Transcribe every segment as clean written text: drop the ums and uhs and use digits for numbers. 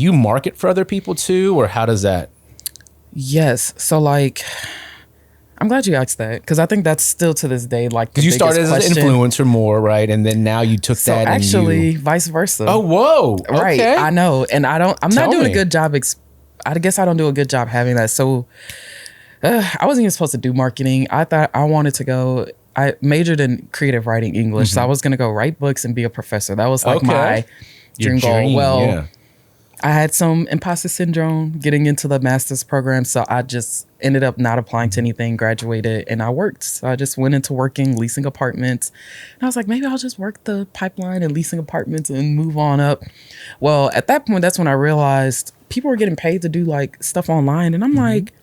do you market for other people too, or how does that? Yes. So like, I'm glad you asked that, because I think that's still to this day like because you started as an influencer more, right? And then now you took that. Actually, vice versa. Oh, whoa! Right. Okay. I know, and I'm not doing a good job. I guess I don't do a good job having that. So I wasn't even supposed to do marketing. I thought I wanted to go. I majored in creative writing English, so I was gonna go write books and be a professor. That was like my dream goal. Well, I had some imposter syndrome getting into the master's program, so I just ended up not applying to anything, graduated, and I worked. So I just went into working, leasing apartments. And I was like, maybe I'll just work the pipeline and leasing apartments and move on up. Well, at that point, that's when I realized people were getting paid to do like stuff online. And I'm like,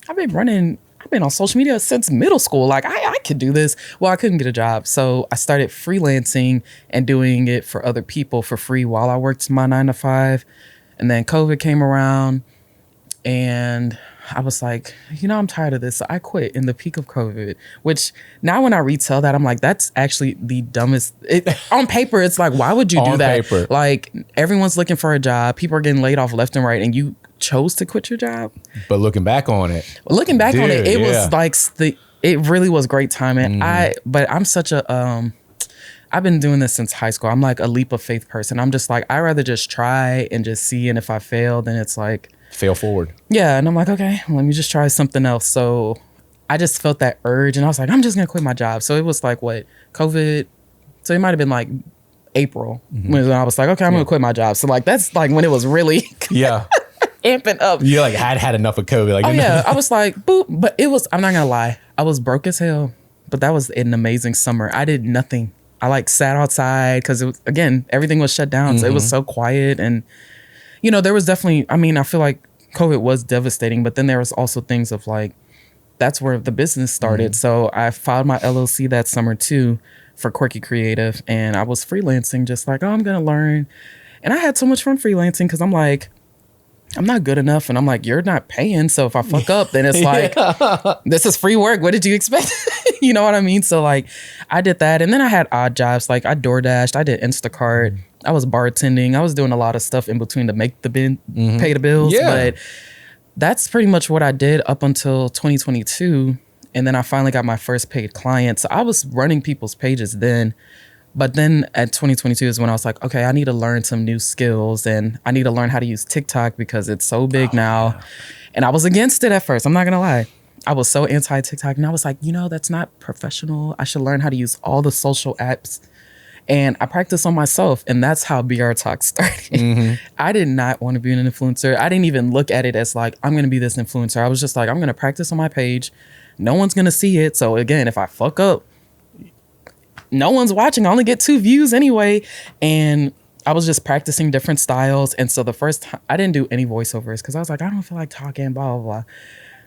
I've been on social media since middle school. Like I could do this. Well, I couldn't get a job. So I started freelancing and doing it for other people for free while I worked my 9 to 5. And then COVID came around and I was like, I'm tired of this. So I quit in the peak of COVID, which now when I retell that, I'm like, that's actually the dumbest. On paper, it's like, why would you do that? Paper. Like everyone's looking for a job. People are getting laid off left and right. And you chose to quit your job. But looking back on it. It was like, it really was great timing. But I'm such a, I've been doing this since high school. I'm like a leap of faith person. I'm just like, I'd rather just try and just see. And if I fail, then it's like. Fail forward. Yeah. And I'm like, okay, let me just try something else. So I just felt that urge and I was like, I'm just going to quit my job. So it was like COVID. So it might've been like April when I was like, okay, I'm going to quit my job. So like, that's like when it was really amping up. You like had enough of COVID. Like, I was like, boop. But it was, I'm not going to lie. I was broke as hell, but that was an amazing summer. I did nothing. I like sat outside because it was, again, everything was shut down. So it was so quiet. And, there was definitely, I feel like COVID was devastating, but then there was also things of like, that's where the business started. So I filed my LLC that summer too for Quirky Creative. And I was freelancing just like, I'm going to learn. And I had so much fun freelancing because I'm like, I'm not good enough. And I'm like, you're not paying. So if I fuck up, then it's like, this is free work. What did you expect? You know what I mean? So like I did that. And then I had odd jobs. Like I DoorDashed, I did Instacart. I was bartending. I was doing a lot of stuff in between to make the pay the bills. But that's pretty much what I did up until 2022. And then I finally got my first paid client. So I was running people's pages then. But then at 2022 is when I was like, okay, I need to learn some new skills and I need to learn how to use TikTok because it's so big now. Yeah. And I was against it at first. I'm not going to lie. I was so anti TikTok and I was like, that's not professional. I should learn how to use all the social apps. And I practiced on myself and that's how BR Talk started. I did not want to be an influencer. I didn't even look at it as like, I'm going to be this influencer. I was just like, I'm going to practice on my page. No one's going to see it. So again, if I fuck up, no one's watching. I only get 2 views anyway. And I was just practicing different styles. And so the first time I didn't do any voiceovers because I was like, I don't feel like talking, blah, blah, blah.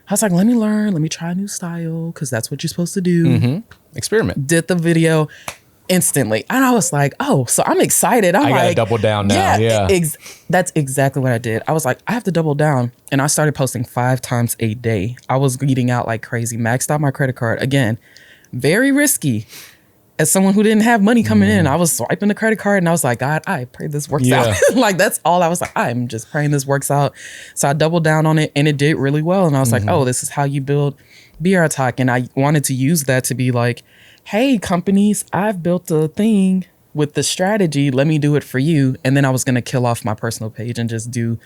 I was like, let me learn. Let me try a new style because that's what you're supposed to do. Experiment. Did the video instantly. And I was like, oh, so I'm excited. I gotta double down now. Yeah. That's exactly what I did. I was like, I have to double down. And I started posting 5 times a day. I was eating out like crazy. Maxed out my credit card. Again, very risky. As someone who didn't have money coming in, I was swiping the credit card and I was like, God, I pray this works out. Like, that's all I was like, I'm just praying this works out. So I doubled down on it and it did really well. And I was like, oh, this is how you build BR Talk. And I wanted to use that to be like, hey, companies, I've built a thing with the strategy. Let me do it for you. And then I was going to kill off my personal page and just do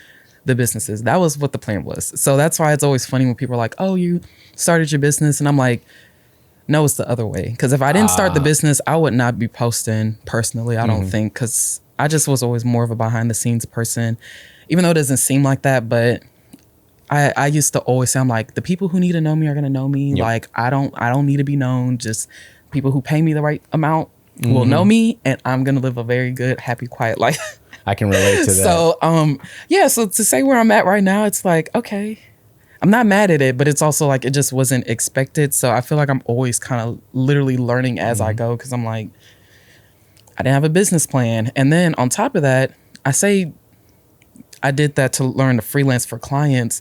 the businesses. That was what the plan was. So that's why it's always funny when people are like, oh, you started your business. And I'm like, no, it's the other way. Because if I didn't start the business, I would not be posting personally, I don't think. Because I just was always more of a behind the scenes person. Even though it doesn't seem like that, but I used to always say, I'm like, the people who need to know me are going to know me. Yep. Like, I don't need to be known. Just people who pay me the right amount will know me. And I'm going to live a very good, happy, quiet life. I can relate to that. So, so to say where I'm at right now, it's like, okay. I'm not mad at it, but it's also like it just wasn't expected. So I feel like I'm always kind of literally learning as I go because I'm like, I didn't have a business plan. And then on top of that, I say I did that to learn to freelance for clients.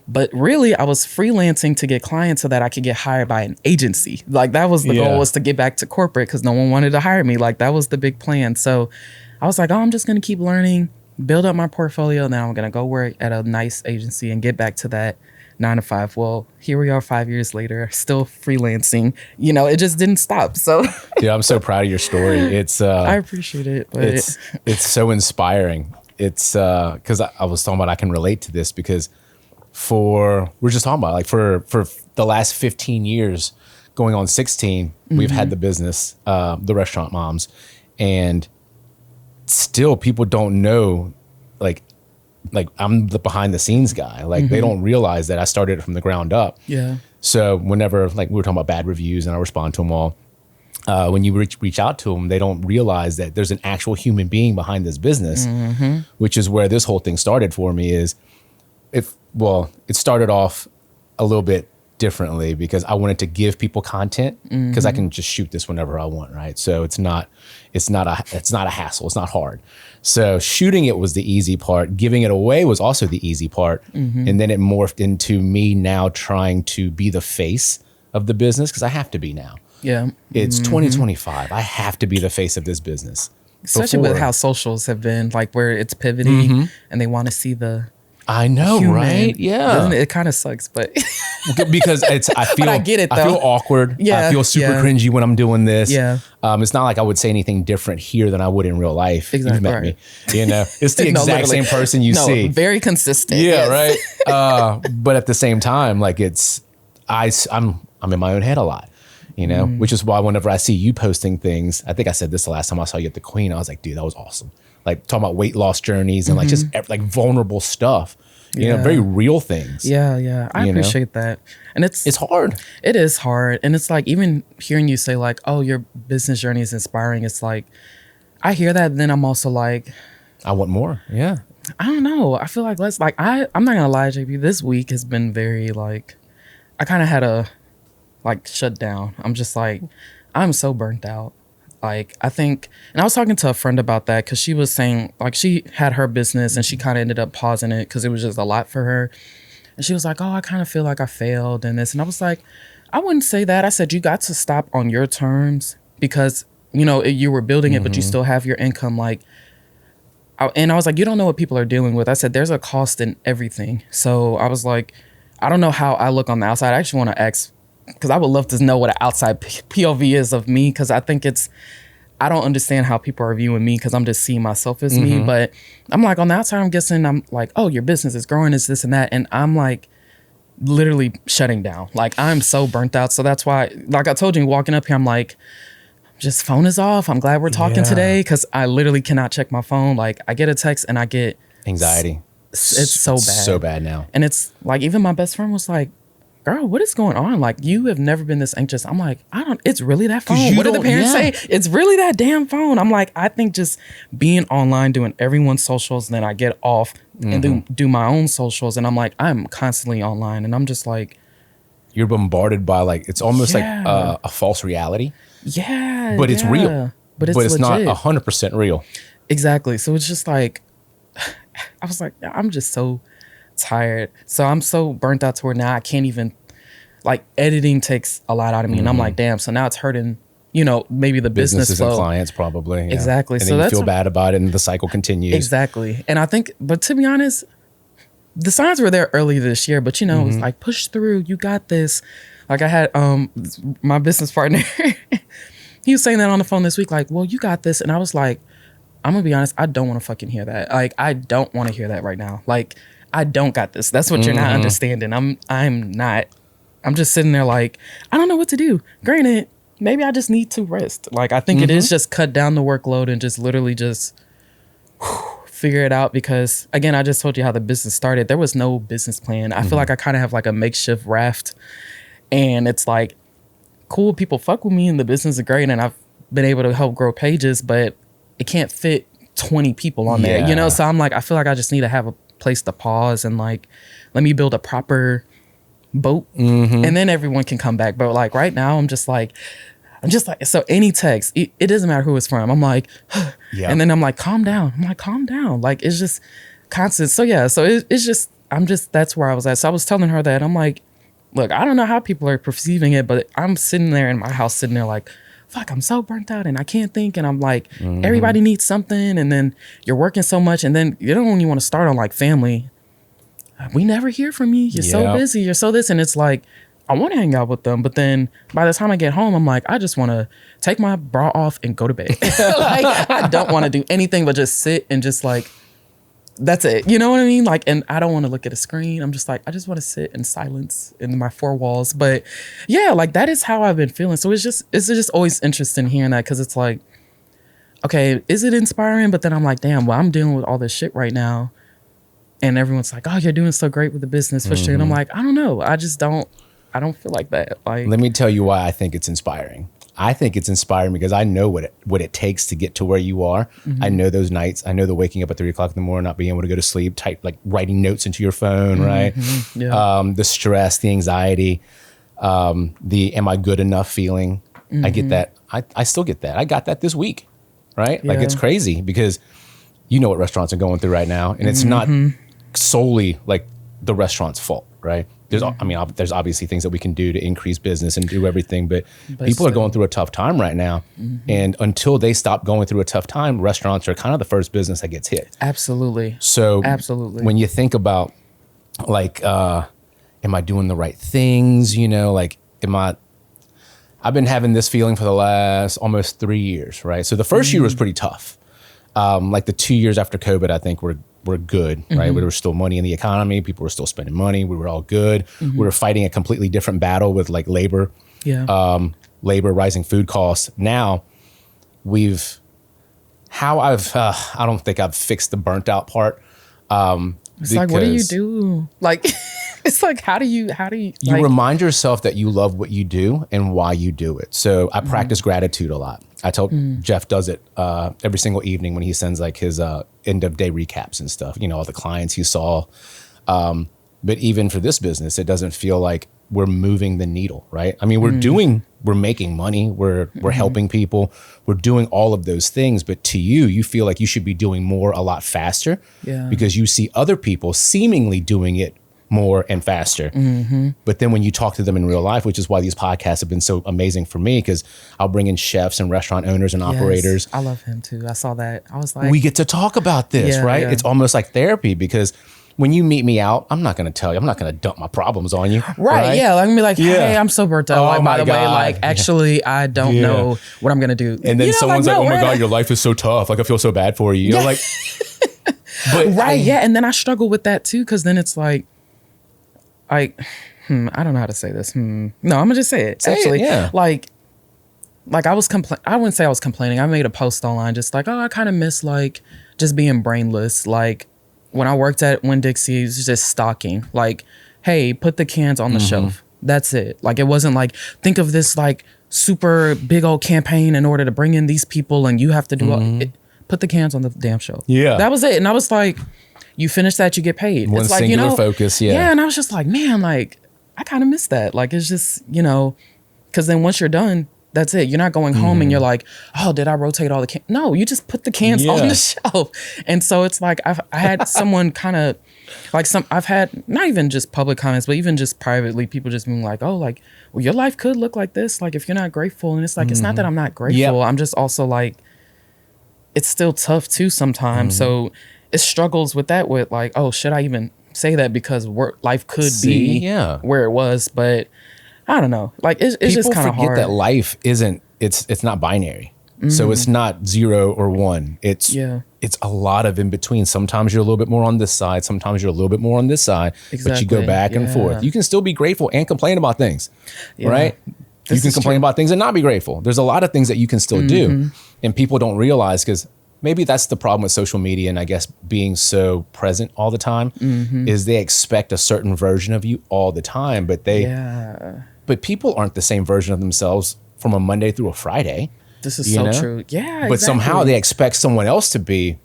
But really, I was freelancing to get clients so that I could get hired by an agency. Like that was the goal, was to get back to corporate because no one wanted to hire me. Like that was the big plan. So I was like, oh, I'm just going to keep learning, build up my portfolio. Now I'm going to go work at a nice agency and get back to that 9 to 5. Well, here we are 5 years later, still freelancing. You know, it just didn't stop. So yeah, I'm so proud of your story. It's I appreciate it. But it's so inspiring. It's because I was talking about, I can relate to this because we're just talking about like for the last 15 years, going on 16, we've had the business, the Restaurant Moms, and still people don't know, like I'm the behind the scenes guy. Like they don't realize that I started it from the ground up. Yeah. So whenever, like we were talking about bad reviews and I respond to them all, when you reach out to them, they don't realize that there's an actual human being behind this business, which is where this whole thing started for me. It started off a little bit differently because I wanted to give people content because I can just shoot this whenever I want, right? So it's not a hassle. It's not hard. So shooting it was the easy part. Giving it away was also the easy part. And then it morphed into me now trying to be the face of the business because I have to be now. Yeah. It's 2025. I have to be the face of this business. Especially with how socials have been, like where it's pivoting and they want to see the I know, human. Right? Yeah. Doesn't it kind of sucks, but because I feel I get it though. I feel awkward. Yeah, I feel super cringy when I'm doing this. Yeah. It's not like I would say anything different here than I would in real life. Exactly. You've met me. You know, it's the exact same person you see. Very consistent. Yeah, right. But at the same time, like I'm in my own head a lot. You know, which is why whenever I see you posting things, I think I said this the last time I saw you at the Queen, I was like, dude, that was awesome. Like talking about weight loss journeys and like just like vulnerable stuff, you know, very real things. Yeah. I appreciate that. And it's hard. It is hard. And it's like, even hearing you say like, oh, your business journey is inspiring. It's like, I hear that. Then I'm also like, I want more. Yeah. I don't know. I feel like I'm not gonna lie, JP, this week has been very like, I kind of had a like shut down. I'm just like, I'm so burnt out. Like, I think, and I was talking to a friend about that because she was saying, like, she had her business and she kind of ended up pausing it because it was just a lot for her. And she was like, oh, I kind of feel like I failed and this. And I was like, I wouldn't say that. I said, you got to stop on your terms because, you know, you were building it, but you still have your income. Like, and I was like, you don't know what people are dealing with. I said, there's a cost in everything. So I was like, I don't know how I look on the outside. I actually want to ask, because I would love to know what an outside POV is of me, because I think I don't understand how people are viewing me because I'm just seeing myself as me. But I'm like, on the outside, I'm guessing I'm like, oh, your business is growing, it's this and that. And I'm like literally shutting down. Like, I'm so burnt out. So that's why, like I told you, walking up here, I'm like, just phone is off. I'm glad we're talking today because I literally cannot check my phone. Like, I get a text and I get anxiety. It's so bad. So bad now. And it's like, even my best friend was like, girl, what is going on? Like, you have never been this anxious. I'm like, it's really that phone. What did the parents say? It's really that damn phone. I'm like, I think just being online, doing everyone's socials, and then I get off and do my own socials. And I'm like, I'm constantly online. And I'm just like, you're bombarded by like, it's almost like a false reality. Yeah. But it's real. But it's not legit. 100% real. Exactly. So it's just like, I was like, I'm just so tired. So I'm so burnt out to where now I can't even, like, editing takes a lot out of me. And I'm like, damn, so now it's hurting, you know, maybe the business flow. And clients probably. Yeah. Exactly. And so then you feel bad about it and the cycle continues. Exactly. And I think, but to be honest, the signs were there early this year, but you know, it was like, push through, you got this. Like, I had my business partner, he was saying that on the phone this week, like, well, you got this. And I was like, I'm gonna be honest, I don't want to fucking hear that. Like, I don't want to hear that right now. Like, I don't got this. That's what you're not understanding. I'm just sitting there like, I don't know what to do. Granted, maybe I just need to rest. Like, I think it is just cut down the workload and just literally just figure it out. Because again, I just told you how the business started. There was no business plan. I feel like I kind of have like a makeshift raft, and it's like, cool, people fuck with me and the business is great. And I've been able to help grow pages, but it can't fit 20 people on there, you know? So I'm like, I feel like I just need to have a place to pause and like, let me build a proper boat and then everyone can come back. But like right now I'm just like, so any text, it doesn't matter who it's from. I'm like, and then I'm like, calm down. I'm like, calm down. Like, it's just constant. So yeah, so it's just, that's where I was at. So I was telling her that I'm like, look, I don't know how people are perceiving it, but I'm sitting there in my house, sitting there like, fuck, I'm so burnt out and I can't think. And I'm like, everybody needs something. And then you're working so much. And then you don't even want to start on like family. We never hear from you. You're so busy. You're so this. And it's like, I want to hang out with them. But then by the time I get home, I'm like, I just want to take my bra off and go to bed. Like, I don't want to do anything but just sit and just like, that's it. You know what I mean? Like, and I don't want to look at a screen. I'm just like, I just want to sit in silence in my four walls. But yeah, like that is how I've been feeling. So it's just always interesting hearing that, because it's like, okay, is it inspiring? But then I'm like, damn, well, I'm dealing with all this shit right now. And everyone's like, oh, you're doing so great with the business. And I'm like, I don't know. I don't feel like that. Like, let me tell you why I think it's inspiring. I think it's inspiring because I know what it takes to get to where you are. I know those nights. I know the waking up at 3 o'clock in the morning, not being able to go to sleep, like writing notes into your phone, right? Yeah. The stress, the anxiety, the am I good enough feeling. I get that. I still get that. I got that this week, right? Like, it's crazy because you know what restaurants are going through right now. And it's not solely like the restaurant's fault, right? There's, I mean, there's obviously things that we can do to increase business and do everything, but people are going through a tough time right now. And until they stop going through a tough time, restaurants are kind of the first business that gets hit. Absolutely. So when you think about like, am I doing the right things? You know, like, I've been having this feeling for the last almost 3 years, right? So the first year was pretty tough. Like the 2 years after COVID, I think were good, right? There was still money in the economy. People were still spending money. We were all good. We were fighting a completely different battle with like labor, rising food costs. Now I don't think I've fixed the burnt out part. It's like, what do you do? Like, it's like, how do you you remind yourself that you love what you do and why you do it. So I practice gratitude a lot. I told Jeff does it every single evening when he sends like his end of day recaps and stuff, you know, all the clients he saw. But even for this business, it doesn't feel like we're moving the needle, right? I mean, we're making money, we're helping people, we're doing all of those things. But to you feel like you should be doing more a lot faster because you see other people seemingly doing it more and faster. But then when you talk to them in real life, which is why these podcasts have been so amazing for me, because I'll bring in chefs and restaurant owners and operators. I love him too. I saw that. I was like, we get to talk about this, right? It's almost like therapy, because when you meet me out, I'm not going to tell you, I'm not going to dump my problems on you. Right. Yeah. Let me be like, hey, I'm so burnt out. Like, by the way, like, actually, I don't know what I'm going to do. And then someone's like, oh my God, your life is so tough. Like, I feel so bad for you. You know, like, but And then I struggle with that too. Cause then it's like, I don't know how to say this. No, I'm gonna just say it. Like I was I wouldn't say I was complaining. I made a post online just like, oh, I kind of miss like just being brainless. Like when I worked at Winn-Dixie, it was just stocking. Like, hey, put the cans on the shelf. That's it. Like, it wasn't like, think of this like super big old campaign in order to bring in these people and you have to do put the cans on the damn shelf. Yeah. That was it. And I was like, you finish that, you get paid. One it's like, singular you know, focus. Yeah. And I was just like, man, like, I kind of miss that. Like, it's just, you know, because then once you're done, that's it. You're not going home and you're like, oh, did I rotate all the cans? No, you just put the cans on the shelf. And so it's like, I had someone kind of like I've had not even just public comments, but even just privately, people just being like, oh, like, well, your life could look like this. Like, if you're not grateful. And it's like, it's not that I'm not grateful. I'm just also like, it's still tough too sometimes. So it struggles with that with like, oh, should I even say that, because life could be where it was, but I don't know. Like it's just kind of hard. People forget that life isn't. It's not binary. So it's not 0 or 1. It's a lot of in between. Sometimes you're a little bit more on this side. Sometimes you're a little bit more on this side. But you go back and forth. You can still be grateful and complain about things, right? You can complain about things and not be grateful. There's a lot of things that you can still do, and people don't realize, because maybe that's the problem with social media and I guess being so present all the time, is they expect a certain version of you all the time, but but people aren't the same version of themselves from a Monday through a Friday. This is so true. Yeah, but somehow they expect someone else to be,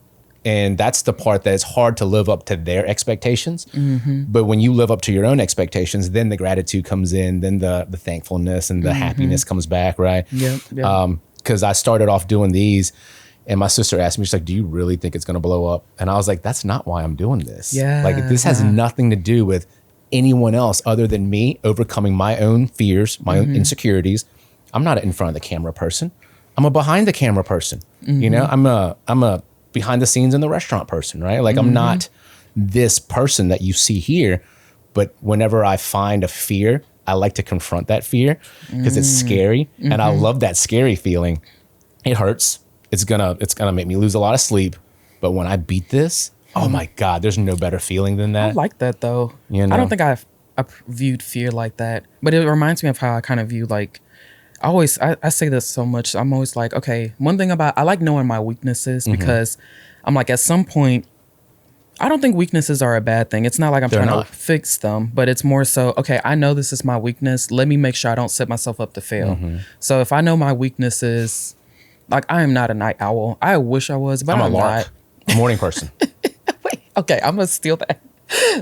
and that's the part that it's hard to live up to their expectations. But when you live up to your own expectations, then the gratitude comes in, then the thankfulness and the happiness comes back, right? Because I started off doing these, and my sister asked me, she's like, do you really think it's going to blow up? And I was like, that's not why I'm doing this. Like, this has nothing to do with anyone else other than me overcoming my own fears, my own insecurities, I'm not an in front of the camera person. I'm a behind the camera person. You know, I'm a behind the scenes in the restaurant person, right? Like I'm not this person that you see here, but whenever I find a fear, I like to confront that fear because it's scary. And I love that scary feeling. It hurts. It's gonna make me lose a lot of sleep. But when I beat this, oh my God, there's no better feeling than that. I like that though. You know? I don't think I viewed fear like that, but it reminds me of how I kind of view like, I say this so much. I'm always like, okay, one thing I like knowing my weaknesses because I'm like, at some point, I don't think weaknesses are a bad thing. It's not like I'm trying to fix them, but it's more so, okay, I know this is my weakness. Let me make sure I don't set myself up to fail. So if I know my weaknesses, like I am not a night owl. I wish I was, but I'm a lark. not. A morning person. Wait, okay, I'm gonna steal that.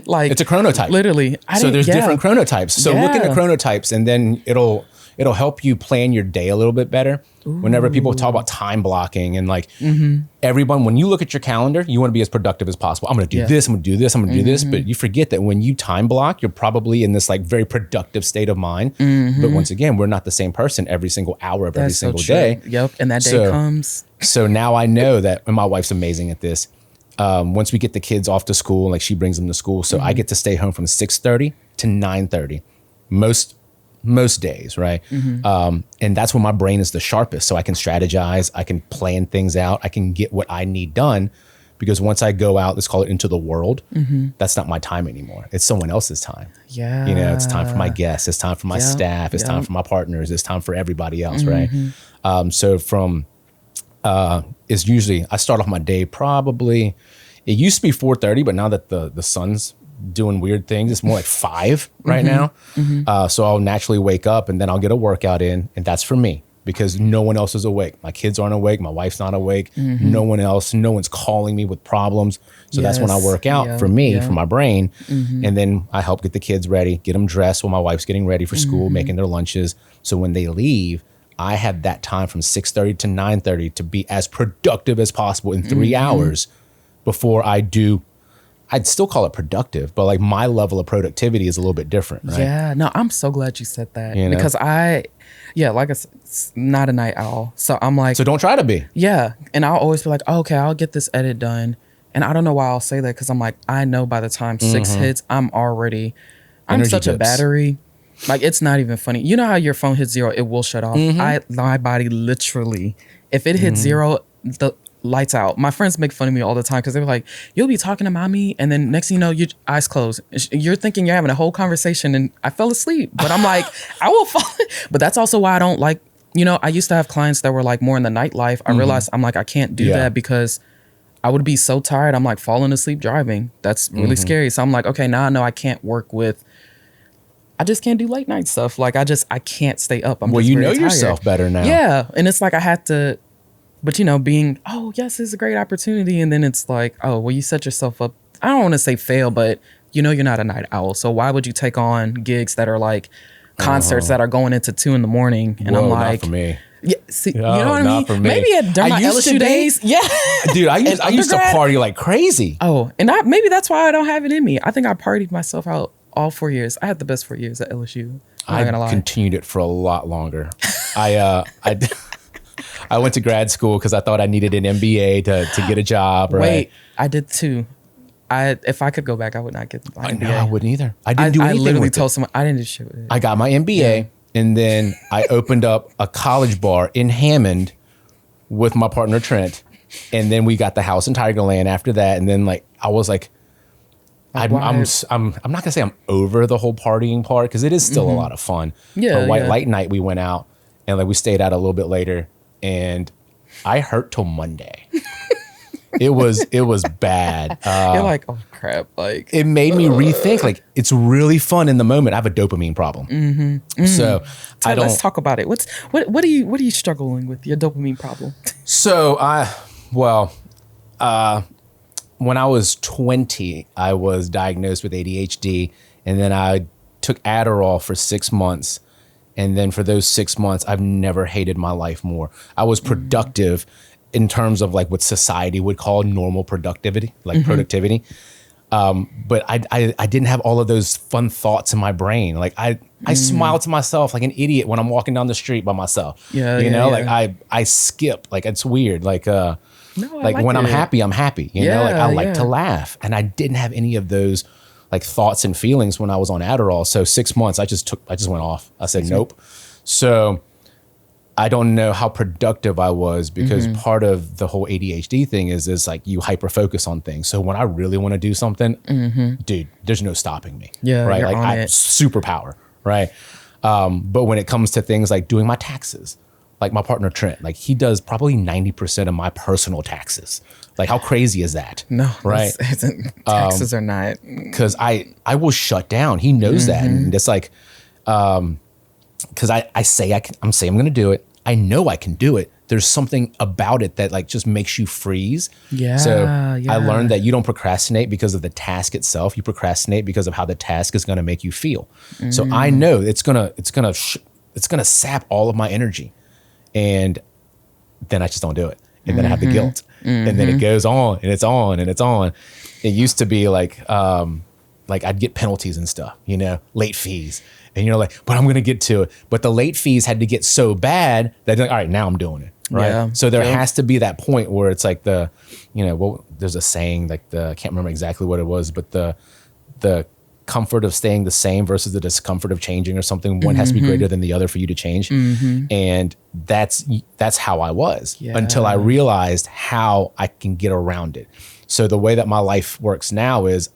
Like it's a chronotype. Literally. So there's different chronotypes. So look into chronotypes and then it'll help you plan your day a little bit better. Whenever people talk about time blocking and like everyone, when you look at your calendar, you want to be as productive as possible. I'm going to do this, I'm going to do this, I'm going to do this. But you forget that when you time block, you're probably in this like very productive state of mind. But once again, we're not the same person every single hour of every single day. Yep. And that day comes. So now I know that, and my wife's amazing at this. Once we get the kids off to school, like she brings them to school. So I get to stay home from 6:30 to 9:30 most days, right? And that's when my brain is the sharpest. So I can strategize, I can plan things out, I can get what I need done. Because once I go out, let's call it into the world, that's not my time anymore. It's someone else's time. Yeah. You know, it's time for my guests, it's time for my staff, it's time for my partners, it's time for everybody else, right? So from, it's usually, I start off my day probably, it used to be 4:30, but now that the sun's doing weird things, it's more like 5 right now. So I'll naturally wake up and then I'll get a workout in, and that's for me because no one else is awake. My kids aren't awake, my wife's not awake, no one's calling me with problems. So that's when I work out for me, for my brain. And then I help get the kids ready, get them dressed while my wife's getting ready for school, making their lunches. So when they leave, I have that time from 6:30 to 9:30 to be as productive as possible in 3 hours before I do. I'd still call it productive, but like my level of productivity is a little bit different, right? Yeah, no, I'm so glad you said that because like I said, not a night owl. So I'm like, so don't try to be. Yeah. And I'll always be like, oh, okay, I'll get this edit done. And I don't know why I'll say that because I'm like, I know by the time 6 hits, I'm such a battery. Like, it's not even funny. You know how your phone hits 0, it will shut off. My body literally, if it hits 0, the lights out. My friends make fun of me all the time because they're like, you'll be talking to mommy and then next thing you know, your eyes closed. You're thinking you're having a whole conversation and I fell asleep. But I'm like, I will fall. But that's also why I don't like, I used to have clients that were like more in the nightlife. I realized I'm like, I can't do that because I would be so tired. I'm like falling asleep driving. That's really scary. So I'm like, okay, now I know I can't work with, I just can't do late night stuff. Like I can't stay up. I'm just very tired. Yourself better now. Yeah. And it's like I had to, but being, oh yes, it's a great opportunity. And then it's like, oh, well, you set yourself up. I don't want to say fail, but you're not a night owl. So why would you take on gigs that are like concerts that are going into 2 a.m? And I'm like, not for me. Yeah, see, you know what I mean? For me. Maybe during my LSU days. Yeah. Dude, I used to party like crazy. Oh, and maybe that's why I don't have it in me. I think I partied myself out all 4 years. I had the best 4 years at LSU. I continued it for a lot longer. I went to grad school because I thought I needed an MBA to get a job. Right? Wait, I did too. If I could go back, I would not get the MBA. No, I wouldn't either. I didn't do anything. I literally told someone I didn't do shit with it. I got my MBA and then I opened up a college bar in Hammond with my partner Trent, and then we got the house in Tigerland after that. And then like I was like, I'm not gonna say I'm over the whole partying part because it is still a lot of fun. Yeah. But White Light Night we went out and like we stayed out a little bit later. And I hurt till Monday. It was bad. You're like, oh crap! Like it made me rethink. Like it's really fun in the moment. I have a dopamine problem. So let's talk about it. What are you struggling with? Your dopamine problem? So when I was 20, I was diagnosed with ADHD, and then I took Adderall for 6 months. And then for those 6 months, I've never hated my life more. I was productive in terms of like what society would call normal productivity, like productivity. But I didn't have all of those fun thoughts in my brain. Like I smile to myself like an idiot when I'm walking down the street by myself. Like I skip, like it's weird. Like, like when I'm happy, I'm happy, you know, like I like to laugh, and I didn't have any of those like thoughts and feelings when I was on Adderall. So 6 months, I just went off. I said, nope. So I don't know how productive I was, because part of the whole ADHD thing is like you hyper focus on things. So when I really want to do something, dude, there's no stopping me. Right. Like I have superpower. Right. But when it comes to things like doing my taxes, like my partner Trent, like he does probably 90% of my personal taxes. Like how crazy is that? No, right. Taxes are not. Cause I will shut down. He knows that. And it's like, cause I say I'm going to do it. I know I can do it. There's something about it that like just makes you freeze. So I learned that you don't procrastinate because of the task itself. You procrastinate because of how the task is going to make you feel. So I know it's going to sap all of my energy, and then I just don't do it. And then I have the guilt, and then it goes on and it's on and it's on. It used to be like I'd get penalties and stuff, you know, late fees. And you're like, but I'm going to get to it. But the late fees had to get so bad that like, all right, now I'm doing it. Right. Yeah. So there has to be that point where it's like there's a saying, like I can't remember exactly what it was, but the comfort of staying the same versus the discomfort of changing or something. One has to be greater than the other for you to change. And that's how I was until I realized how I can get around it. So the way that my life works now is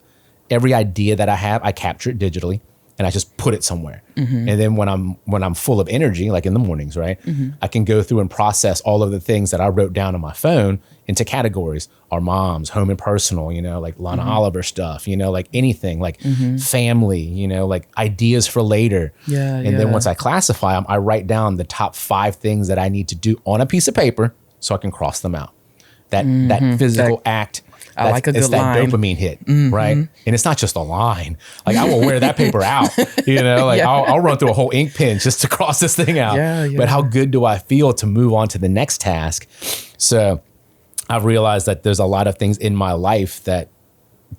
every idea that I have, I capture it digitally. And I just put it somewhere. And then when I'm full of energy, like in the mornings, right, I can go through and process all of the things that I wrote down on my phone into categories. Our moms, home and personal, you know, like Lana Oliver stuff, you know, like anything, like family, you know, like ideas for later. And then once I classify them, I write down the top 5 things that I need to do on a piece of paper so I can cross them out. That physical act. I like a good line. That dopamine hit, right? And it's not just a line. Like I will wear that paper out, you know, like I'll run through a whole ink pen just to cross this thing out. But how good do I feel to move on to the next task? So I've realized that there's a lot of things in my life that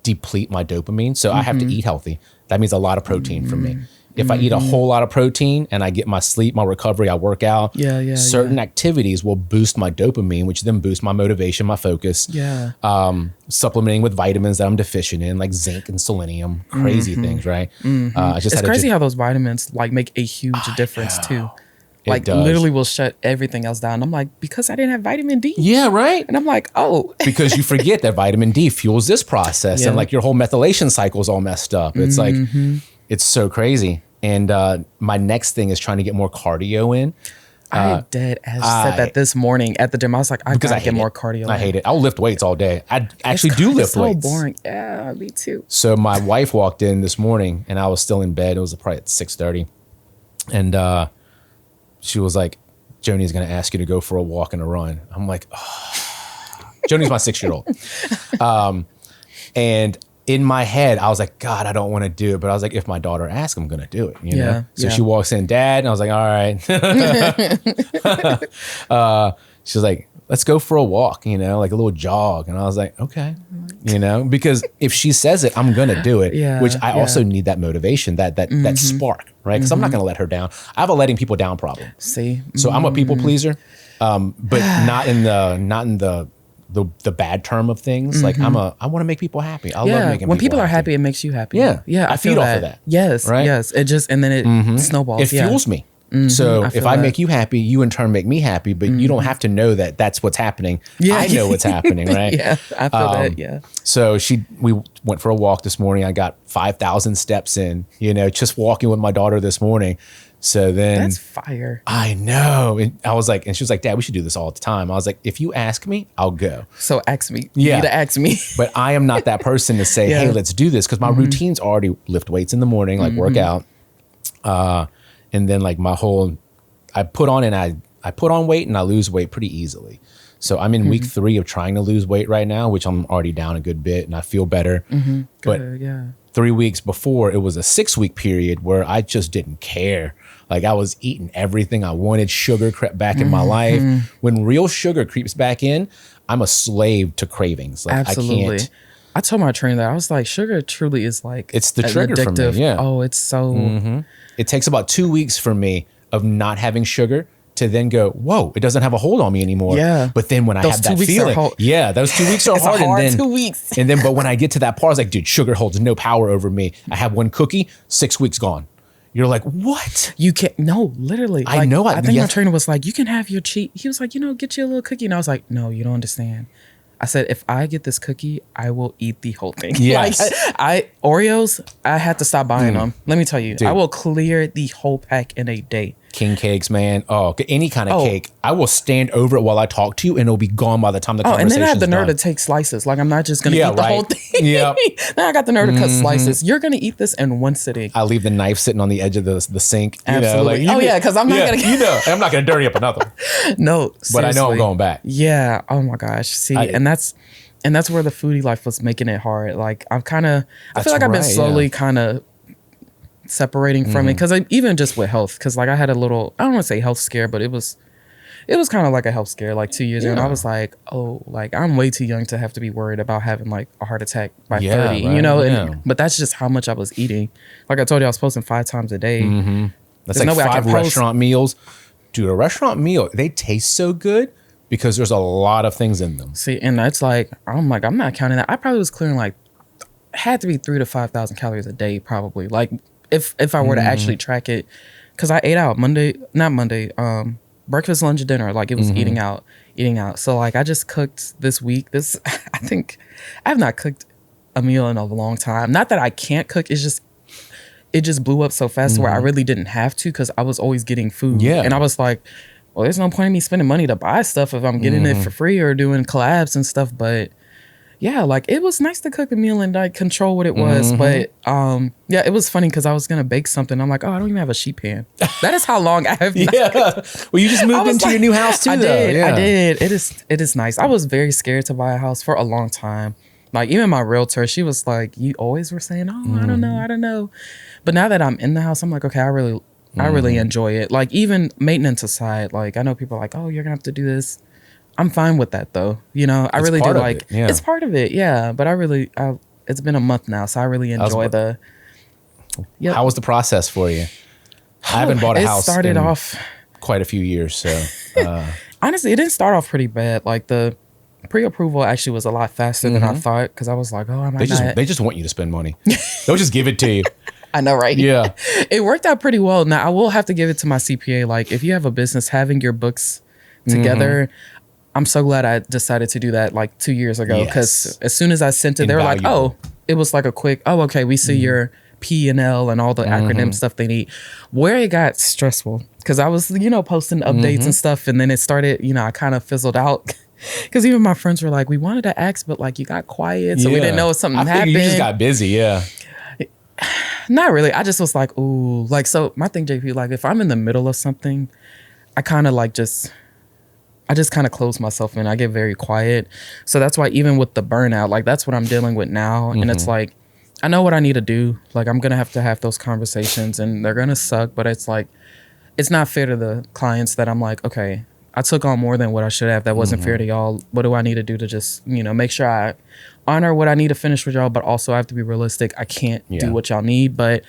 deplete my dopamine. So I have to eat healthy. That means a lot of protein for me. If I eat a whole lot of protein and I get my sleep, my recovery, I work out, certain activities will boost my dopamine, which then boost my motivation, my focus. Supplementing with vitamins that I'm deficient in, like zinc and selenium, crazy things, right? It's crazy how those vitamins like make a huge difference too. Like literally will shut everything else down. I'm like, because I didn't have vitamin D. Yeah, right. And I'm like, oh. Because you forget that vitamin D fuels this process and like your whole methylation cycle is all messed up. It's like, it's so crazy. And my next thing is trying to get more cardio in. I said that this morning at the gym. I was like, I gotta get more cardio. I hate it. I'll lift weights all day. I actually do lift weights. It's so boring. Yeah, me too. So my wife walked in this morning and I was still in bed. It was probably at 6:30. And she was like, Joni's going to ask you to go for a walk and a run. I'm like, oh. Joni's my 6-year-old. And in my head, I was like, God, I don't want to do it. But I was like, if my daughter asks, I'm going to do it. You know? So she walks in, Dad. And I was like, all right. She's like, let's go for a walk, you know, like a little jog. And I was like, okay, you know, because if she says it, I'm going to do it, which I also need that motivation, that spark, right? Because I'm not going to let her down. I have a letting people down problem. So I'm a people pleaser, but not in the bad term of things. Like I want to make people happy. I love making people when people are happy. It makes you happy. I feed off of that. Yes. Right? Yes. It just, and then it snowballs. It fuels me. So if I make you happy, you in turn make me happy, but you don't have to know that that's what's happening. I know what's happening, right? I feel that. So we went for a walk this morning. I got 5,000 steps in, you know, just walking with my daughter this morning. So then that's fire. I know. And I was like, and she was like, Dad, we should do this all the time. I was like, if you ask me, I'll go. So ask me. You need to ask me. But I am not that person to say, hey, let's do this. Cause my routine's already lift weights in the morning, like work out. And then like I put on weight and I lose weight pretty easily. So I'm in week 3 of trying to lose weight right now, which I'm already down a good bit and I feel better. But 3 weeks before, it was a 6-week period where I just didn't care. Like I was eating everything I wanted. Sugar crept back in my life. When real sugar creeps back in, I'm a slave to cravings. Like Absolutely. I can't. I told my trainer that I was like, sugar truly is like it's the trigger for me. Yeah. Oh, it's so. It takes about 2 weeks for me of not having sugar to then go, whoa, it doesn't have a hold on me anymore. Yeah. But then when I have that feeling, those 2 weeks are It's hard. a hard and then 2 weeks. And then, but when I get to that part, I was like, dude, sugar holds no power over me. I have one cookie, 6 weeks gone. You're like, what? You can't. No, literally. I know. I think my trainer was like, you can have your cheat. He was like, get you a little cookie. And I was like, no, you don't understand. I said, if I get this cookie, I will eat the whole thing. Yes. Oreos, I had to stop buying them. Let me tell you, Dude. I will clear the whole pack in a day. King cakes, man. Oh, any kind of cake. I will stand over it while I talk to you, and it'll be gone by the time the conversation's and then I have the nerve done. to take slices. Like, I'm not just going to eat the whole thing. Yeah. Then I got the nerve to cut slices. You're going to eat this in one sitting. I leave the knife sitting on the edge of the sink. Absolutely. Because I'm not going to. I'm not going to dirty up another. No, seriously. But I know I'm going back. Yeah. Oh my gosh. See, and that's where the foodie life was making it hard. Like, I feel like I've been slowly kind of separating from it, because even just with health, because like I had a little, I don't want to say health scare, but it was kind of like a health scare like 2 years ago, and I was like, oh, like I'm way too young to have to be worried about having like a heart attack by 30, right, but that's just how much I was eating. Like I told you, I was posting 5 times a day. That's There's like no way I 5 can post. restaurant meals. Dude, a restaurant meal, they taste so good because there's a lot of things in them. See, and that's like, I'm not counting that. I probably was clearing like, had to be 3,000 to 5,000 calories a day, probably. Like if I were to actually track it, because I ate out breakfast, lunch, dinner. Like it was eating out. So like I just cooked this week. I think I have not cooked a meal in a long time. Not that I can't cook. It's just, it just blew up so fast where I really didn't have to, because I was always getting food. Yeah. And I was like, well, there's no point in me spending money to buy stuff if I'm getting it for free or doing collabs and stuff. But yeah, like it was nice to cook a meal and like control what it was. But yeah, it was funny because I was gonna bake something. I'm like, oh, I don't even have a sheet pan. That is how long I have. Well, you just moved into your new house too. I did. It is nice. I was very scared to buy a house for a long time. Like even my realtor, she was like, you always were saying, oh, I don't know. But now that I'm in the house, I'm like, okay, I really enjoy it. Like even maintenance aside, like I know people are like, oh, you're gonna have to do this. I'm fine with that though. I really do like it's part of it. Yeah. But it's been a month now, so I really enjoy the. Yep. How was the process for you? I haven't bought a house. It started off quite a few years. So honestly, it didn't start off pretty bad. Like the pre-approval actually was a lot faster than I thought, because I was like, oh, I might not. They just want you to spend money. They'll just give it to you. I know, right? Yeah. It worked out pretty well. Now, I will have to give it to my CPA. Like, if you have a business, having your books together, I'm so glad I decided to do that like 2 years ago. Because as soon as I sent it, they were like, oh, it was like a quick, oh, okay, we see your P&L and all the acronym stuff they need. Where it got stressful, because I was, posting updates and stuff, and then it started, I kind of fizzled out. Because even my friends were like, we wanted to ask, but like you got quiet, so we didn't know if something happened. You just got busy, yeah. Not really. I just was like, ooh. Like, so my thing, JP, like if I'm in the middle of something, I kind of like I just kind of close myself in. I get very quiet. So that's why even with the burnout, like that's what I'm dealing with now. And it's like, I know what I need to do. Like I'm going to have those conversations, and they're going to suck. But it's like, it's not fair to the clients that I'm like, okay, I took on more than what I should have. That wasn't fair to y'all. What do I need to do to just, make sure I honor what I need to finish with y'all, but also I have to be realistic. I can't do what y'all need. But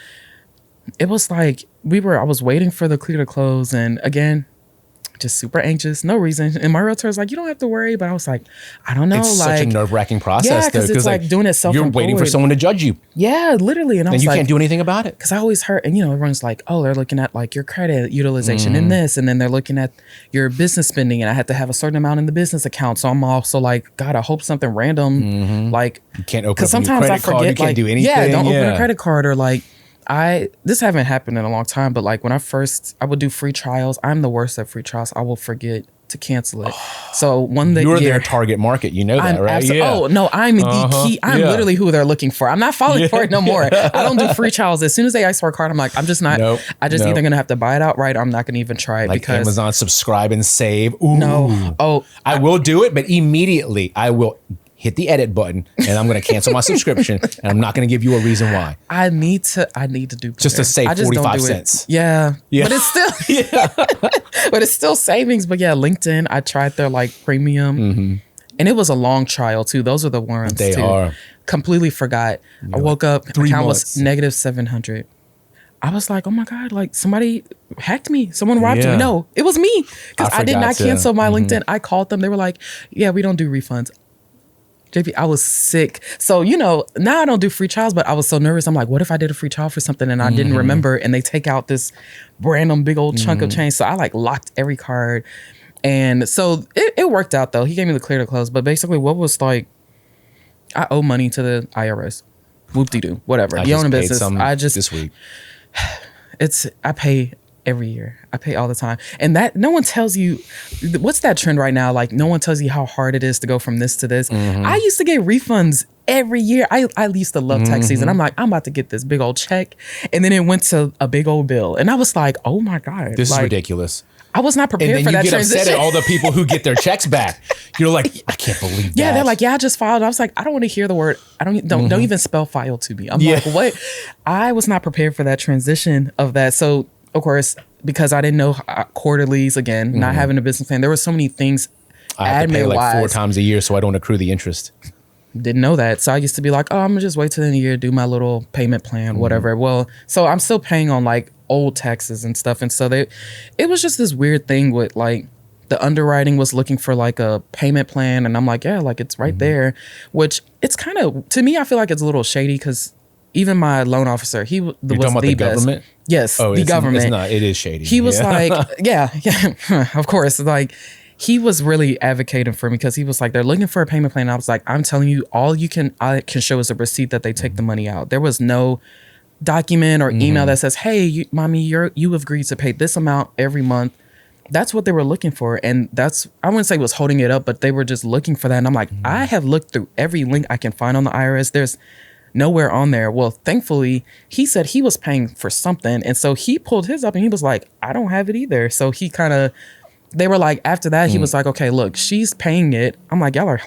it was like, I was waiting for the clear to close. And again, just super anxious, no reason. And my realtor was like, you don't have to worry. But I was like, I don't know. It's like, such a nerve-wracking process. Yeah, because it's like doing it self-employed. You're waiting for someone to judge you. Yeah, literally. And I was you like, can't do anything about it. Because I always heard, and everyone's like, oh, they're looking at like your credit utilization in this, and then they're looking at your business spending, and I had to have a certain amount in the business account. So I'm also like, God, I hope something random, like you can't open up sometimes a new I credit forget, card. You can't like, do anything. Yeah, don't open a credit card, or like this haven't happened in a long time, but like when I would do free trials, I'm the worst at free trials. I will forget to cancel it. So you're their target market, that, right? Oh no, I'm the key. I'm literally who they're looking for. I'm not falling for it no more. I don't do free trials. As soon as they ask for a card, I'm like, I'm just not. Either gonna have to buy it outright, or I'm not gonna even try it, like because Amazon subscribe and save. Ooh. No. Oh, I will do it, but immediately I will hit the edit button, and I'm going to cancel my subscription, and I'm not going to give you a reason why. I need to do better. Just to save 45 cents. Yeah. But it's still but it's still savings. But yeah, LinkedIn, I tried their like premium, And it was a long trial too. Those are the ones They too. are. Completely forgot. I woke up, 3 account months. was negative 700. I was like, oh my God, like somebody hacked me. Someone robbed me. No, it was me. Because I did not cancel my LinkedIn. I called them. They were like, yeah, we don't do refunds. JP, I was sick. So, now I don't do free trials, but I was so nervous. I'm like, what if I did a free trial for something and I didn't remember and they take out this random big old chunk of change? So I like locked every card. And so it worked out though. He gave me the clear to close. But basically what was like, I owe money to the IRS. Whoop-de-doo, whatever. You own a business. This week. I pay every year. I pay all the time. And that no one tells you, what's that trend right now? Like no one tells you how hard it is to go from this to this. I used to get refunds every year. I used to love tax season. I'm like, I'm about to get this big old check. And then it went to a big old bill. And I was like, oh my God. This is ridiculous. I was not prepared for that transition. And then you get upset at all the people who get their checks back. You're like, I can't believe that. Yeah, they're like, yeah, I just filed. I was like, I don't want to hear the word. Don't even spell file to me. I'm like, what? I was not prepared for that transition of that. So, of course, because I didn't know quarterlies, again, not having a business plan, there were so many things. I have to pay like 4 times a year so I don't accrue the interest. Didn't know that. So I used to be like, oh, I'm gonna just wait till the end of the year, do my little payment plan, whatever. Well, so I'm still paying on like old taxes and stuff. And so it was just this weird thing with like the underwriting was looking for like a payment plan. And I'm like, yeah, like it's right there, which it's kind of, to me, I feel like it's a little shady because even my loan officer, he was the best. Government? Yes, the government. It's not, it is shady. He was like, yeah, of course. Like, he was really advocating for me because he was like, they're looking for a payment plan. And I was like, I'm telling you, all I can show is a receipt that they take the money out. There was no document or email that says, hey, mommy, you have agreed to pay this amount every month. That's what they were looking for. And I wouldn't say was holding it up, but they were just looking for that. And I'm like, I have looked through every link I can find on the IRS. There's nowhere on there. Well, thankfully, he said he was paying for something. And so he pulled his up and he was like, I don't have it either. So he they were like, after that, he was like, okay, look, she's paying it. I'm like, y'all are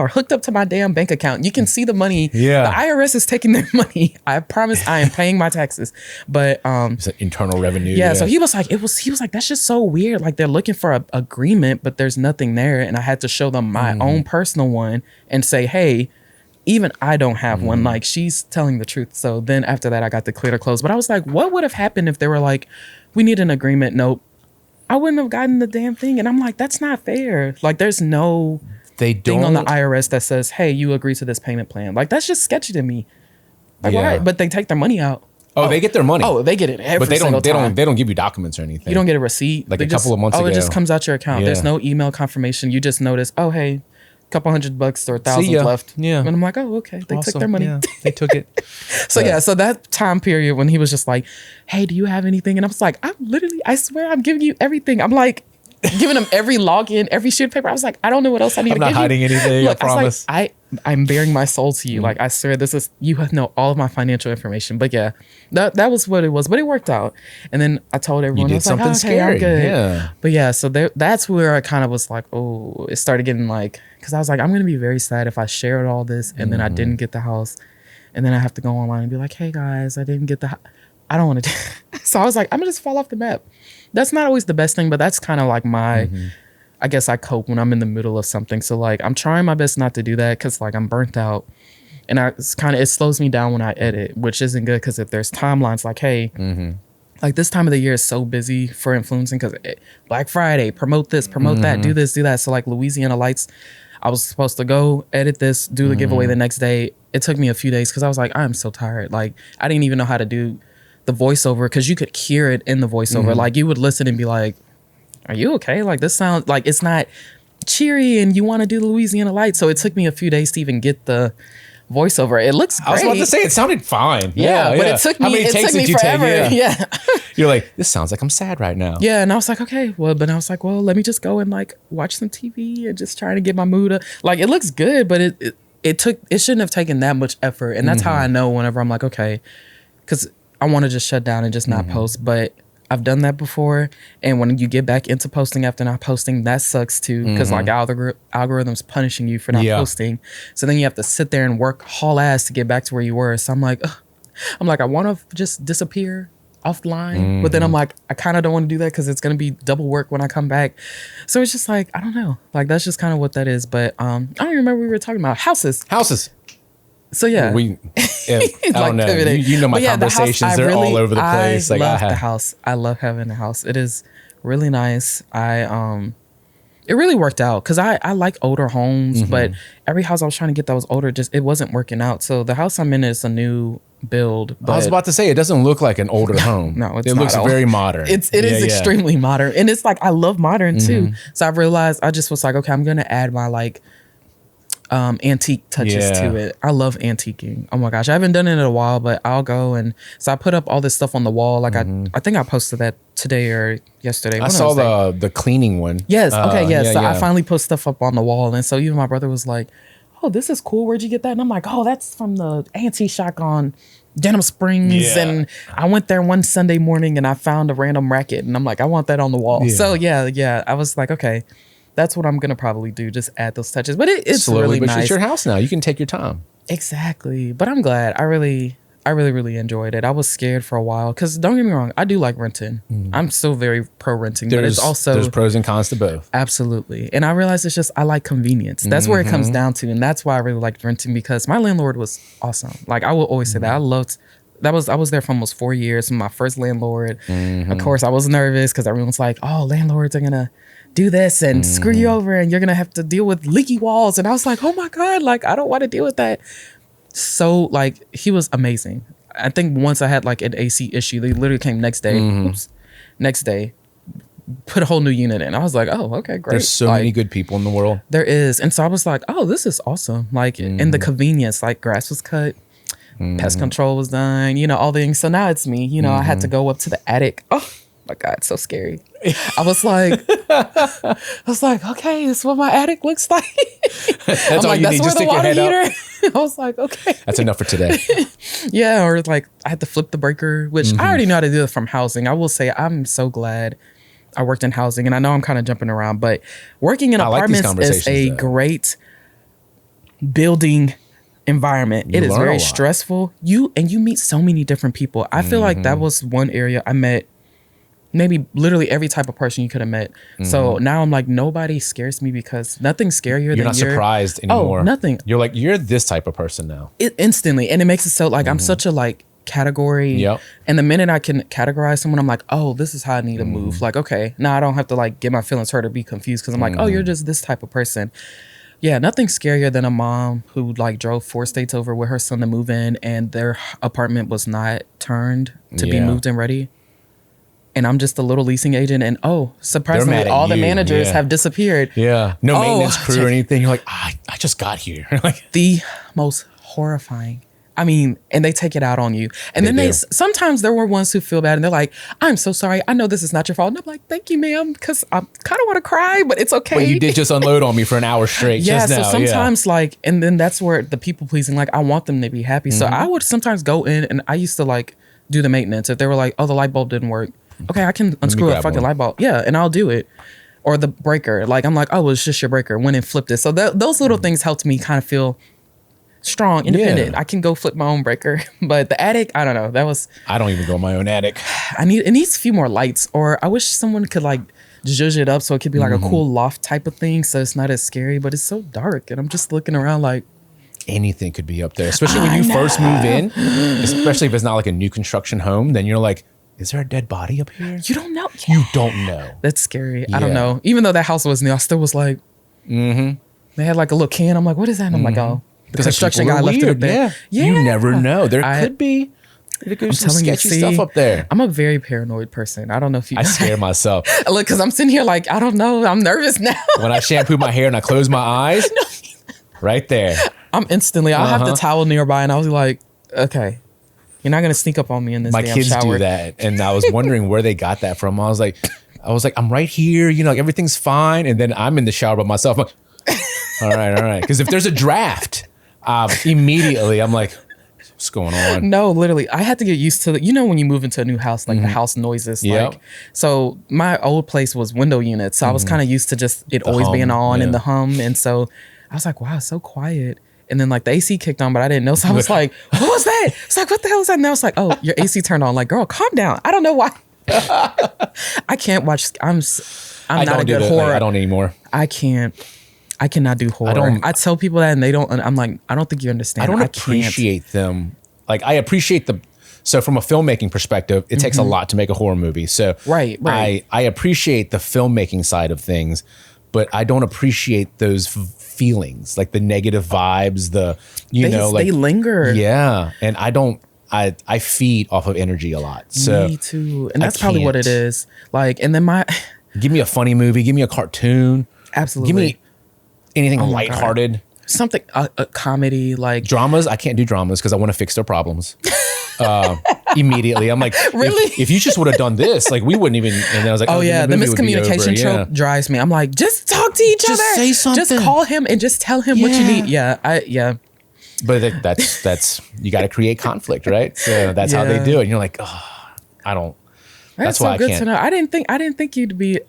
hooked up to my damn bank account. You can see the money. Yeah. The IRS is taking their money. I promise I am paying my taxes. But it's an internal revenue. Yeah. So he was like, he was like, that's just so weird. Like they're looking for a agreement, but there's nothing there. And I had to show them my own personal one and say, hey, even I don't have one. Like she's telling the truth. So then after that, I got the clear to close. But I was like, what would have happened if they were like, we need an agreement? Nope. I wouldn't have gotten the damn thing. And I'm like, that's not fair. Like there's no thing on the IRS that says, hey, you agree to this payment plan. Like that's just sketchy to me. Like, why? But they take their money out. Oh, they get their money. Oh, they get it every single time. They don't give you documents or anything. You don't get a receipt. Like a couple of months ago. Oh, it just comes out your account. There's no email confirmation. You just notice, oh, hey, couple $100 or $1,000 left. Yeah. And I'm like, oh, okay. They took their money. Yeah, they took it. So that time period when he was just like, hey, do you have anything? And I was like, I swear I'm giving you everything. I'm like giving him every login, every sheet of paper. I was like, I don't know what else I need to give you. I'm not hiding anything, look, I promise. I was like, I'm bearing my soul to you. Like, I swear you know all of my financial information. But yeah, that was what it was. But it worked out. And then I told everyone, you did I was something like, okay, scary. I'm good. Yeah. But yeah, so that's where I kind of was like, oh, it started getting like, because I was like, I'm going to be very sad if I shared all this and then I didn't get the house. And then I have to go online and be like, hey guys, I didn't get the house. I don't want to do So I was like, I'm going to just fall off the map. That's not always the best thing, but that's kind of like my, I guess I cope when I'm in the middle of something. So like, I'm trying my best not to do that because like I'm burnt out. And it slows me down when I edit, which isn't good because if there's timelines like, hey, like this time of the year is so busy for influencing because Black Friday, promote this, promote that, do this, do that. So like Louisiana Lights, I was supposed to go edit this, do the giveaway the next day. It took me a few days because I was like, I'm so tired. Like I didn't even know how to do the voiceover because you could hear it in the voiceover. Like you would listen and be like, are you okay? Like this sounds like it's not cheery and you want to do the Louisiana Lights. So it took me a few days to even get the voiceover. It looks great. I was about to say it sounded fine. Yeah, but it took me forever. Yeah. You're like, this sounds like I'm sad right now. Yeah, and I was like, okay, but I was like, well, let me just go and like watch some TV and just trying to get my mood up. Like it looks good, but it shouldn't have taken that much effort. And that's how I know whenever I'm like, okay, because I want to just shut down and just not post. But I've done that before. And when you get back into posting after not posting, that sucks too. Because like algorithms punishing you for not posting. So then you have to sit there and work haul ass to get back to where you were. So I'm like, I want to just disappear offline. But then I'm like, I kind of don't want to do that because it's going to be double work when I come back. So it's just like, I don't know. Like, that's just kind of what that is. But I don't remember we were talking about houses. So yeah, I don't know. You know my conversations; they're all over the place. I love the house. I love having a house. It is really nice. It really worked out because I like older homes, but every house I was trying to get that was older, it wasn't working out. So the house I'm in is a new build. But I was about to say, it doesn't look like an older home. No, it looks very modern. It is extremely modern, and it's like I love modern too. So I realized I just was like, okay, I'm gonna add my like antique touches to it. I love antiquing. Oh my gosh, I haven't done it in a while, but I'll go and so I put up all this stuff on the wall. Like I think I posted that today or yesterday. I saw the cleaning one. Yes. Okay. Yes. So I finally put stuff up on the wall, and so even my brother was like, "Oh, this is cool. Where'd you get that?" And I'm like, "Oh, that's from the antique shop on Denham Springs." Yeah. And I went there one Sunday morning and I found a random racket, and I'm like, "I want that on the wall." So yeah. I was like, okay. That's what I'm gonna probably do. Just add those touches, but it's slowly, really nice. It's your house now. You can take your time. Exactly, but I'm glad. I really enjoyed it. I was scared for a while because don't get me wrong, I do like renting. I'm still very pro renting, but it's also there's pros and cons to both. Absolutely, and I realized it's just I like convenience. That's where it comes down to, and that's why I really liked renting because my landlord was awesome. Like I will always say that I loved. I was there for almost 4 years. My first landlord. Of course, I was nervous because everyone's like, "Oh, landlords are gonna do this and screw you over, and you're gonna have to deal with leaky walls." And I was like, "Oh my god, like I don't want to deal with that." So like he was amazing. I think once I had like an AC issue, they literally came next day. Next day, put a whole new unit in. I was like, "Oh, okay, great." There's so many good people in the world. There is, and so I was like, "Oh, this is awesome!" Like, and the convenience, like grass was cut. Pest control was done, all the things. So now it's me, I had to go up to the attic. Oh my God, it's so scary. I was like, okay, this is what my attic looks like. That's all you need. Just stick your head up. I was like, okay. That's enough for today. Yeah, or like I had to flip the breaker, which I already know how to do it from housing. I will say I'm so glad I worked in housing, and I know I'm kind of jumping around, but working in apartments is a great building environment. It is very stressful. You meet so many different people. I feel like that was one area I met maybe literally every type of person you could have met. So now I'm like, nobody scares me because nothing's scarier than you're not surprised anymore. Oh, nothing. You're like, you're this type of person now. Instantly. And it makes it so like I'm such a like category. Yep. And the minute I can categorize someone, I'm like, oh, this is how I need to move. Like, okay, now I don't have to like get my feelings hurt or be confused because I'm like, oh, you're just this type of person. Yeah, nothing's scarier than a mom who like drove 4 states over with her son to move in and their apartment was not turned to be moved and ready. And I'm just a little leasing agent and surprisingly all the managers have disappeared. Yeah. No maintenance crew or anything. You're like, I just got here. Like the most horrifying. I mean, and they take it out on you. And then sometimes there were ones who feel bad and they're like, I'm so sorry. I know this is not your fault. And I'm like, thank you, ma'am, because I kind of want to cry, but it's okay. But you did just unload on me for an hour straight just now. So sometimes like, and then that's where the people pleasing, like I want them to be happy. So I would sometimes go in and I used to like do the maintenance. If they were like, oh, the light bulb didn't work. Okay, I can unscrew a fucking light bulb. Yeah, and I'll do it. Or the breaker. Like I'm like, oh, it's just your breaker. Went and flipped it. So those little things helped me kind of feel strong, independent. I can go flip my own breaker. But the attic, I don't know. I don't even go in my own attic. It needs a few more lights, or I wish someone could like zhuzh it up so it could be like a cool loft type of thing, so it's not as scary. But it's so dark, and I'm just looking around like anything could be up there. Especially when you first move in, especially if it's not like a new construction home. Then you're like, is there a dead body up here? You don't know. You don't know. That's scary. I don't know. Even though that house was new, I still was like, they had like a little can. I'm like, what is that? And I'm like, oh. The construction guy left it up there. Yeah. You never know. There could be some sketchy stuff up there. I'm a very paranoid person. I don't know if you... I scare myself. Look, because I'm sitting here like, I don't know. I'm nervous now. When I shampoo my hair and I close my eyes, right there. I'm instantly... I'll have the towel nearby and I was like, okay, you're not going to sneak up on me in this damn shower. My kids do that. And I was wondering where they got that from. I was like, I'm right here. Like everything's fine. And then I'm in the shower by myself. I'm like, all right. Because if there's a draft... immediately I'm like, what's going on? No, literally, I had to get used to when you move into a new house, like the house noises. Like, so my old place was window units, so I was kind of used to just it always being on and the hum, and so I was like, wow, it's so quiet. And then like the AC kicked on, but I didn't know. So I was like, what was that? It's like, what the hell is that? And I was like, oh, your AC turned on. Like, girl, calm down. I don't know why. I can't watch. I'm not a good horror. Like, I don't anymore. I cannot do horror. I tell people that and they don't. I'm like, I don't think you understand. I don't appreciate them. Like I appreciate so from a filmmaking perspective, it takes a lot to make a horror movie. So right. I appreciate the filmmaking side of things, but I don't appreciate those feelings, like the negative vibes, they linger. Yeah. And I feed off of energy a lot. So me too. And that's probably what it is. Like, and then give me a funny movie, give me a cartoon. Absolutely. Give me anything lighthearted. Something, a comedy, like dramas. I can't do dramas because I want to fix their problems. Immediately. I'm like, really? If you just would have done this, like we wouldn't even. And then I was like, oh yeah, the miscommunication trope drives me. I'm like, just talk to each other. Just say something. Just call him and just tell him what you need. Yeah. But that's you got to create conflict, right? So that's how they do it. And you're like, oh, I don't. That's why I can't. To know. I didn't think you'd be.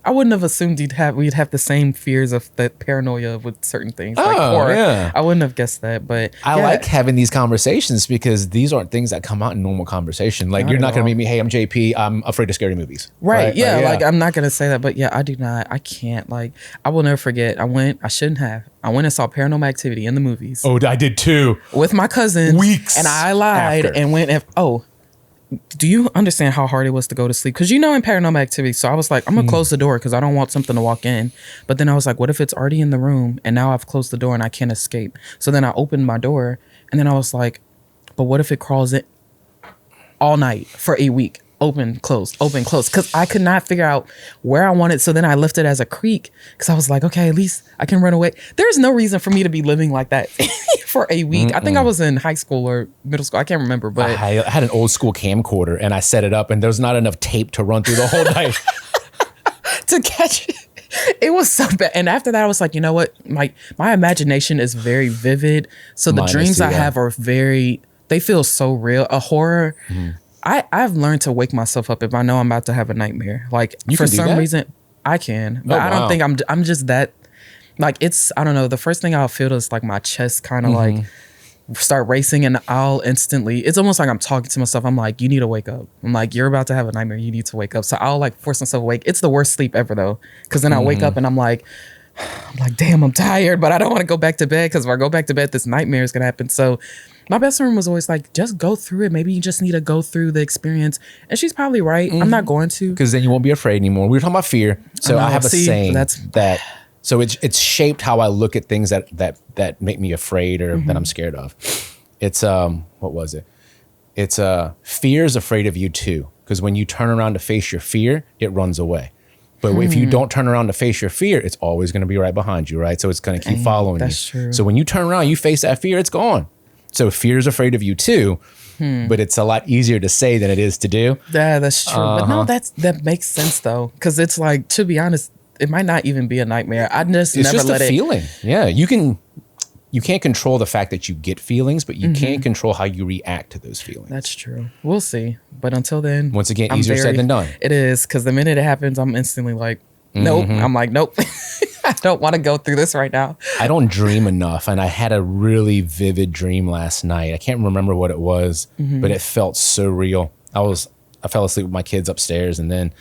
I wouldn't have assumed we'd have the same fears of the paranoia with certain things like horror. Yeah. I wouldn't have guessed that, but I like having these conversations because these aren't things that come out in normal conversation. Like you're not going to meet me, hey, I'm JP, I'm afraid of scary movies. Right. Yeah. Like I'm not going to say that, but yeah, I can't. Like I will never forget. I went and saw Paranormal Activity in the movies. Oh, I did too. With my cousin. Weeks. And I lied and went do you understand how hard it was to go to sleep? Because in Paranormal Activity, so I was like, I'm going to close the door because I don't want something to walk in. But then I was like, what if it's already in the room and now I've closed the door and I can't escape? So then I opened my door and then I was like, but what if it crawls in all night for a week? Open, close, because I could not figure out where I wanted. So then I left it as a creek because I was like, okay, at least I can run away. There's no reason for me to be living like that for a week. I think I was in high school or middle school. I can't remember, but I had an old school camcorder and I set it up and there was not enough tape to run through the whole night to catch it. It was so bad. And after that, I was like, you know what? My imagination is very vivid. So the dreams I have are they feel so real. A horror. I've learned to wake myself up if I know I'm about to have a nightmare. Like for some reason I can, but I don't think I'm just that. Like I don't know. The first thing I'll feel is like my chest kind of like start racing, and I'll instantly. It's almost like I'm talking to myself. I'm like, you need to wake up. I'm like, you're about to have a nightmare. You need to wake up. So I'll like force myself awake. It's the worst sleep ever though, because then I wake up and I'm like, damn, I'm tired, but I don't want to go back to bed because if I go back to bed, this nightmare is gonna happen. So. My best friend was always like, just go through it. Maybe you just need to go through the experience. And she's probably right. I'm not going to. Because then you won't be afraid anymore. We were talking about fear. So I have a saying so it's shaped how I look at things that make me afraid or that I'm scared of. It's, what was it? It's fear is afraid of you too. Because when you turn around to face your fear, it runs away. But if you don't turn around to face your fear, it's always going to be right behind you, right? So it's going to keep following you. That's true. So when you turn around, you face that fear, it's gone. So fear is afraid of you too, but it's a lot easier to say than it is to do. Yeah, that's true. But no, that makes sense though. Cause it's like, to be honest, it might not even be a nightmare. It's just a feeling. Yeah. You can't control the fact that you get feelings, but you can't control how you react to those feelings. That's true. We'll see. But until then, once again, easier said than done. It is. Cause the minute it happens, I'm instantly like, nope. I'm like, nope. I don't want to go through this right now. I don't dream enough. And I had a really vivid dream last night. I can't remember what it was, but it felt so real. I fell asleep with my kids upstairs and then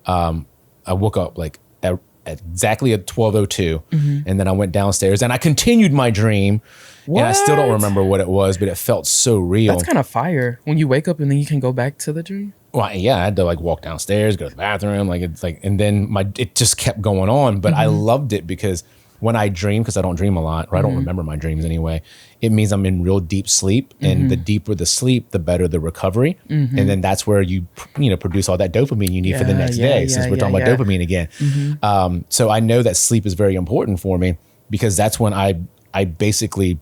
I woke up like at exactly at 12:02 and then I went downstairs and I continued my dream. What? And I still don't remember what it was, but it felt so real. That's kind of fire when you wake up and then you can go back to the dream. Well, yeah, I had to like walk downstairs, go to the bathroom, and then it just kept going on. But I loved it because when I dream, because I don't dream a lot, or I don't remember my dreams anyway, it means I'm in real deep sleep, and the deeper the sleep, the better the recovery, and then that's where you produce all that dopamine you need for the next day. Since we're talking about dopamine again, so I know that sleep is very important for me because that's when I basically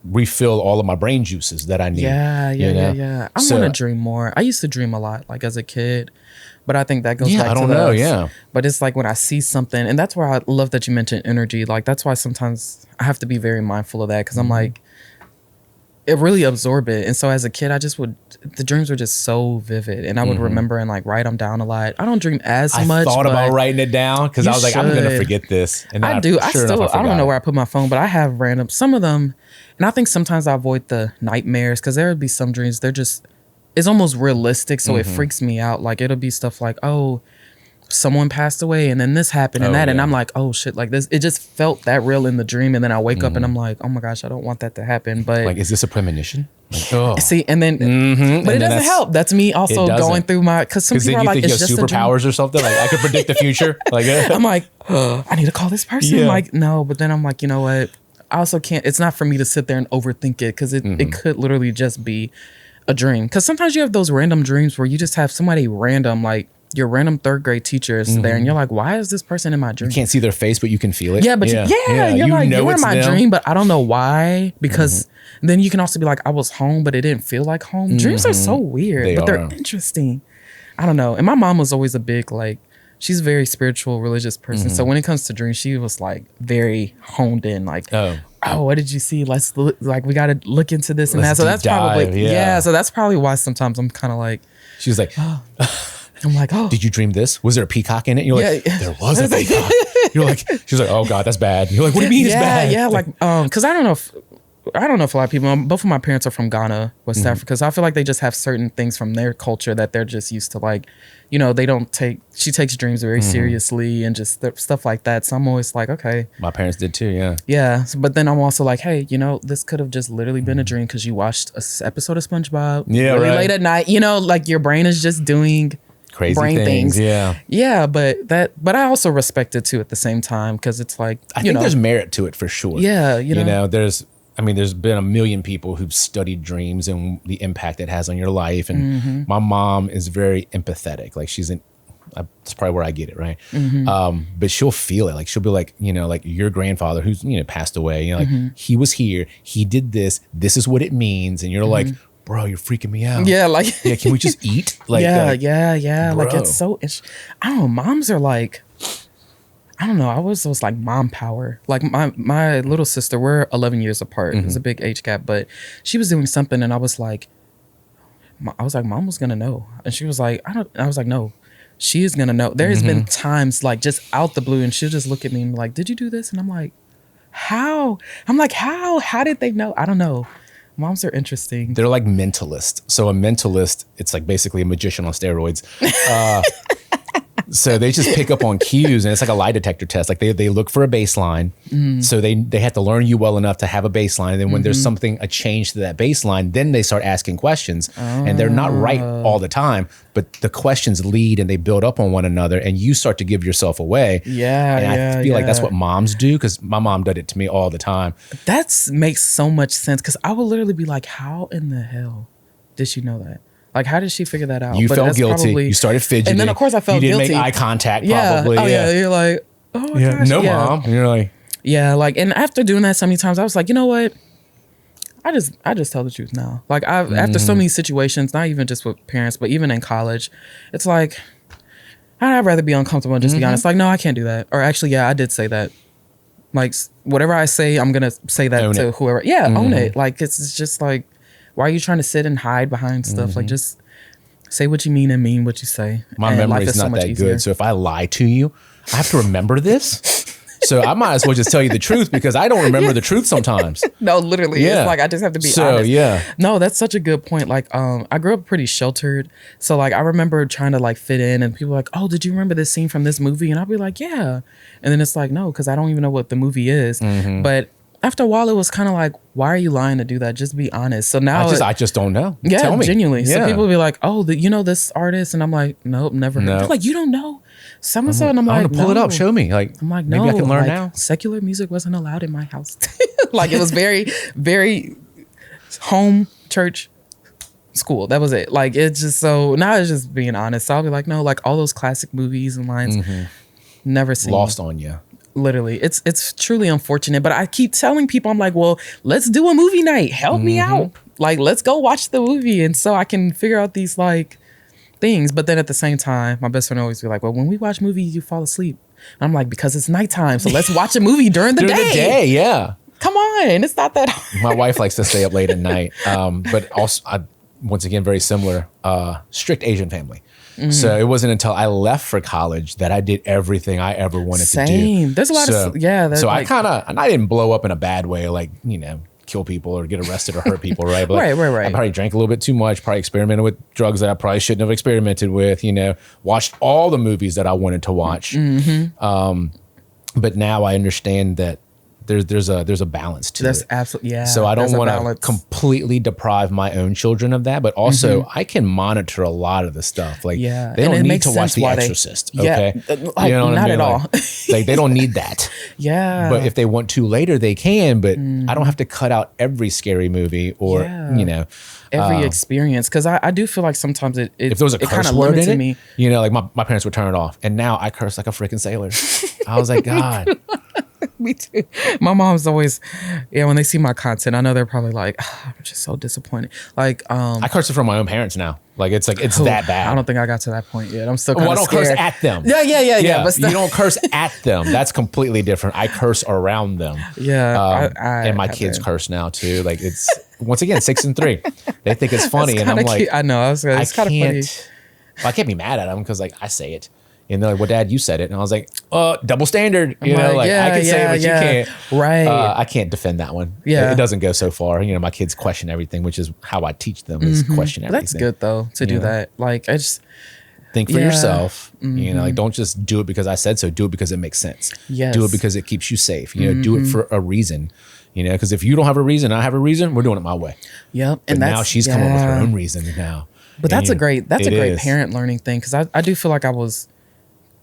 refill all of my brain juices that I need. Yeah. I want to dream more. I used to dream a lot, like as a kid, but I think that goes back to But it's like when I see something, and that's why I love that you mentioned energy. Like that's why sometimes I have to be very mindful of that because I'm like, it really absorbed it. And so as a kid, the dreams were just so vivid, and I would remember and like write them down a lot. I don't dream as much. I thought about writing it down because I was like, I'm gonna forget this. And I do. I don't know where I put my phone, but I have some of them, and I think sometimes I avoid the nightmares because there would be some dreams. It's almost realistic, so it freaks me out. Like it'll be stuff like, oh, someone passed away and then this happened and that, and I'm like, oh shit, like this, it just felt that real in the dream, and then I wake up and I'm like, oh my gosh, I don't want that to happen. But like, is this a premonition? Like, oh. See, and then but it doesn't help. That's me also going through my, because some people are like, it's just superpowers or something, like I could predict the future. Like I'm like, oh, I need to call this person. Like, no, but then I'm like, you know what, I also can't, it's not for me to sit there and overthink it, because it could literally just be a dream. Because sometimes you have those random dreams where you just have somebody random, like your random third grade teacher is there, and you're like, why is this person in my dream? You can't see their face, but you can feel it. Yeah, but you're like, you're in my dream, but I don't know why. Because then you can also be like, I was home, but it didn't feel like home. Dreams are so weird, but they're interesting. I don't know. And my mom was always a big, like, she's a very spiritual, religious person. So when it comes to dreams, she was like very honed in, like, oh, what did you see? Let's look, like, we got to look into this and that. So that's probably, so that's probably why sometimes I'm kind of like, she was like, I'm like, oh, did you dream this? Was there a peacock in it? You're like, there was a peacock. You're like, she's like, oh God, that's bad. You're like, what do you mean it's bad? Yeah, like, because I don't know if a lot of people, both of my parents are from Ghana, West Africa, so I feel like they just have certain things from their culture that they're just used to, like, you know, she takes dreams very seriously and just stuff like that. So I'm always like, okay. My parents did too, yeah. Yeah, but then I'm also like, hey, you know, this could have just literally been a dream because you watched an episode of SpongeBob really late at night. You know, like your brain is just doing crazy brain things. Yeah, but I also respect it too at the same time, because it's like, I think there's merit to it for sure. Yeah, you know, there's been a million people who've studied dreams and the impact it has on your life, and my mom is very empathetic. Like that's probably where I get it, right? But she'll feel it. Like she'll be like, you know, like your grandfather who's, you know, passed away, you know, like he was here, he did this is what it means, and you're like, bro, you're freaking me out. Yeah, like, yeah, can we just eat? Like, yeah. Like, it's so, I don't know. Moms are like, I don't know. I was like mom power. Like my little sister, we're 11 years apart. There's a big age gap, but she was doing something, and I was like, mom was gonna know, and she was like, I was like, no, she is gonna know. There has been times like just out the blue, and she'll just look at me and be like, did you do this? And I'm like, how? I'm like, how? How did they know? I don't know. Moms are interesting. They're like mentalists. So a mentalist, it's like basically a magician on steroids. So they just pick up on cues, and it's like a lie detector test. Like they look for a baseline. So they have to learn you well enough to have a baseline. And then when there's a change to that baseline, then they start asking questions. And they're not right all the time, but the questions lead and they build up on one another, and you start to give yourself away. And I feel like that's what moms do, because my mom did it to me all the time. That makes so much sense, because I will literally be like, how in the hell did she know that? Like, how did she figure that out? You felt guilty. You started fidgeting. And then, of course, I felt guilty. You didn't make eye contact, probably. Oh, yeah. You're like, oh, my gosh. No, Mom. And you're like... Yeah, like, and after doing that so many times, I was like, you know what? I just tell the truth now. Like, after so many situations, not even just with parents, but even in college, it's like, I'd rather be uncomfortable and just be honest. Like, no, I can't do that. Or actually, yeah, I did say that. Like, whatever I say, I'm going to say that to whoever. Yeah, own it. Like, it's just like, why are you trying to sit and hide behind stuff? Like, just say what you mean and mean what you say. My memory is not that good. So if I lie to you, I have to remember this. So I might as well just tell you the truth, because I don't remember the truth sometimes. No, literally. Yeah. It's like, I just have to be honest. Yeah. No, that's such a good point. Like, I grew up pretty sheltered. So like, I remember trying to like fit in, and people were like, oh, did you remember this scene from this movie? And I'll be like, yeah. And then it's like, no, because I don't even know what the movie is. But after a while, it was kind of like, why are you lying to do that? Just be honest. So now I just don't know. Yeah, tell me. Genuinely. Yeah. So people will be like, oh, you know this artist? And I'm like, nope, never. No. They're like, you don't know so-and-so? And I'm like, pull it up. Show me. Like, I'm like, no. Maybe I can learn now. Secular music wasn't allowed in my house. Like, it was very, very home, church, school. That was it. Like, it's just so, now it's just being honest. So I'll be like, no, like all those classic movies and lines, never seen. Lost on you. Literally, it's truly unfortunate, but I keep telling people, I'm like, well, let's do a movie night. Help me out. Like, let's go watch the movie, and so I can figure out these like things. But then at the same time, my best friend always be like, well, when we watch movies, you fall asleep. And I'm like, because it's nighttime, so let's watch a movie during the day. Yeah. Come on, it's not that hard. My wife likes to stay up late at night, but also, once again, very similar, strict Asian family. So it wasn't until I left for college that I did everything I ever wanted to do. Same. There's a lot of, yeah. So I and I didn't blow up in a bad way, like, kill people or get arrested or hurt people, right? But right. I probably drank a little bit too much, probably experimented with drugs that I probably shouldn't have experimented with, watched all the movies that I wanted to watch. But now I understand that there's a balance to it. That's absolutely, yeah. So I don't want to completely deprive my own children of that, but also I can monitor a lot of the stuff. Like, they don't need to watch The Exorcist. Okay, like, not at all. Like they don't need that. Yeah. But if they want to later, they can. But I don't have to cut out every scary movie or every experience, because I do feel like sometimes if there was a curse word in it, me. like my parents would turn it off, and now I curse like a freaking sailor. I was like, God. Me too. My mom's always, when they see my content, I know they're probably like, I'm just so disappointed. Like, I curse it from my own parents now. Like it's that bad. I don't think I got to that point yet. I'm still kind of scared. I don't curse at them. Yeah. But you don't curse at them. That's completely different. I curse around them. Yeah. And my kids curse now too. Like it's once again 6 and 3. They think it's funny, and I'm like, I know. It's kind of funny. Well, I can't be mad at them because like I say it. And they're like, well, Dad, you said it. And I was like, double standard. I can say it, but you can't. Right. I can't defend that one. Yeah. It doesn't go so far. My kids question everything, which is how I teach them is question everything. That's good, though, to do that. Like, I just... Think for yourself. Like, don't just do it because I said so. Do it because it makes sense. Yes. Do it because it keeps you safe. Do it for a reason. Because if you don't have a reason, I have a reason, we're doing it my way. Yep. But now she's come up with her own reason now. But that's a great parent learning thing, because I do feel like I was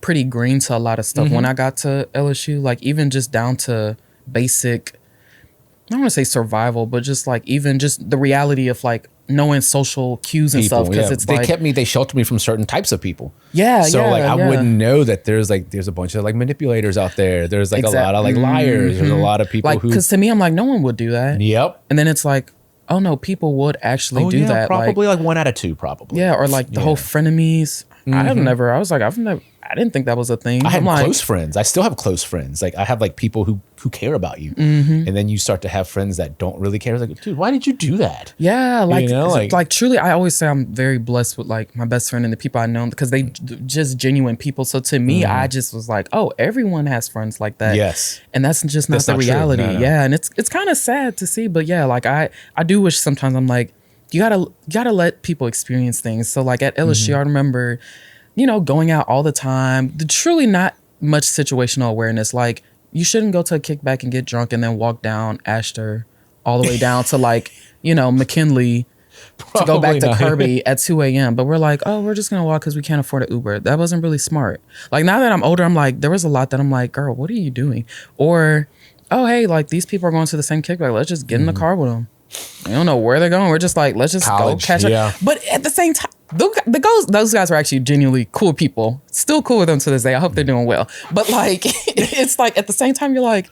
pretty green to a lot of stuff when I got to LSU, like even just down to basic, I don't want to say survival, but just like even just the reality of like knowing social cues and stuff, because it's they sheltered me from certain types of people. I wouldn't know that there's a bunch of like manipulators out there. There's like a lot of like liars. There's a lot of people who, because to me I'm like, no one would do that. Yep. And then it's like, oh no, people would actually do that. Probably like 1 out of 2 probably. Yeah. Or like the whole frenemies. I didn't think that was a thing. I had close friends. I still have close friends. Like I have like people who care about you, and then you start to have friends that don't really care. It's like, dude, why did you do that? Yeah, like truly, I always say I'm very blessed with like my best friend and the people I know, because they just genuine people. So to me, I just was like, oh, everyone has friends like that. Yes, and that's just not the reality. No. Yeah, and it's kind of sad to see, but yeah, like I do wish sometimes I'm like, you gotta let people experience things. So like at LSU, I remember, going out all the time. Truly not much situational awareness. Like, you shouldn't go to a kickback and get drunk and then walk down Astor all the way down to like, McKinley to go back to Kirby at 2 a.m. But we're like, oh, we're just going to walk because we can't afford an Uber. That wasn't really smart. Like, now that I'm older, I'm like, there was a lot that I'm like, girl, what are you doing? Or, oh, hey, like these people are going to the same kickback. Let's just get in the car with them. We don't know where they're going. We're just like, let's just go catch up. But at the same time, those guys are actually genuinely cool people. Still cool with them to this day. I hope they're doing well. But like, it's like at the same time, you're like,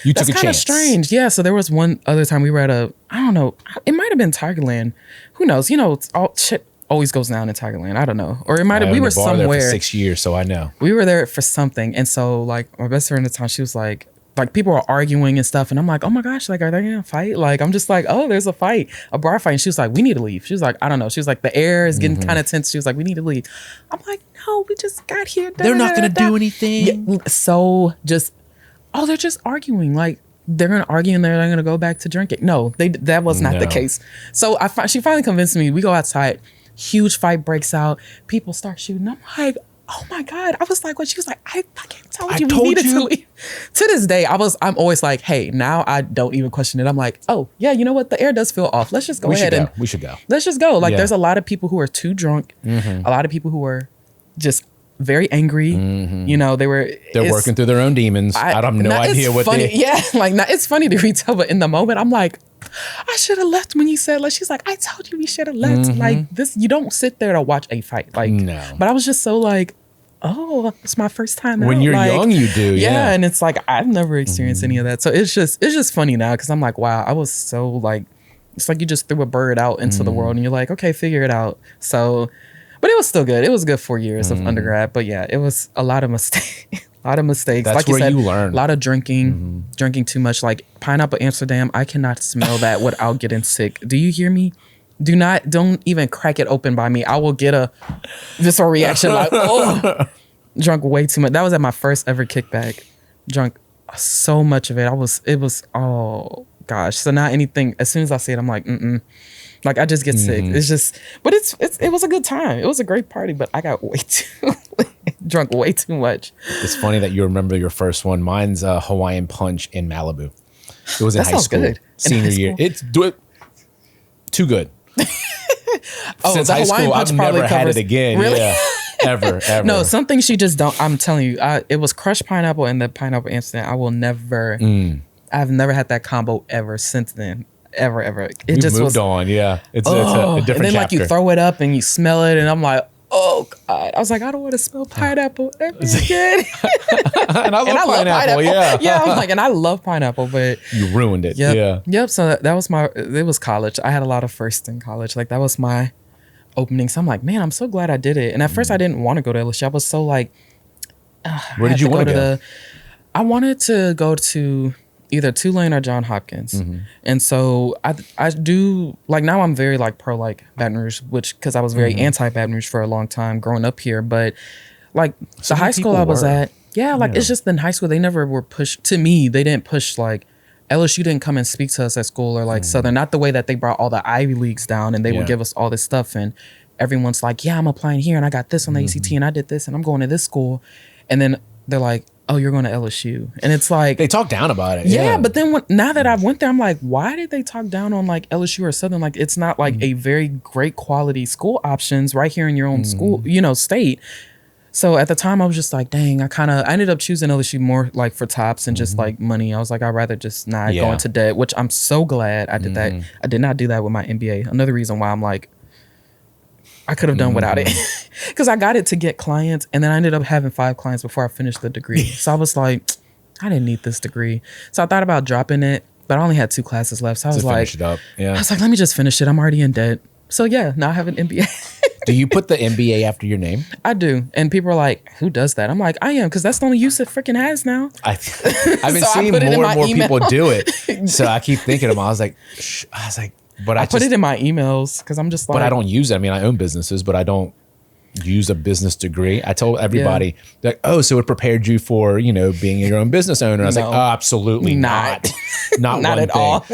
you took a chance. That's kind of strange. Yeah. So there was one other time we were at I don't know, it might have been Tigerland. Who knows? It's all shit always goes down in Tigerland. I don't know. Or it might have, we were somewhere. There for 6 years, so I know. We were there for something. And so like my best friend at the time, she was like people were arguing and stuff, and I'm like, oh my gosh, like, are they gonna fight? Like, I'm just like, oh, there's a fight, a bar fight. And she was like, we need to leave. She was like, I don't know. She was like, the air is getting kind of tense. She was like, we need to leave. I'm like, no, we just got here. They're not gonna do anything. Yeah, so just, they're just arguing. Like, they're gonna argue and they're gonna go back to drinking. No, that was not the case. So she finally convinced me. We go outside. Huge fight breaks out. People start shooting. I'm like, oh my God. I was like, what? She was like, I fucking told you we needed to leave. To this day, I'm always like, hey, now I don't even question it. I'm like, oh yeah, you know what? The air does feel off. Let's just go ahead. We should go. Let's just go. Like, there's a lot of people who are too drunk. A lot of people who are just very angry. They're working through their own demons. I have no idea what they... Yeah, like, it's funny to retell, but in the moment, I'm like, I should have left when you said, like, she's like, I told you we should have left. Like, this, you don't sit there to watch a fight. Like, no. But I was just so like, oh, it's my first time when out. You're young, you do. Yeah. And it's like, I've never experienced any of that. So it's just funny now, because I'm like, wow, I was so like, it's like you just threw a bird out into the world and you're like, okay, figure it out. So, but it was still good. It was good 4 years of undergrad. But yeah, it was a lot of mistakes. A lot of mistakes. That's like you where said, you learn. A lot of drinking, drinking too much. Like Pineapple Amsterdam, I cannot smell that without getting sick. Do you hear me? Don't even crack it open by me. I will get a visceral reaction like, oh, drunk way too much. That was at my first ever kickback. Drunk so much of it. Oh gosh. So now anything, as soon as I see it, I'm like, like I just get sick. It's just, but it was a good time. It was a great party, but I got way too drunk way too much. It's funny that you remember your first one. Mine's Hawaiian Punch in Malibu. It was in high school, good. senior year. It's too good. Since the high Hawaiian school, Punch I've probably never had covers- it again. Really? Yeah, ever. No, some things she just don't. I'm telling you, it was crushed pineapple and the pineapple Amsterdam. I will never. I've never had that combo ever since then. Ever. It We've just moved was. on. Yeah, it's a different and then like chapter. you throw it up and you smell it, and I'm like, oh God. I was like, I don't want to smell pineapple ever again. and I love pineapple. Yeah, yeah. I'm like, and I love pineapple, but you ruined it. yep, Yeah. yep. So that was it was college. I had a lot of firsts in college. Like that was my opening. So I'm like, man, I'm so glad I did it. And at first I didn't want to go to LSU. I was so like, Where did you want to go? I wanted to go to either Tulane or Johns Hopkins. And so I do like now I'm very like pro like Baton Rouge, which because I was very anti Baton Rouge for a long time growing up here. But like the high school I was at, it's just in high school they never were pushed to me. They didn't push like LSU didn't come and speak to us at school or like Southern, not the way that they brought all the Ivy Leagues down and they would give us all this stuff and everyone's like, yeah, I'm applying here and I got this on the ACT and I did this and I'm going to this school. And then they're like, oh, you're going to LSU. And it's like... They talk down about it. Yeah, but then now that I went there, I'm like, why did they talk down on like LSU or Southern? Like, it's not like a very great quality school options right here in your own school, state. So at the time I was just like, dang, I ended up choosing LSU more like for tops and just like money. I was like, I'd rather just not go into debt, which I'm so glad I did that. I did not do that with my MBA. Another reason why I'm like, I could have done without it because I got it to get clients and then I ended up having 5 clients before I finished the degree. So I was like, I didn't need this degree. So I thought about dropping it, but I only had 2 classes left. So I was like, finish it up. Yeah. I was like, let me just finish it. I'm already in debt. So yeah, now I have an MBA. Do you put the MBA after your name? I do. And people are like, who does that? I'm like, I am, because that's the only use it freaking has now. I've been seeing more and more people do it. So I keep thinking of them. I was like, but I put it in my emails because I'm just like. But I don't use it. I mean, I own businesses, but I don't use a business degree. I told everybody, like, oh, so it prepared you for, being your own business owner. I was like, oh, absolutely not. Not one at thing. all.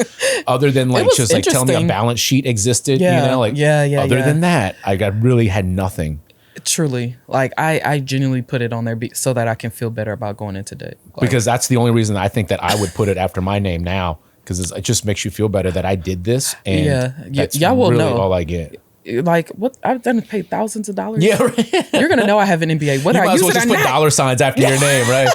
Other than like just like telling me a balance sheet existed, Other than that, I really had nothing. Truly. Like I genuinely put it on there so that I can feel better about going into debt. Like, because that's the only reason I think that I would put it after my name now. Because it just makes you feel better that I did this, and that's y'all will really know. all I get. Like what I've done is pay thousands of dollars. Yeah, right. You're gonna know I have an MBA. Whether You might I as use well it just or put not. dollar signs after your name, right?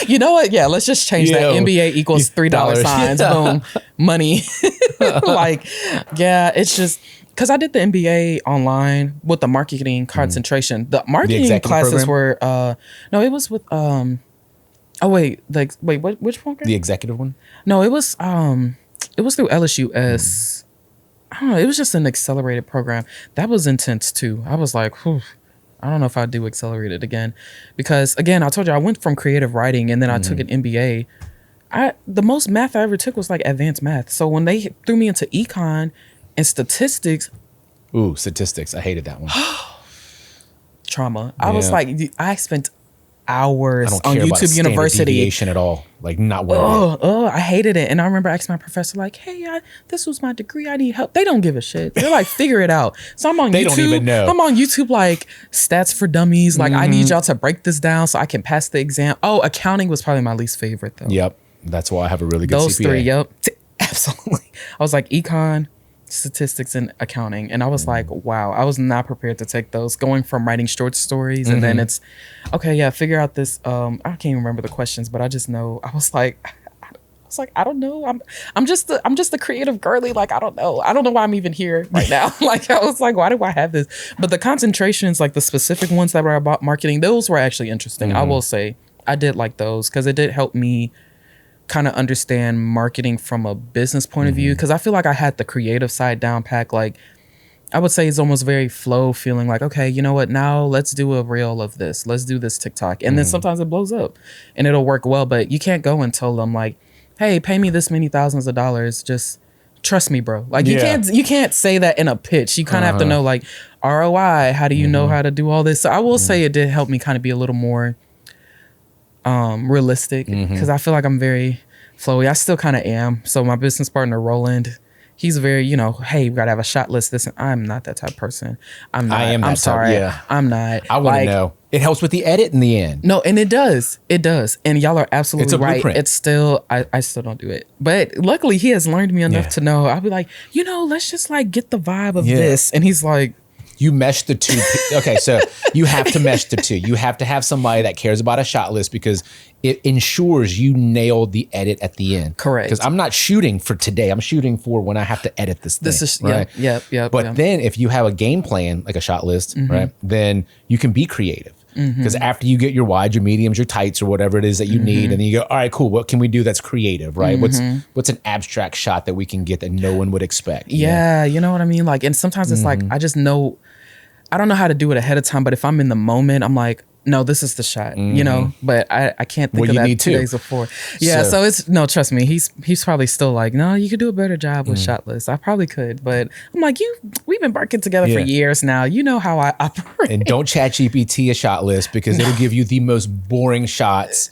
You know what? Yeah, let's just change that. MBA equals $3 signs. Boom, money. Like, yeah, it's just because I did the MBA online with the marketing concentration. The marketing classes were no, it was with oh wait, which program? The executive one? No, it was through LSUS. I don't know. It was just an accelerated program. That was intense too. I was like, whew, I don't know if I'd do accelerated again. Because again, I told you I went from creative writing and then I took an MBA. The most math I ever took was like advanced math. So when they threw me into econ and statistics. Ooh, statistics. I hated that one. Trauma. I was like, I spent hours on YouTube University. Deviation at all. Like not worth it. I hated it. And I remember asking my professor, like, hey, this was my degree. I need help. They don't give a shit. They're like, figure it out. So I'm on they YouTube. Don't even know. I'm on YouTube, like stats for dummies. Like I need y'all to break this down so I can pass the exam. Oh, accounting was probably my least favorite though. Yep. That's why I have a really good Those CPA. 3, yep. Absolutely. I was like econ, statistics, and accounting. And I was like, wow, I was not prepared to take those. Going from writing short stories and then it's, okay, yeah, figure out this. I can't even remember the questions, but I just know, I was like, I don't know. I'm just a creative girly. Like, I don't know why I'm even here right now. Like, I was like, why do I have this? But the concentrations, like the specific ones that were about marketing, those were actually interesting. I will say I did like those because it did help me kind of understand marketing from a business point of view. Because I feel like I had the creative side down pack. Like I would say it's almost very flow feeling like, okay, you know what? Now let's do a reel of this. Let's do this TikTok. And then sometimes it blows up and it'll work well, but you can't go and tell them like, hey, pay me this many thousands of dollars. Just trust me, bro. Like you can't say that in a pitch. You kind of have to know like ROI. How do you know how to do all this? So I will say it did help me kind of be a little more realistic because I feel like I'm very flowy. I still kind of am. So my business partner, Roland, he's very, hey, we gotta have a shot list. This, I'm not that type of person. I'm not. I'm sorry. Yeah. I'm not. I want to know. It helps with the edit in the end. No, and it does. It does. And y'all are absolutely right. Blueprint. It's still, I still don't do it. But luckily he has learned me enough to know. I'll be like, let's just like get the vibe of this. And he's like, you mesh the two. Okay, so you have to mesh the two. You have to have somebody that cares about a shot list because it ensures you nailed the edit at the end. Correct. Because I'm not shooting for today. I'm shooting for when I have to edit this thing. This is right. Yeah. But then if you have a game plan, like a shot list, right, then you can be creative. Because after you get your wides, your mediums, your tights, or whatever it is that you need, and then you go, all right, cool. What can we do that's creative, right? What's an abstract shot that we can get that no one would expect? Yeah, you know what I mean? Like, and sometimes it's like I just know. I don't know how to do it ahead of time, but if I'm in the moment, I'm like, no, this is the shot, but I can't think of that 2 days before. Yeah. So it's, no, trust me. He's probably still like, no, you could do a better job with shot lists. I probably could, but I'm like, we've been working together for years now. You know how I operate. And don't chat GPT a shot list because it'll give you the most boring shots.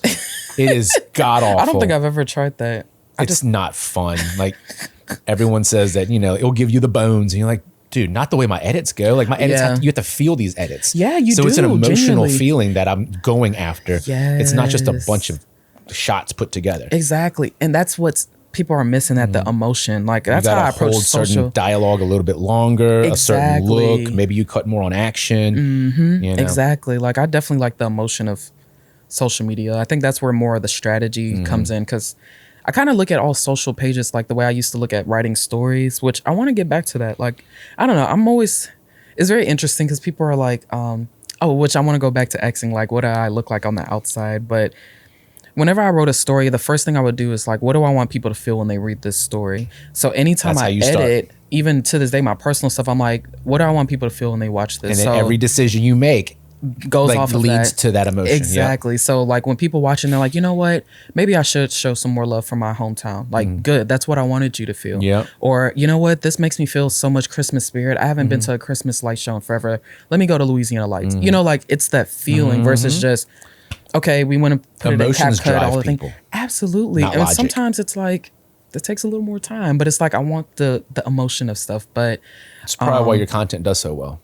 It is god awful. I don't think I've ever tried that. It's not fun. Like everyone says that, it'll give you the bones and you're like, dude, not the way my edits go. Like my edits, you have to feel these edits. Yeah, you do. So it's an emotional feeling that I'm going after. Yes. It's not just a bunch of shots put together. Exactly. And that's what people are missing at the emotion. Like that's how I approach social. Certain dialogue a little bit longer, a certain look. Maybe you cut more on action. Exactly. Like I definitely like the emotion of social media. I think that's where more of the strategy comes in because I kind of look at all social pages like the way I used to look at writing stories, which I want to get back to that. Like, I don't know. It's very interesting because people are like, which I want to go back to Xing, like, what do I look like on the outside? But whenever I wrote a story, the first thing I would do is like, what do I want people to feel when they read this story? So anytime I edit, even to this day, my personal stuff, I'm like, what do I want people to feel when they watch this? And then every decision you make goes off of leads to that emotion. Exactly. Yep. So like when people watching, they're like, you know what? Maybe I should show some more love for my hometown. Like good. That's what I wanted you to feel. Yeah. Or you know what? This makes me feel so much Christmas spirit. I haven't been to a Christmas light show in forever. Let me go to Louisiana Lights. Like it's that feeling versus just, okay, we want to put emotions it in drive people. Absolutely. Not and logic. Sometimes it's like, that takes a little more time, but it's like, I want the emotion of stuff. But it's probably why your content does so well.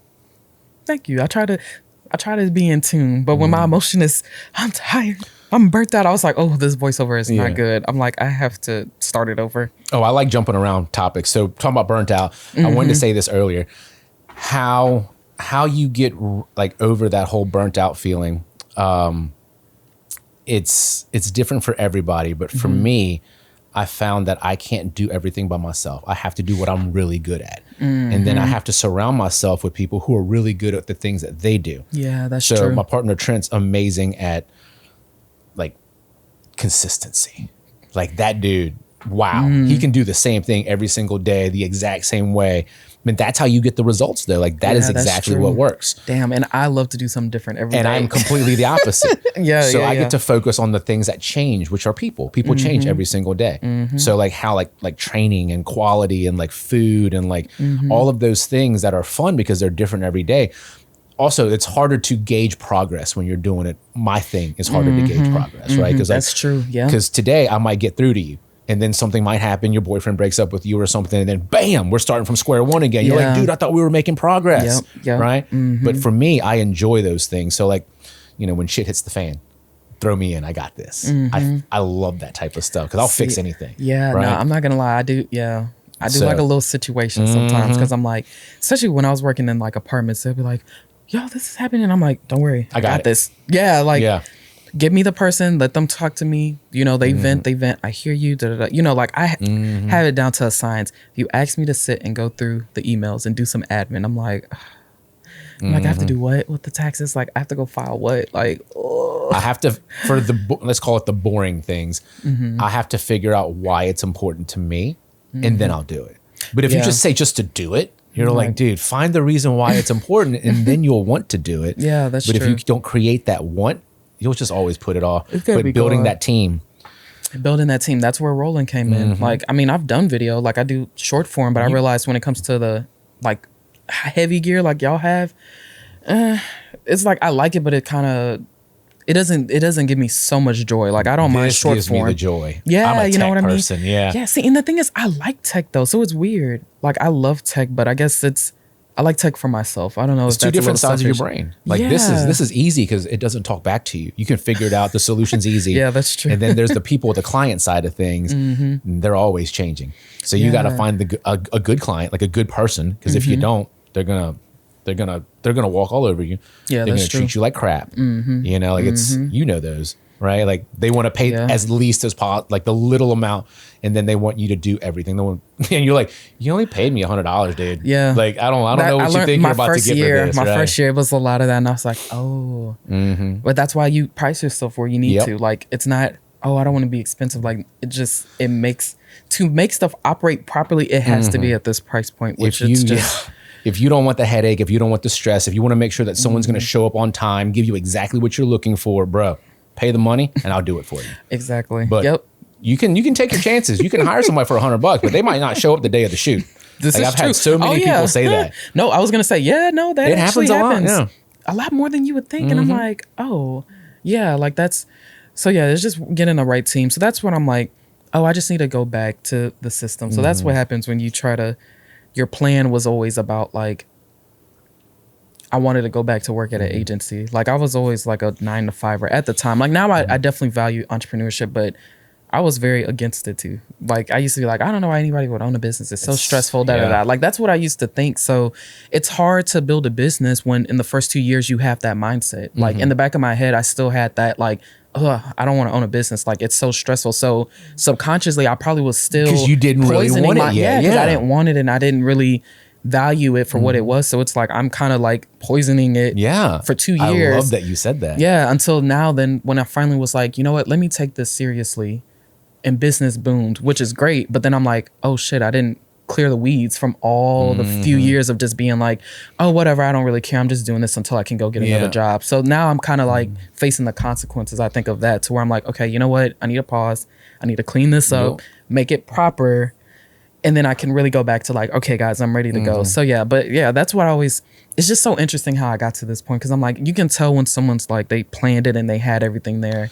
Thank you. I try to be in tune, but when my emotion is, I'm tired, I'm burnt out, I was like, oh, this voiceover is not good. I'm like, I have to start it over. Oh, I like jumping around topics. So talking about burnt out, I wanted to say this earlier. How you get like over that whole burnt out feeling, it's different for everybody. But for me, I found that I can't do everything by myself. I have to do what I'm really good at. And then I have to surround myself with people who are really good at the things that they do. Yeah, that's true. So my partner Trent's amazing at like consistency. Like that dude, wow. He can do the same thing every single day, the exact same way. I mean, that's how you get the results though. Like that is exactly what works. Damn. And I love to do something different every day. And I'm completely the opposite. So I get to focus on the things that change, which are people. People change every single day. So like how like training and quality and like food and like all of those things that are fun because they're different every day. Also, it's harder to gauge progress when you're doing it. My thing is harder to gauge progress, right? Because that's true. Yeah. Because today I might get through to you. And then something might happen, your boyfriend breaks up with you or something, and then bam, we're starting from square one again. You're like, dude, I thought we were making progress, right? But for me, I enjoy those things. So like, when shit hits the fan, throw me in, I got this. I love that type of stuff because I'll fix anything. Yeah, right? No, I'm not going to lie. I do like a little situation sometimes because I'm like, especially when I was working in like apartments, they'll be like, yo, this is happening. I'm like, don't worry, I got this. Yeah, like, give me the person, let them talk to me. They vent. I hear you. Like I have it down to a science. If you ask me to sit and go through the emails and do some admin, I'm like, I have to do what with the taxes? Like I have to go file what? Like, I have to, for let's call it the boring things. I have to figure out why it's important to me and then I'll do it. But if you just say just to do it, You're like, dude, find the reason why it's important, and then you'll want to do it. Yeah, that's but true. But if you don't create that want, you'll just always put it off. But building that team. Building that team, that's where Roland came in. Like, I mean, I've done video, like I do short form, but I realized when it comes to the like heavy gear like y'all have, it's like I like it, but it kind of it doesn't give me so much joy. Like I don't mind short gives form. Me the joy. Yeah, I'm a you know tech what person, I mean? Yeah. Yeah. See, and the thing is, I like tech though, so it's weird. Like I love tech, but I guess I like tech for myself. I don't know. It's if two that's different sides of your brain. Like this is easy because it doesn't talk back to you. You can figure it out. The solution's easy. Yeah, that's true. And then there's the people with the client side of things. They're always changing. So you got to find a good client, like a good person. Because if you don't, they're gonna walk all over you. Yeah, they're that's gonna true. treat you like crap. You know, like it's those. Right, like they want to pay as least as possible, like the little amount, and then they want you to do everything. And you're like, you only paid me $100, dude. Yeah, like I don't know what you think you're about to get for this. My first year was a lot of that, and I was like, oh, but that's why you price yourself where you need to. Like it's not, oh, I don't want to be expensive. Like it makes to make stuff operate properly. It has to be at this price point, which is just. If you don't want the headache, if you don't want the stress, if you want to make sure that someone's going to show up on time, give you exactly what you're looking for, bro. Pay the money and I'll do it for you. Exactly. But you can take your chances. You can hire somebody for $100, but they might not show up the day of the shoot. I've had so many people say that. No, I was gonna say, that it happens a lot. Yeah. A lot more than you would think. And I'm like, oh, yeah, like that's so it's just getting the right team. So that's when I'm like, oh, I just need to go back to the system. So that's what happens when you try to your plan was always about like I wanted to go back to work at an agency. Like I was always like a 9-to-5er at the time. Like now I definitely value entrepreneurship, but I was very against it too. Like I used to be like, I don't know why anybody would own a business. It's so stressful, Like that's what I used to think. So it's hard to build a business when in the first 2 years you have that mindset. Like in the back of my head, I still had that like, I don't want to own a business. Like it's so stressful. So subconsciously I probably was still because you didn't really want it yet. Because I didn't want it and I didn't really value it for what it was. So it's like I'm kind of like poisoning it for 2 years. I love that you said that. Yeah, until now then when I finally was like, you know what, let me take this seriously, and business boomed, which is great. But then I'm like, oh shit, I didn't clear the weeds from all the few years of just being like, oh whatever, I don't really care, I'm just doing this until I can go get another job. So now I'm kind of like facing the consequences, I think, of that, to where I'm like, okay, you know what, I need to pause, I need to clean this up, make it proper, and then I can really go back to like, okay, guys, I'm ready to go. So that's what I always, it's just so interesting how I got to this point. Because I'm like, you can tell when someone's like, they planned it and they had everything there.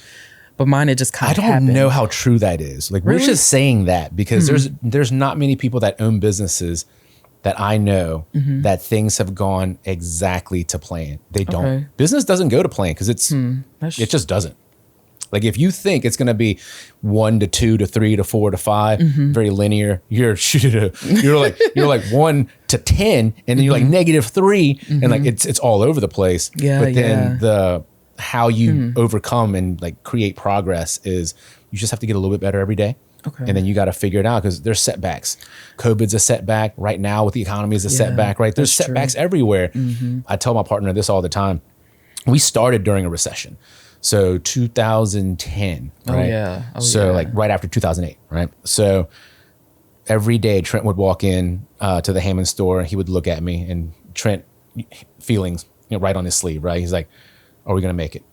But mine, it just kind of happened. I don't know how true that is. Like we're just saying that because there's not many people that own businesses that I know that things have gone exactly to plan. They don't. Okay. Business doesn't go to plan because it just doesn't. Like if you think it's going to be 1 to 2 to 3 to 4 to 5, very linear, you're like 1 to 10, and then you're like -3, and like it's all over the place. Yeah, but then how you overcome and like create progress is you just have to get a little bit better every day. Okay. And then you got to figure it out because there's setbacks. COVID's a setback right now with the economy is a setback, right? There's setbacks everywhere. I tell my partner this all the time. We started during a recession. So 2010, right? Like right after 2008, right? So every day Trent would walk in to the Hammond store. He would look at me, and Trent, feelings, right on his sleeve, right? He's like, are we going to make it?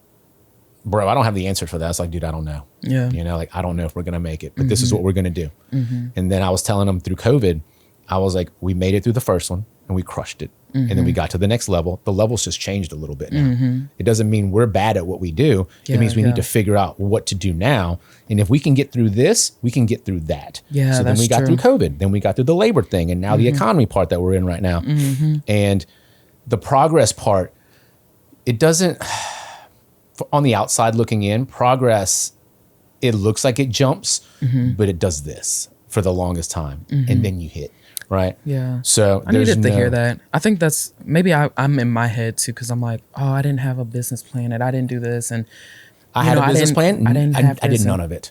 Bro, I don't have the answer for that. It's like, dude, I don't know. Yeah. Like, I don't know if we're going to make it, but this is what we're going to do. And then I was telling him through COVID, I was like, we made it through the first one and we crushed it. And then we got to the next level. The level's just changed a little bit now. It doesn't mean we're bad at what we do. It means we need to figure out what to do now. And if we can get through this, we can get through that. Yeah, so then we got through COVID. Then we got through the labor thing. And now the economy part that we're in right now. And the progress part, it doesn't, on the outside looking in, progress, it looks like it jumps, but it does this for the longest time. And then you hit. Right. Yeah. So I needed to hear that. I think that's maybe I'm in my head too, because I'm like, oh, I didn't have a business plan and I didn't do this, and I had a business plan. I did none of it.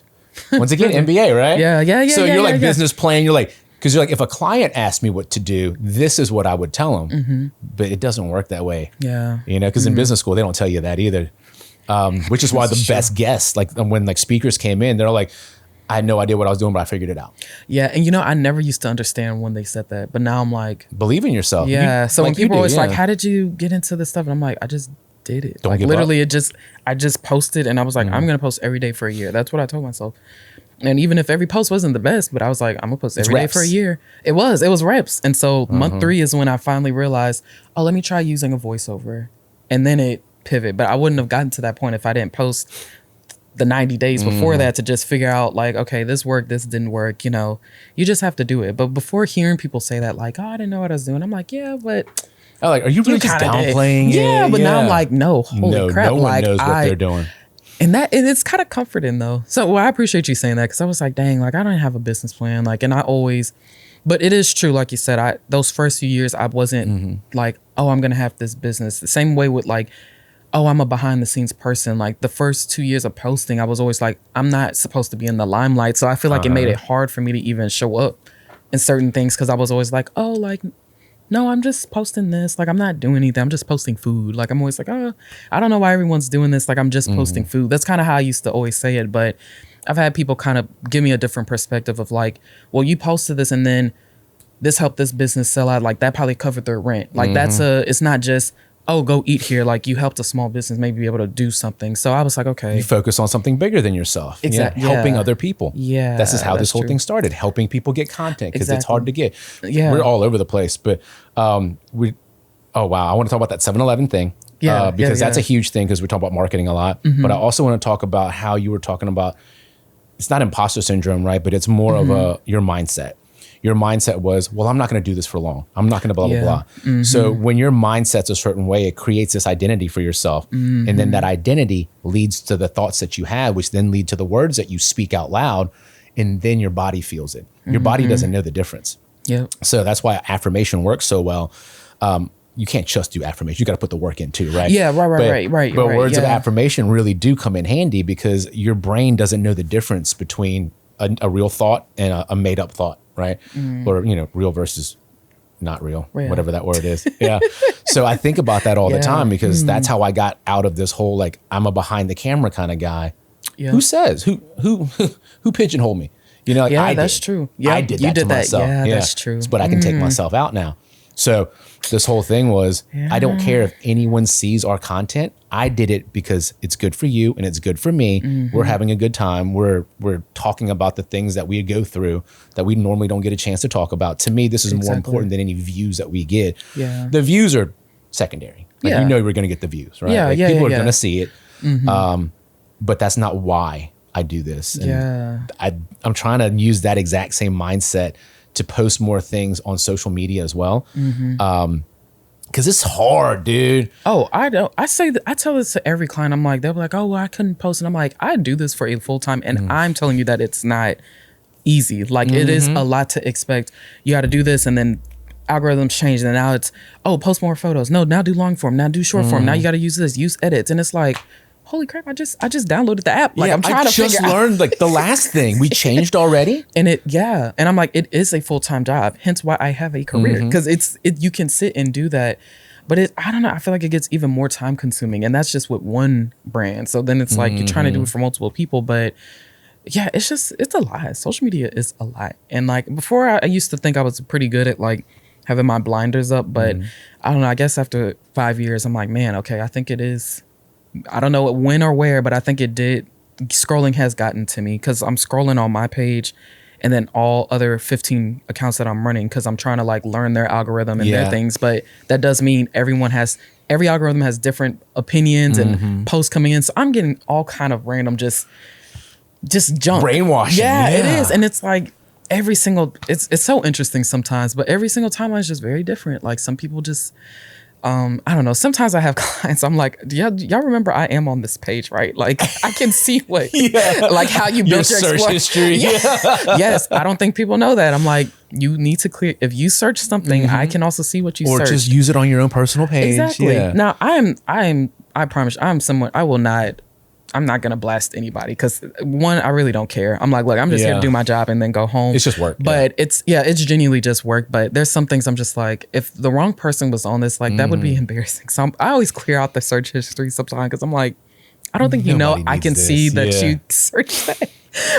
Once again, MBA, right? Yeah. So you're like business plan. You're like, because you're like, if a client asked me what to do, this is what I would tell them. But it doesn't work that way. Yeah. Because in business school they don't tell you that either. Which is why the best guests, like when like speakers came in, they're like, I had no idea what I was doing, but I figured it out. Yeah. And you know, I never used to understand when they said that, but now I'm like, believe in yourself. Yeah. So when people are always like, how did you get into this stuff? And I'm like, I just did it. Don't like give literally up. I just posted and I was like, I'm going to post every day for a year. That's what I told myself. And even if every post wasn't the best, but I was like, I'm gonna post every day for a year. It was reps. And so month 3 is when I finally realized, oh, let me try using a voiceover. And then it pivot. But I wouldn't have gotten to that point if I didn't post the 90 days before that to just figure out like, okay, this worked, this didn't work. You know, you just have to do it. But before hearing people say that, like, oh, I didn't know what I was doing. I'm like, yeah, but I'm like, are you really just downplaying it? Yeah, but now I'm like, no, holy crap. No one like, knows what they're doing. And it's kind of comforting though. So I appreciate you saying that because I was like, dang, like I don't have a business plan. Like, and I always, but it is true. Like you said, those first few years, I wasn't like, oh, I'm going to have this business. The same way with like, oh, I'm a behind the scenes person. Like the first 2 years of posting, I was always like, I'm not supposed to be in the limelight. So I feel like it made it hard for me to even show up in certain things. Cause I was always like, oh, like, no, I'm just posting this. Like, I'm not doing anything. I'm just posting food. Like, I'm always like, oh, I don't know why everyone's doing this. Like, I'm just posting food. That's kind of how I used to always say it. But I've had people kind of give me a different perspective of like, well, you posted this and then this helped this business sell out. Like, that probably covered their rent. Like, it's not just, oh, go eat here. Like, you helped a small business maybe be able to do something. So I was like, okay. You focus on something bigger than yourself. Exactly. Yeah, helping other people. Yeah. This is how this whole thing started. Helping people get content because it's hard to get. Yeah. We're all over the place. But oh, wow. I want to talk about that 7-Eleven thing. Yeah. Because that's a huge thing because we talk about marketing a lot. But I also want to talk about how you were talking about, it's not imposter syndrome, right? But it's more of your mindset. Your mindset was, well, I'm not going to do this for long. I'm not going to blah, blah, blah. So when your mindset's a certain way, it creates this identity for yourself. And then that identity leads to the thoughts that you have, which then lead to the words that you speak out loud. And then your body feels it. Your body doesn't know the difference. Yeah. So that's why affirmation works so well. You can't just do affirmation. You got to put the work in too, right? Yeah, right. But words of affirmation really do come in handy because your brain doesn't know the difference between a real thought and a made up thought. Right. Or, real versus not real, whatever that word is. Yeah. So I think about that all the time because that's how I got out of this whole, like, I'm a behind the camera kind of guy. Yeah. Who says, who pigeonholed me? Like, that's true. Yeah. I did that to myself. Yeah, that's true. But I can take myself out now. So this whole thing was, I don't care if anyone sees our content. I did it because it's good for you and it's good for me. We're having a good time. We're talking about the things that we go through that we normally don't get a chance to talk about. To me, this is more important than any views that we get. Yeah. The views are secondary. Like, we're going to get the views, right? Yeah, like, people are going to see it. But that's not why I do this. And I'm trying to use that exact same mindset to post more things on social media as well. Cause it's hard, dude. Oh, I don't. I tell this to every client. I'm like, they'll be like, oh, well, I couldn't post. And I'm like, I do this for a full time. And I'm telling you that it's not easy. Like it is a lot to expect. You got to do this. And then algorithms change. And now it's, oh, post more photos. No, now do long form. Now do short form. Now you got to use this, use edits. And it's like, holy crap, I just downloaded the app. Like, I'm trying to figure out. I just learned like the last thing we changed already. And and I'm like, it is a full-time job. Hence why I have a career. Because you can sit and do that. But I don't know, I feel like it gets even more time consuming. And that's just with one brand. So then it's like you're trying to do it for multiple people. But yeah, it's a lot. Social media is a lot. And like before I used to think I was pretty good at like having my blinders up. But I don't know, I guess after 5 years, I'm like, man, okay, I think it is. I don't know when or where, but I think it did. Scrolling has gotten to me because I'm scrolling on my page and then all other 15 accounts that I'm running because I'm trying to like learn their algorithm and their things. But that does mean every algorithm has different opinions and posts coming in. So I'm getting all kind of random just junk. Brainwashing. Yeah, it is. And it's like it's so interesting sometimes, but every single timeline is just very different. Like some people just... I don't know. Sometimes I have clients. I'm like, y'all remember I am on this page, right? Like I can see what, like how you built your search history. Yes. I don't think people know that. I'm like, you need to clear. If you search something, I can also see what you search. Or just use it on your own personal page. Exactly. Yeah. Now I promise I'm someone, I'm not going to blast anybody because one, I really don't care. I'm like, look, I'm just here to do my job and then go home. It's just work. But it's genuinely just work. But there's some things I'm just like, if the wrong person was on this, like that would be embarrassing. So I always clear out the search history sometimes because I'm like, I don't think I can see that you searched that.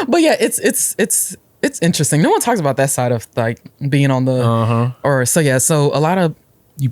But yeah, it's interesting. No one talks about that side of like being on the so a lot of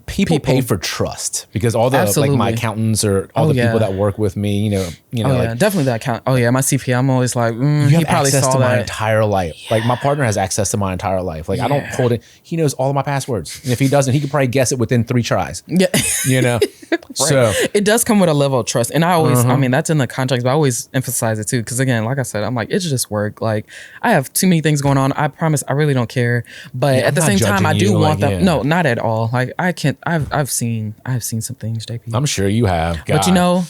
people pay for trust because all the Absolutely. like my accountants or all the people that work with me, you know, like definitely that account. Oh yeah, my CPA. I'm always like, you he have probably access saw to my that. entire life. Like my partner has access to my entire life. Like I don't hold it. He knows all of my passwords. And if he doesn't, he could probably guess it within 3 tries. Yeah. You know? Right. So it does come with a level of trust. And I always, I mean, that's in the contracts, but I always emphasize it too. Cause again, like I said, I'm like, it's just work. Like I have too many things going on. I promise I really don't care. But at the same time, I do want them. No, not at all. Like I can't, I've seen some things, JP. I'm sure you have. God. But you know,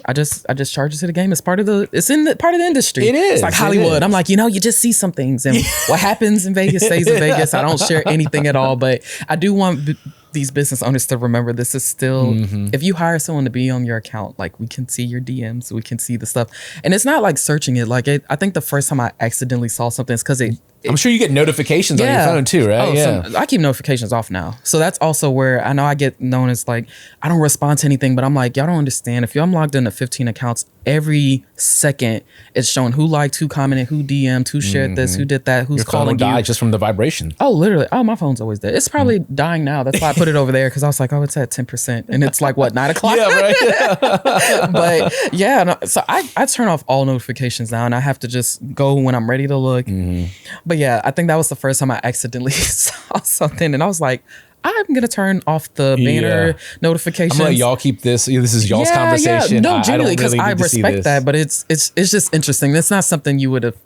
I just charge it to the game. It's part of the industry. It is. It's like Hollywood. I'm like, you know, you just see some things and what happens in Vegas stays in Vegas. I don't share anything at all, but I do want these business owners to remember this is still, if you hire someone to be on your account, like we can see your DMs, we can see the stuff. And it's not like searching it. Like I think the first time I accidentally saw something is because I'm sure you get notifications on your phone too, right? So I keep notifications off now. So that's also where I know I get known as like, I don't respond to anything, but I'm like, y'all don't understand. If I'm logged into 15 accounts, every second it's showing who liked, who commented, who DM'd, who shared this, who did that, who's your calling phone will you. die just from the vibration. Oh, literally. Oh, my phone's always dead. It's probably dying now. That's why I put it over there because I was like, oh, it's at 10%. And it's like, what, 9 o'clock? Yeah, right. But yeah, no, so I turn off all notifications now and I have to just go when I'm ready to look. But yeah, I think that was the first time I accidentally saw something and I was like, I'm going to turn off the banner notifications. I'm gonna let y'all keep this. This is y'all's conversation. No, genuinely, because I respect respect that, but it's just interesting. It's not something you would have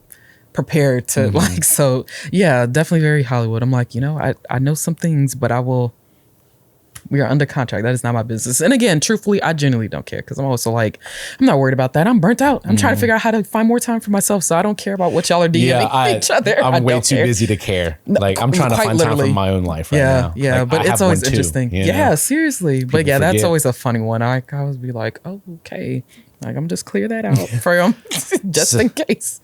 prepared to like. So yeah, definitely very Hollywood. I'm like, you know, I know some things, but we are under contract. That is not my business. And again, truthfully, I genuinely don't care because I'm also like, I'm not worried about that. I'm burnt out. I'm trying to figure out how to find more time for myself. So I don't care about what y'all are DMing each other. I'm way too busy to care. Like I'm trying to find time for my own life right now. Yeah, like, but it's always interesting. You know? Yeah, seriously. But yeah, that's forget. always a funny one. I always be like, oh, okay. Like I'm just clear that out for them just in case.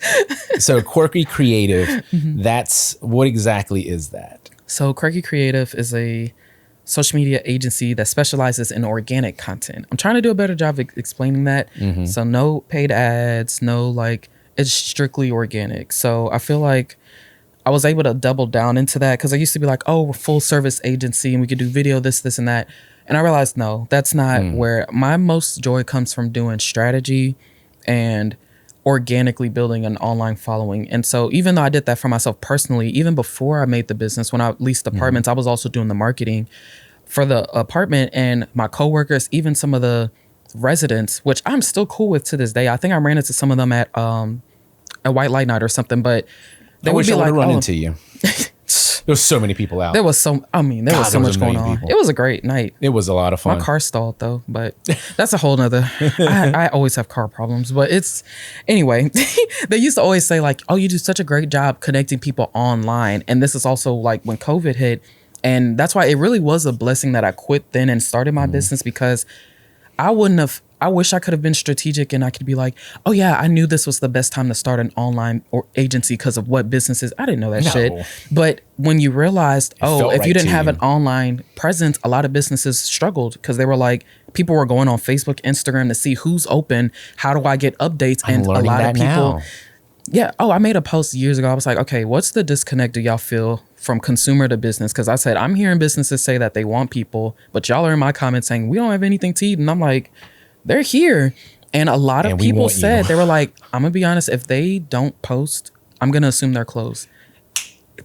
So Quirky Creative, that's what exactly is that? So Quirky Creative is a social media agency that specializes in organic content. I'm trying to do a better job of explaining that. So no paid ads, no like, it's strictly organic. So I feel like I was able to double down into that because I used to be like, oh, we're full service agency and we could do video, this and that. And I realized, no, that's not where my most joy comes from doing strategy and organically building an online following. And so even though I did that for myself personally, even before I made the business, when I leased apartments, I was also doing the marketing for the apartment and my coworkers, even some of the residents, which I'm still cool with to this day. I think I ran into some of them at a white light night or something, but they would be like, run into you. There's so many people out. There was so much going on. People. It was a great night. It was a lot of fun. My car stalled though, but that's a whole nother. I always have car problems, but anyway, they used to always say like, oh, you do such a great job connecting people online. And this is also like when COVID hit. And that's why it really was a blessing that I quit then and started my business because I wish I could have been strategic and I could be like, oh yeah, I knew this was the best time to start an online or agency because of what businesses. I didn't know that shit. But when you realized, if you didn't have an online presence, a lot of businesses struggled because they were like, people were going on Facebook, Instagram to see who's open. How do I get updates? And a lot of people. Now. Yeah. Oh, I made a post years ago. I was like, okay, what's the disconnect do y'all feel from consumer to business? Because I said, I'm hearing businesses say that they want people, but y'all are in my comments saying we don't have anything to eat. And I'm like, they're here. And a lot of people said, they were like, I'm going to be honest, if they don't post, I'm going to assume they're closed.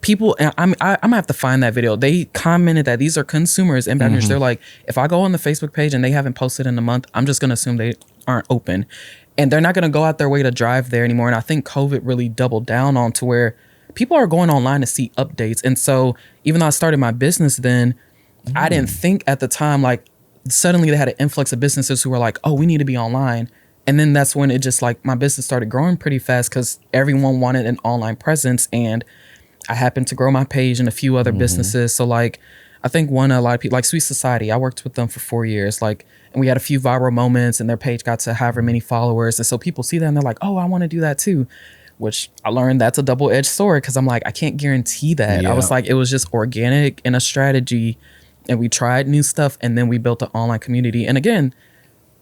People, and I'm gonna have to find that video. They commented that these are consumers in Baton Rouge. They're like, if I go on the Facebook page and they haven't posted in a month, I'm just gonna assume they aren't open. And they're not gonna go out their way to drive there anymore. And I think COVID really doubled down on to where people are going online to see updates. And so even though I started my business then, I didn't think at the time, like suddenly they had an influx of businesses who were like, oh, we need to be online. And then that's when it just like my business started growing pretty fast because everyone wanted an online presence. And I happened to grow my page and a few other businesses. So like, I think a lot of people like Sweet Society, I worked with them for 4 years. Like, and we had a few viral moments and their page got to however many followers. And so people see that and they're like, oh, I want to do that too. Which I learned that's a double-edged sword because I'm like, I can't guarantee that. I was like, it was just organic and a strategy. And we tried new stuff and then we built an online community. And again,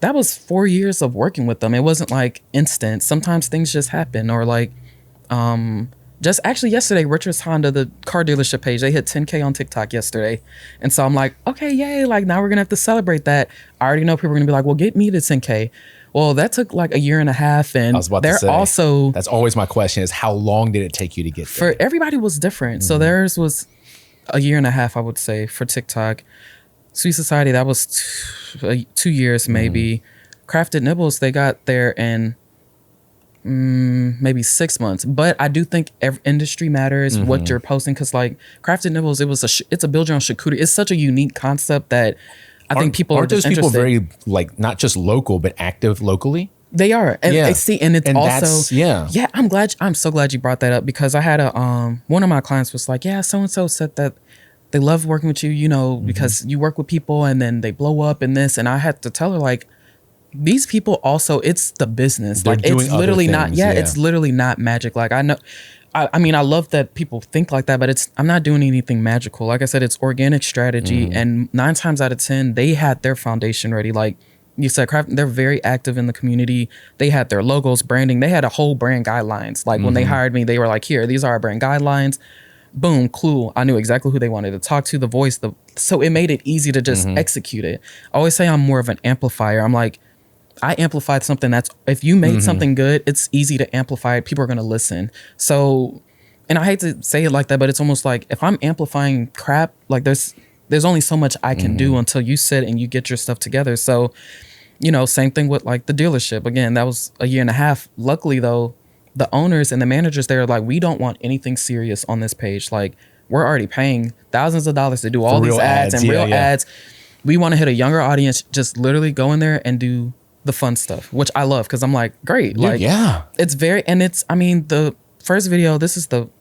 that was 4 years of working with them. It wasn't like instant. Sometimes things just happen or like Just actually yesterday, Richard's Honda, the car dealership page, they hit 10K on TikTok yesterday. And so I'm like, okay, yay. Like now we're going to have to celebrate that. I already know people are going to be like, well, get me to 10K. Well, that took like a year and a half. And I was about to say, also, that's always my question is how long did it take you to get there? For everybody was different. So theirs was a year and a half, I would say, for TikTok. Sweet Society, that was 2 years maybe. Crafted Nibbles, they got there in maybe 6 months. But I do think every industry matters, what you're posting, because like Crafted Nibbles, it's a build your own charcuterie. It's such a unique concept that I think people aren't are just those people interested. very like not just local but active locally? They are, and Yeah. and it's And also that's- yeah. I'm so glad you brought that up, because I had a one of my clients was like, yeah, so and so said that they love working with you, you know, because you work with people and then they blow up in this, and I had to tell her like, these people also, it's the business. They're like it's doing other literally not, things, it's literally not magic. Like I know, I mean, I love that people think like that, but I'm not doing anything magical. Like I said, it's organic strategy, and 9 times out of 10, they had their foundation ready. Like you said, they're very active in the community. They had their logos, branding. They had a whole brand guidelines. Like when they hired me, they were like, here, these are our brand guidelines. Boom, clue. I knew exactly who they wanted to talk to, the voice, so it made it easy to just execute it. I always say I'm more of an amplifier. I'm like, I amplified something that's, if you made something good, it's easy to amplify it. People are going to listen. So, and I hate to say it like that, but it's almost like if I'm amplifying crap, like there's only so much I can do until you sit and you get your stuff together. So, you know, same thing with like the dealership. Again, that was a year and a half. Luckily though, the owners and the managers, they're like, we don't want anything serious on this page. Like we're already paying thousands of dollars to do all these ads and real ads. We want to hit a younger audience. Just literally go in there and do the fun stuff, which I love, because I'm like, great. Like, it's very, and it's, I mean, the first video,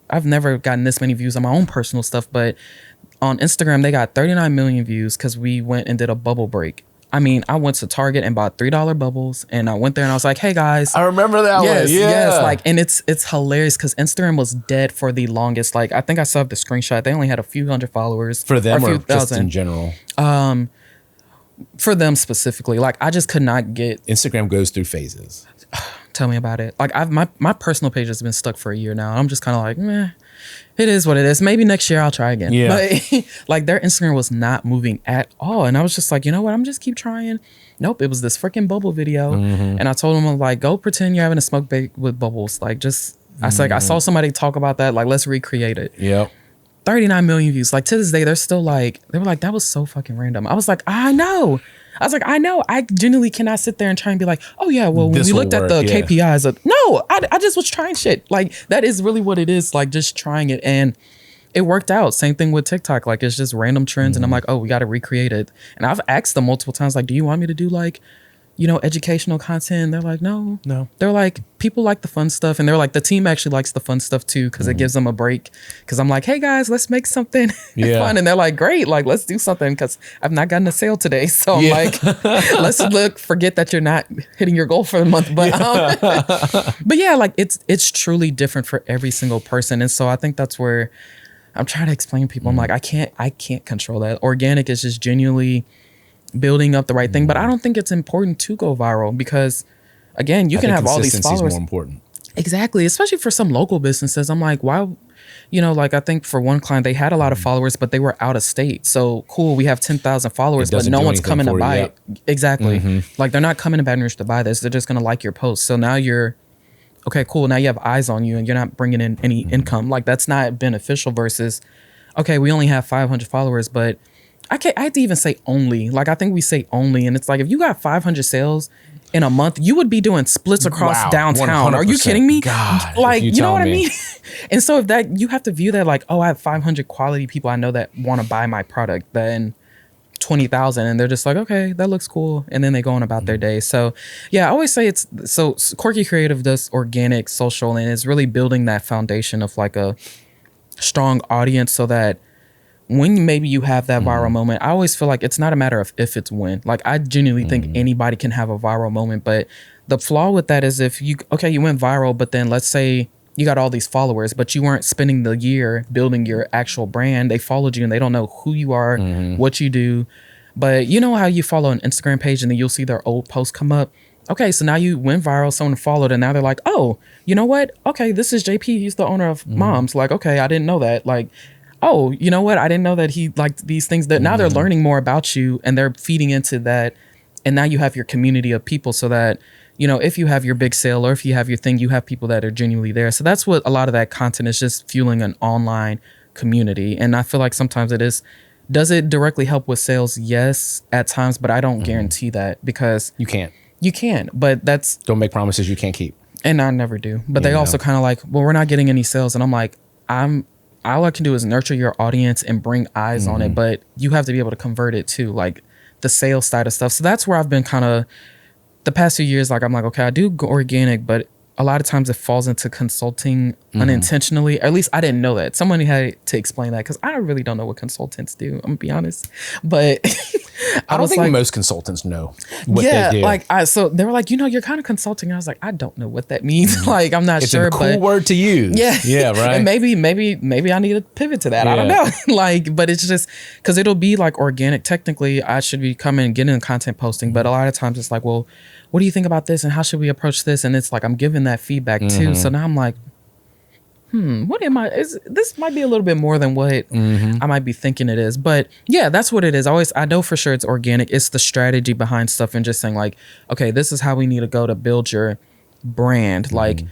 I've never gotten this many views on my own personal stuff, but on Instagram, they got 39 million views because we went and did a bubble break. I mean, I went to Target and bought $3 bubbles, and I went there and I was like, hey guys. I remember that one. Yes. Like, and it's hilarious because Instagram was dead for the longest. Like, I think I saw the screenshot. They only had a few hundred followers. For them or or just in general? For them specifically. Like, I just could not get. Instagram goes through phases. Tell me about it. Like, my personal page has been stuck for a year now. I'm just kind of like, meh. It is what it is. Maybe next year I'll try again. Yeah. But like their Instagram was not moving at all. And I was just like, you know what? I'm just keep trying. Nope. It was this freaking bubble video. And I told them, I'm like, go pretend you're having a smoke break with bubbles. Like just, I saw somebody talk about that. Like, let's recreate it. Yep. 39 million views. Like to this day, they're still like, they were like, that was so fucking random. I was like, I know. I know. I genuinely cannot sit there and try and be like, oh yeah, well, when we looked at the KPIs, no, I just was trying shit. Like that is really what it is. Like just trying it, and it worked out. Same thing with TikTok. Like it's just random trends, and I'm like, oh, we got to recreate it. And I've asked them multiple times, like, do you want me to do like, you know, educational content? And they're like, no. They're like, people like the fun stuff, and they're like, the team actually likes the fun stuff too, because it gives them a break. Because I'm like, hey guys, let's make something fun, and they're like, great, like let's do something, because I've not gotten a sale today, so I'm like, let's forget that you're not hitting your goal for the month, but but yeah, like it's truly different for every single person, and so I think that's where I'm trying to explain to people. I'm like, I can't control that. Organic is just genuinely building up the right thing, but I don't think it's important to go viral, because again, you can have all these followers. More important. Exactly, especially for some local businesses. I'm like, why? You know, like I think for one client, they had a lot of followers, but they were out of state. So cool, we have 10,000 followers, but no one's coming to buy it. Exactly. Like they're not coming to Baton Rouge to buy this. They're just gonna like your post. So now you're okay, cool. Now you have eyes on you, and you're not bringing in any income. Like that's not beneficial. Versus, okay, we only have 500 followers, but I had to even say only. Like I think we say only, and it's like if you got 500 sales in a month, you would be doing splits across downtown. 100%. Are you kidding me? God, like you know what I mean? And so if that, you have to view that like, oh, I have 500 quality people I know that want to buy my product. Then 20,000, and they're just like, okay, that looks cool, and then they go on about their day. So yeah, I always say it's so Quirky Creative does organic, social, and it's really building that foundation of like a strong audience, so that when maybe you have that viral moment, I always feel like it's not a matter of if, it's when. Like I genuinely think anybody can have a viral moment, but the flaw with that is if you went viral, but then let's say you got all these followers, but you weren't spending the year building your actual brand. They followed you and they don't know who you are, what you do. But you know how you follow an Instagram page and then you'll see their old posts come up? okay, so now you went viral, someone followed, and now they're like, oh, you know what? Okay, this is JP. He's the owner of Moms. Like, okay, I didn't know that. Like, oh, you know what? I didn't know that he liked these things. That now they're learning more about you, and they're feeding into that. And now you have your community of people, so that, you know, if you have your big sale or if you have your thing, you have people that are genuinely there. So that's what a lot of that content is, just fueling an online community. And I feel like sometimes it is. Does it directly help with sales? Yes, at times, but I don't guarantee that, because You can't. you can, but that's, Don't make promises you can't keep. and I never do. But they also kind of like, well, we're not getting any sales. And I'm like, all I can do is nurture your audience and bring eyes on it, but you have to be able to convert it to like the sales side of stuff. So that's where I've been kind of the past few years. Like, I'm like, okay, I do go organic, but a lot of times it falls into consulting unintentionally. Or at least I didn't know that. Somebody had to explain that, because I really don't know what consultants do. I'm gonna be honest, but I don't think like, most consultants know what they do. like so they were like, you know, you're kind of consulting. I was like, I don't know what that means. Like, I'm not It's sure. a cool but word to use. Yeah, right. And maybe I need to pivot to that. I don't know. Like, but it's just because it'll be like organic. Technically, I should be coming and getting content posting, but a lot of times it's like, well, what do you think about this, and how should we approach this? And it's like I'm giving that feedback too. So now I'm like, what am I? This might be a little bit more than what I might be thinking it is. But yeah, that's what it is. I know for sure it's organic. It's the strategy behind stuff, and just saying like, okay, this is how we need to go to build your brand. Like,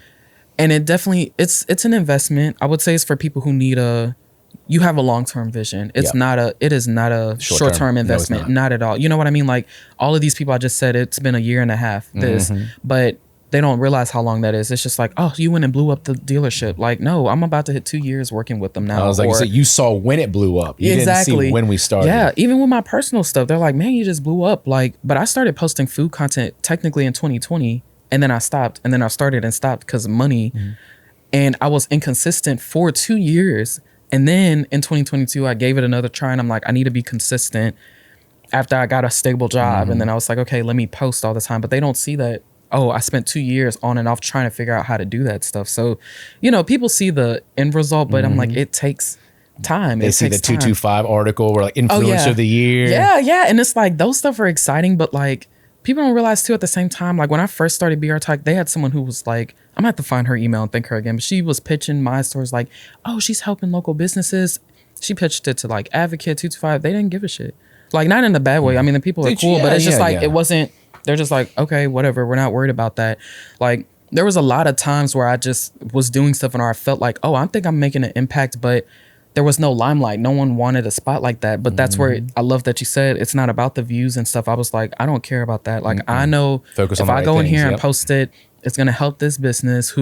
and it definitely, it's an investment. I would say it's for people who need you have a long-term vision. It is not a short-term investment. No, not at all. You know what I mean? Like, all of these people I just said, it's been a year and a half, but they don't realize how long that is. It's just like, oh, you went and blew up the dealership. Like, no, I'm about to hit 2 years working with them now. I was like, you saw when it blew up. You didn't see when we started. Yeah, even with my personal stuff, they're like, man, you just blew up. Like, but I started posting food content technically in 2020, and then I stopped, and then I started and stopped because of money. And I was inconsistent for 2 years. And then in 2022, I gave it another try, and I'm like, I need to be consistent after I got a stable job. And then I was like, okay, let me post all the time. But they don't see that, oh, I spent 2 years on and off trying to figure out how to do that stuff. So, you know, people see the end result, but I'm like, it takes time. They see the 225 article where like influencer of the year. Yeah. And it's like, those stuff are exciting, but like, people don't realize too at the same time, like when I first started BR Talk, they had someone who was like, I'm gonna have to find her email and thank her again, but she was pitching my stores like, oh, she's helping local businesses. She pitched it to like Advocate 225. They didn't give a shit. Like, not in a bad way. I mean, the people are cool, but it's just like, it wasn't, they're just like, okay, whatever. We're not worried about that. Like, there was a lot of times where I just was doing stuff and I felt like, oh, I think I'm making an impact, but there was no limelight. No one wanted a spot like that. But that's where I love that you said it's not about the views and stuff. I was like, I don't care about that. Like, I know if I go in here and post it, it's going to help this business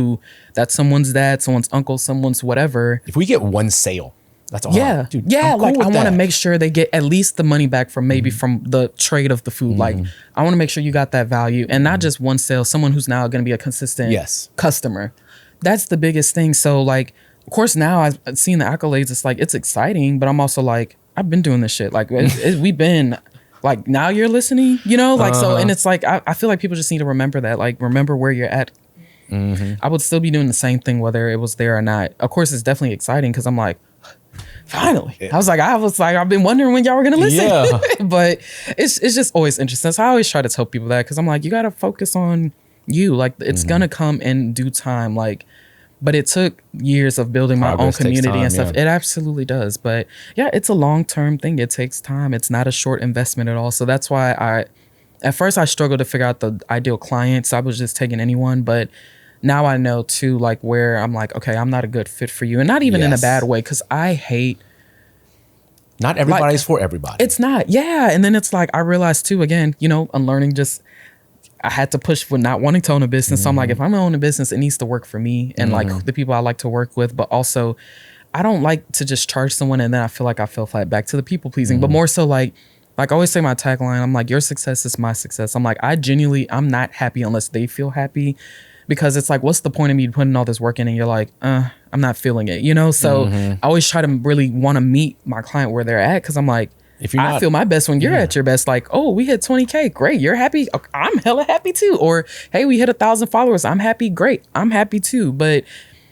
that's someone's dad, someone's uncle, someone's whatever. If we get one sale, that's all. Yeah. Dude, yeah. cool like, I want to that. make sure they get at least the money back from maybe from the trade of the food. Like, I want to make sure you got that value, and not just one sale, someone who's now going to be a consistent customer. That's the biggest thing. So like, of course, now I've seen the accolades. It's like, it's exciting, but I'm also like, I've been doing this shit. Like, we've been like, now you're listening, you know, like, so, and it's like, I feel like people just need to remember that, like, remember where you're at. I would still be doing the same thing, whether it was there or not. Of course, it's definitely exciting because I'm like, finally. I was like, I've been wondering when y'all were going to listen. Yeah. But it's just always interesting. So I always try to tell people that, because I'm like, you got to focus on you. Like, it's going to come in due time. Like, but it took years of building my own community and stuff. It absolutely does. But yeah, it's a long-term thing. It takes time. It's not a short investment at all. So that's why at first I struggled to figure out the ideal client. So I was just taking anyone. But now I know too, like, where I'm like, okay, I'm not a good fit for you. And not even in a bad way, because I hate. Not everybody's for everybody. It's not. Yeah. And then it's like, I realized too, again, you know, unlearning I had to push for not wanting to own a business. So I'm like, if I'm gonna own a business, it needs to work for me and like the people I like to work with. But also, I don't like to just charge someone and then I feel like I fell flat back to the people pleasing. But more so like I always say my tagline, I'm like, your success is my success. I'm like, I'm not happy unless they feel happy, because it's like, what's the point of me putting all this work in and you're like, I'm not feeling it, you know? So I always try to really want to meet my client where they're at, because I'm like, I feel my best when you're at your best. Like, oh, we hit 20K. Great. You're happy. I'm hella happy too. Or, hey, we hit 1,000 followers. I'm happy. Great. I'm happy too. But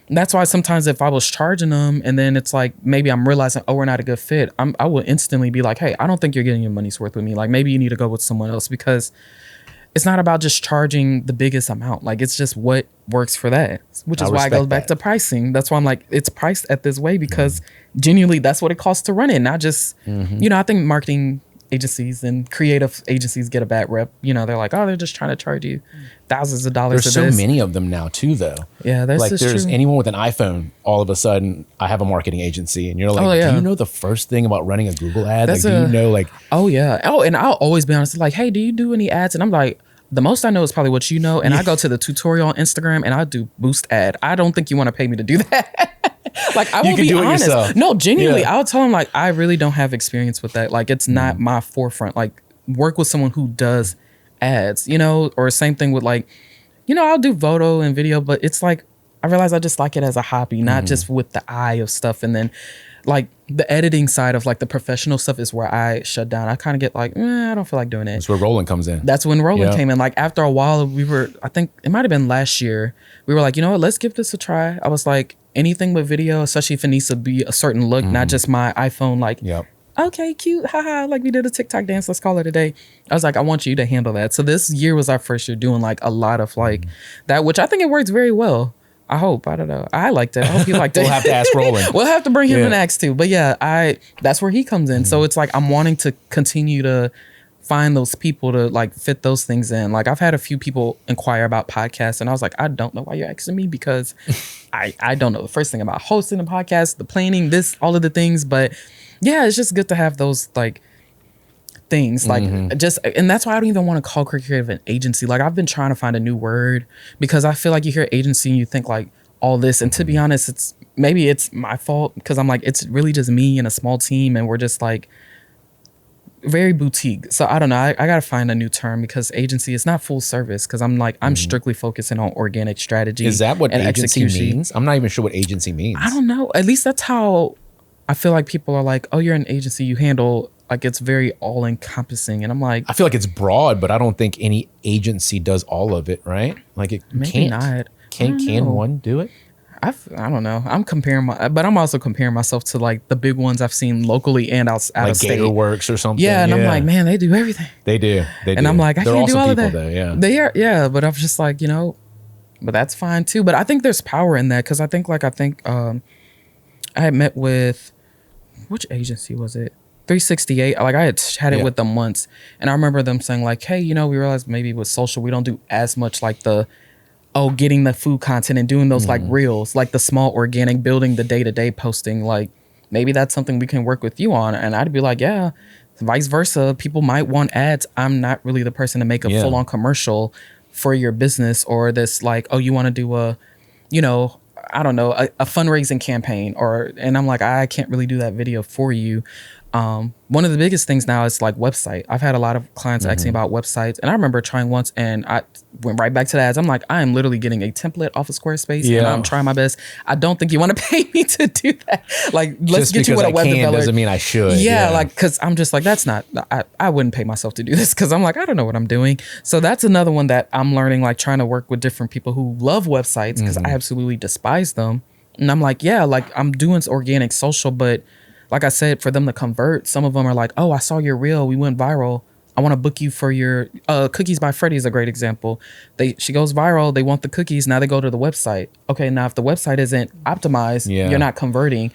that's why sometimes if I was charging them and then it's like, maybe I'm realizing, oh, we're not a good fit, I will instantly be like, hey, I don't think you're getting your money's worth with me. Like, maybe you need to go with someone else, because it's not about just charging the biggest amount. Like, it's just what works for that, which is why it goes back to pricing. That's why I'm like, it's priced at this way because genuinely that's what it costs to run it. Not just, you know, I think marketing agencies and creative agencies get a bad rep. You know, they're like, oh, they're just trying to charge you thousands of dollars. There's so many of them now too, though. Yeah, there's true. Anyone with an iPhone, all of a sudden, I have a marketing agency, and you're like, do you know the first thing about running a Google ad? Like, do you know, like, oh yeah, oh, and I'll always be honest, like, hey, do you do any ads? And I'm like, the most I know is probably what you know, and I go to the tutorial on Instagram and I do boost ad. I don't think you want to pay me to do that. Like, I will be honest. Yourself. No, genuinely, I'll tell them like, I really don't have experience with that. Like, it's not my forefront. Like, work with someone who does ads, you know, or same thing with like, you know, I'll do photo and video, but it's like, I realize I just like it as a hobby, not just with the eye of stuff. And then like the editing side of like the professional stuff is where I shut down. I kind of get like, I don't feel like doing it. That's where Roland comes in. That's when Roland came in. Like, after a while, I think it might have been last year, we were like, you know what, let's give this a try. I was like, anything with video, especially if it needs to be a certain look, not just my iPhone, like, okay, cute, haha, like we did a TikTok dance, let's call it a day. I was like, I want you to handle that. So this year was our first year doing like a lot of like that, which I think it works very well. I hope. I don't know. I liked it. I hope you liked it. We'll have to ask Roland. We'll have to bring him and ask too. But yeah, that's where he comes in. So it's like I'm wanting to continue to find those people to like fit those things in. Like, I've had a few people inquire about podcasts, and I was like, I don't know why you're asking me, because I don't know the first thing about hosting a podcast, the planning, this, all of the things. But yeah, it's just good to have those like things, like just, and that's why I don't even want to call creative an agency. Like, I've been trying to find a new word, because I feel like you hear agency and you think like all this, and to be honest, maybe it's my fault, because I'm like, it's really just me and a small team, and we're just like very boutique. So I don't know, I gotta find a new term, because agency is not full service, because I'm like, I'm strictly focusing on organic strategy. Is that what agency execution means? I'm not even sure what agency means. I don't know, at least that's how I feel like people are like, oh, you're an agency, you handle, like, it's very all encompassing. And I'm like, I feel like it's broad, but I don't think any agency does all of it, right? Like, it maybe can't. not. Can one do it? I don't know. But I'm also comparing myself to like the big ones I've seen locally and out like of state. GatorWorks or something. Yeah, and I'm like, man, they do everything. They do. And I'm like, I can't do all of that. Though, yeah. They are, yeah. But I'm just like, you know, but that's fine too. But I think there's power in that, because I think I had met with, which agency was it? 368. Like, I had it with them once, and I remember them saying like, hey, you know, we realized maybe with social we don't do as much like the getting the food content and doing those like reels, like the small organic, building the day-to-day posting. Like, maybe that's something we can work with you on. And I'd be like, yeah. Vice versa, people might want ads. I'm not really the person to make a full-on commercial for your business, or this like, oh, you want to do a, you know, I don't know, a fundraising campaign, and I'm like, I can't really do that video for you. One of the biggest things now is like website. I've had a lot of clients asking about websites, and I remember trying once, and I went right back to the ads. I'm like, I am literally getting a template off of Squarespace, and I'm trying my best. I don't think you want to pay me to do that. Like, let's get you with a web developer. Doesn't mean I should. Yeah, like, because I'm just like, that's not. I wouldn't pay myself to do this, because I'm like, I don't know what I'm doing. So that's another one that I'm learning, like trying to work with different people who love websites, because I absolutely despise them. And I'm like, yeah, like I'm doing organic social, but like I said, for them to convert, some of them are like, oh, I saw your reel, we went viral, I want to book you for your Cookies by Freddie is a great example. She goes viral, they want the cookies, now they go to the website. Okay, now if the website isn't optimized, you're not converting.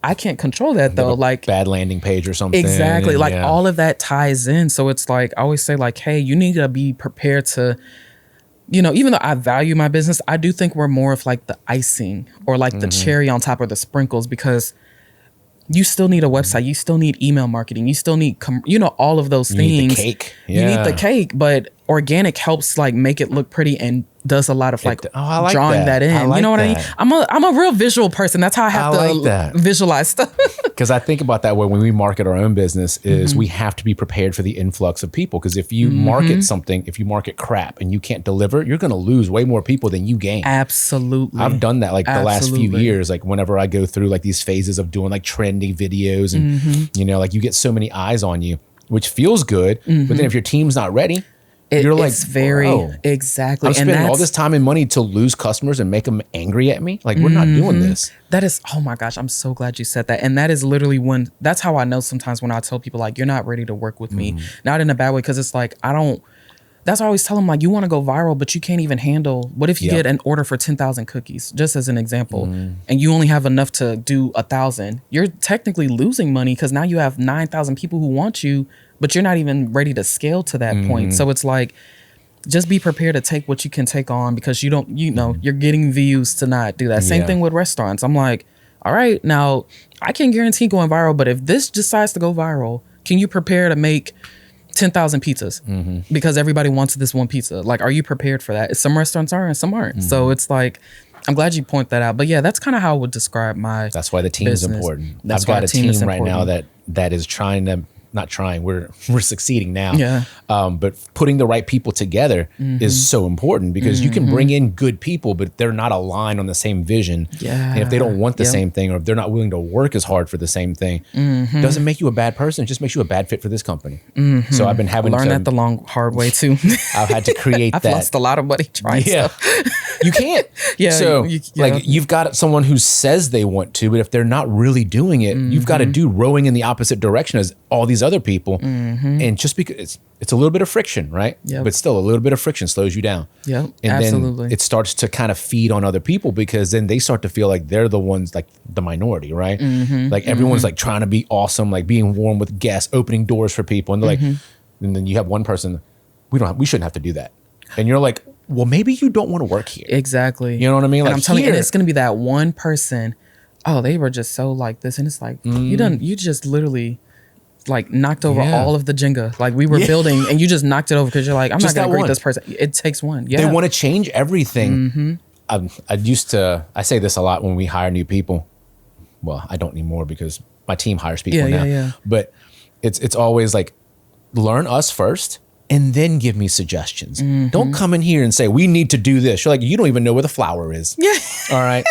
I can't control that though. Like, bad landing page or something. Exactly. Like, all of that ties in. So it's like, I always say like, hey, you need to be prepared to, you know, even though I value my business, I do think we're more of like the icing, or like the cherry on top of the sprinkles, because you still need a website, you still need email marketing, you still need all of those things. You need the cake. You need the cake, but organic helps like make it look pretty and does a lot of like, drawing that in. You know what I mean? I'm a real visual person. That's how I have to visualize stuff. Because I think about that way when we market our own business, is we have to be prepared for the influx of people. Because if you market something, if you market crap and you can't deliver, you're going to lose way more people than you gain. Absolutely. I've done that like the last few years. Like, whenever I go through like these phases of doing like trendy videos, and you know, like you get so many eyes on you, which feels good. But then if your team's not ready, you're like, exactly. I'm spending all this time and money to lose customers and make them angry at me. Like, we're not doing this. That is, oh my gosh, I'm so glad you said that. And that is literally that's how I know sometimes when I tell people like, you're not ready to work with me. Not in a bad way, because it's like, that's why I always tell them, like, you want to go viral, but you can't even handle. What if you get an order for 10,000 cookies, just as an example, and you only have enough to do 1,000? You're technically losing money because now you have 9,000 people who want you, but you're not even ready to scale to that point. So it's like, just be prepared to take what you can take on, because you don't, you're getting views to not do that. Same thing with restaurants. I'm like, all right, now I can guarantee going viral, but if this decides to go viral, can you prepare to make 10,000 pizzas because everybody wants this one pizza? Like, are you prepared for that? Some restaurants are and some aren't. So it's like, I'm glad you point that out. But yeah, that's kind of how I would describe my That's why the team is important. I've got a team right now that is trying to, not trying, we're succeeding now. Yeah. But putting the right people together is so important, because you can bring in good people, but they're not aligned on the same vision. Yeah. And if they don't want the same thing, or if they're not willing to work as hard for the same thing, doesn't make you a bad person. It just makes you a bad fit for this company. So I've been having learn that the hard way too. I've had to create I've that. lost a lot of money trying stuff. You can't. So like, you've got someone who says they want to, but if they're not really doing it, you've got a dude rowing in the opposite direction as all these other people. And just because it's a little bit of friction, right? But still, a little bit of friction slows you down. And absolutely. then it starts to kind of feed on other people, because then they start to feel like they're the ones, like the minority, right? Like everyone's like trying to be awesome, like being warm with guests, opening doors for people. And they're like, and then you have one person, we shouldn't have to do that. And you're like, well, maybe you don't want to work here. Exactly. You know what I mean? Like, like, I'm telling you, it's going to be that one person. Oh, they were just so like this. And it's like, you just literally like knocked over all of the Jenga. Like, we were building and you just knocked it over because you're like, I'm just not going to greet this person. It takes one. Yeah. They want to change everything. I say this a lot when we hire new people. Well, I don't anymore because my team hires people now. But it's always like, learn us first and then give me suggestions. Don't come in here and say, we need to do this. You're like, you don't even know where the flour is. All right.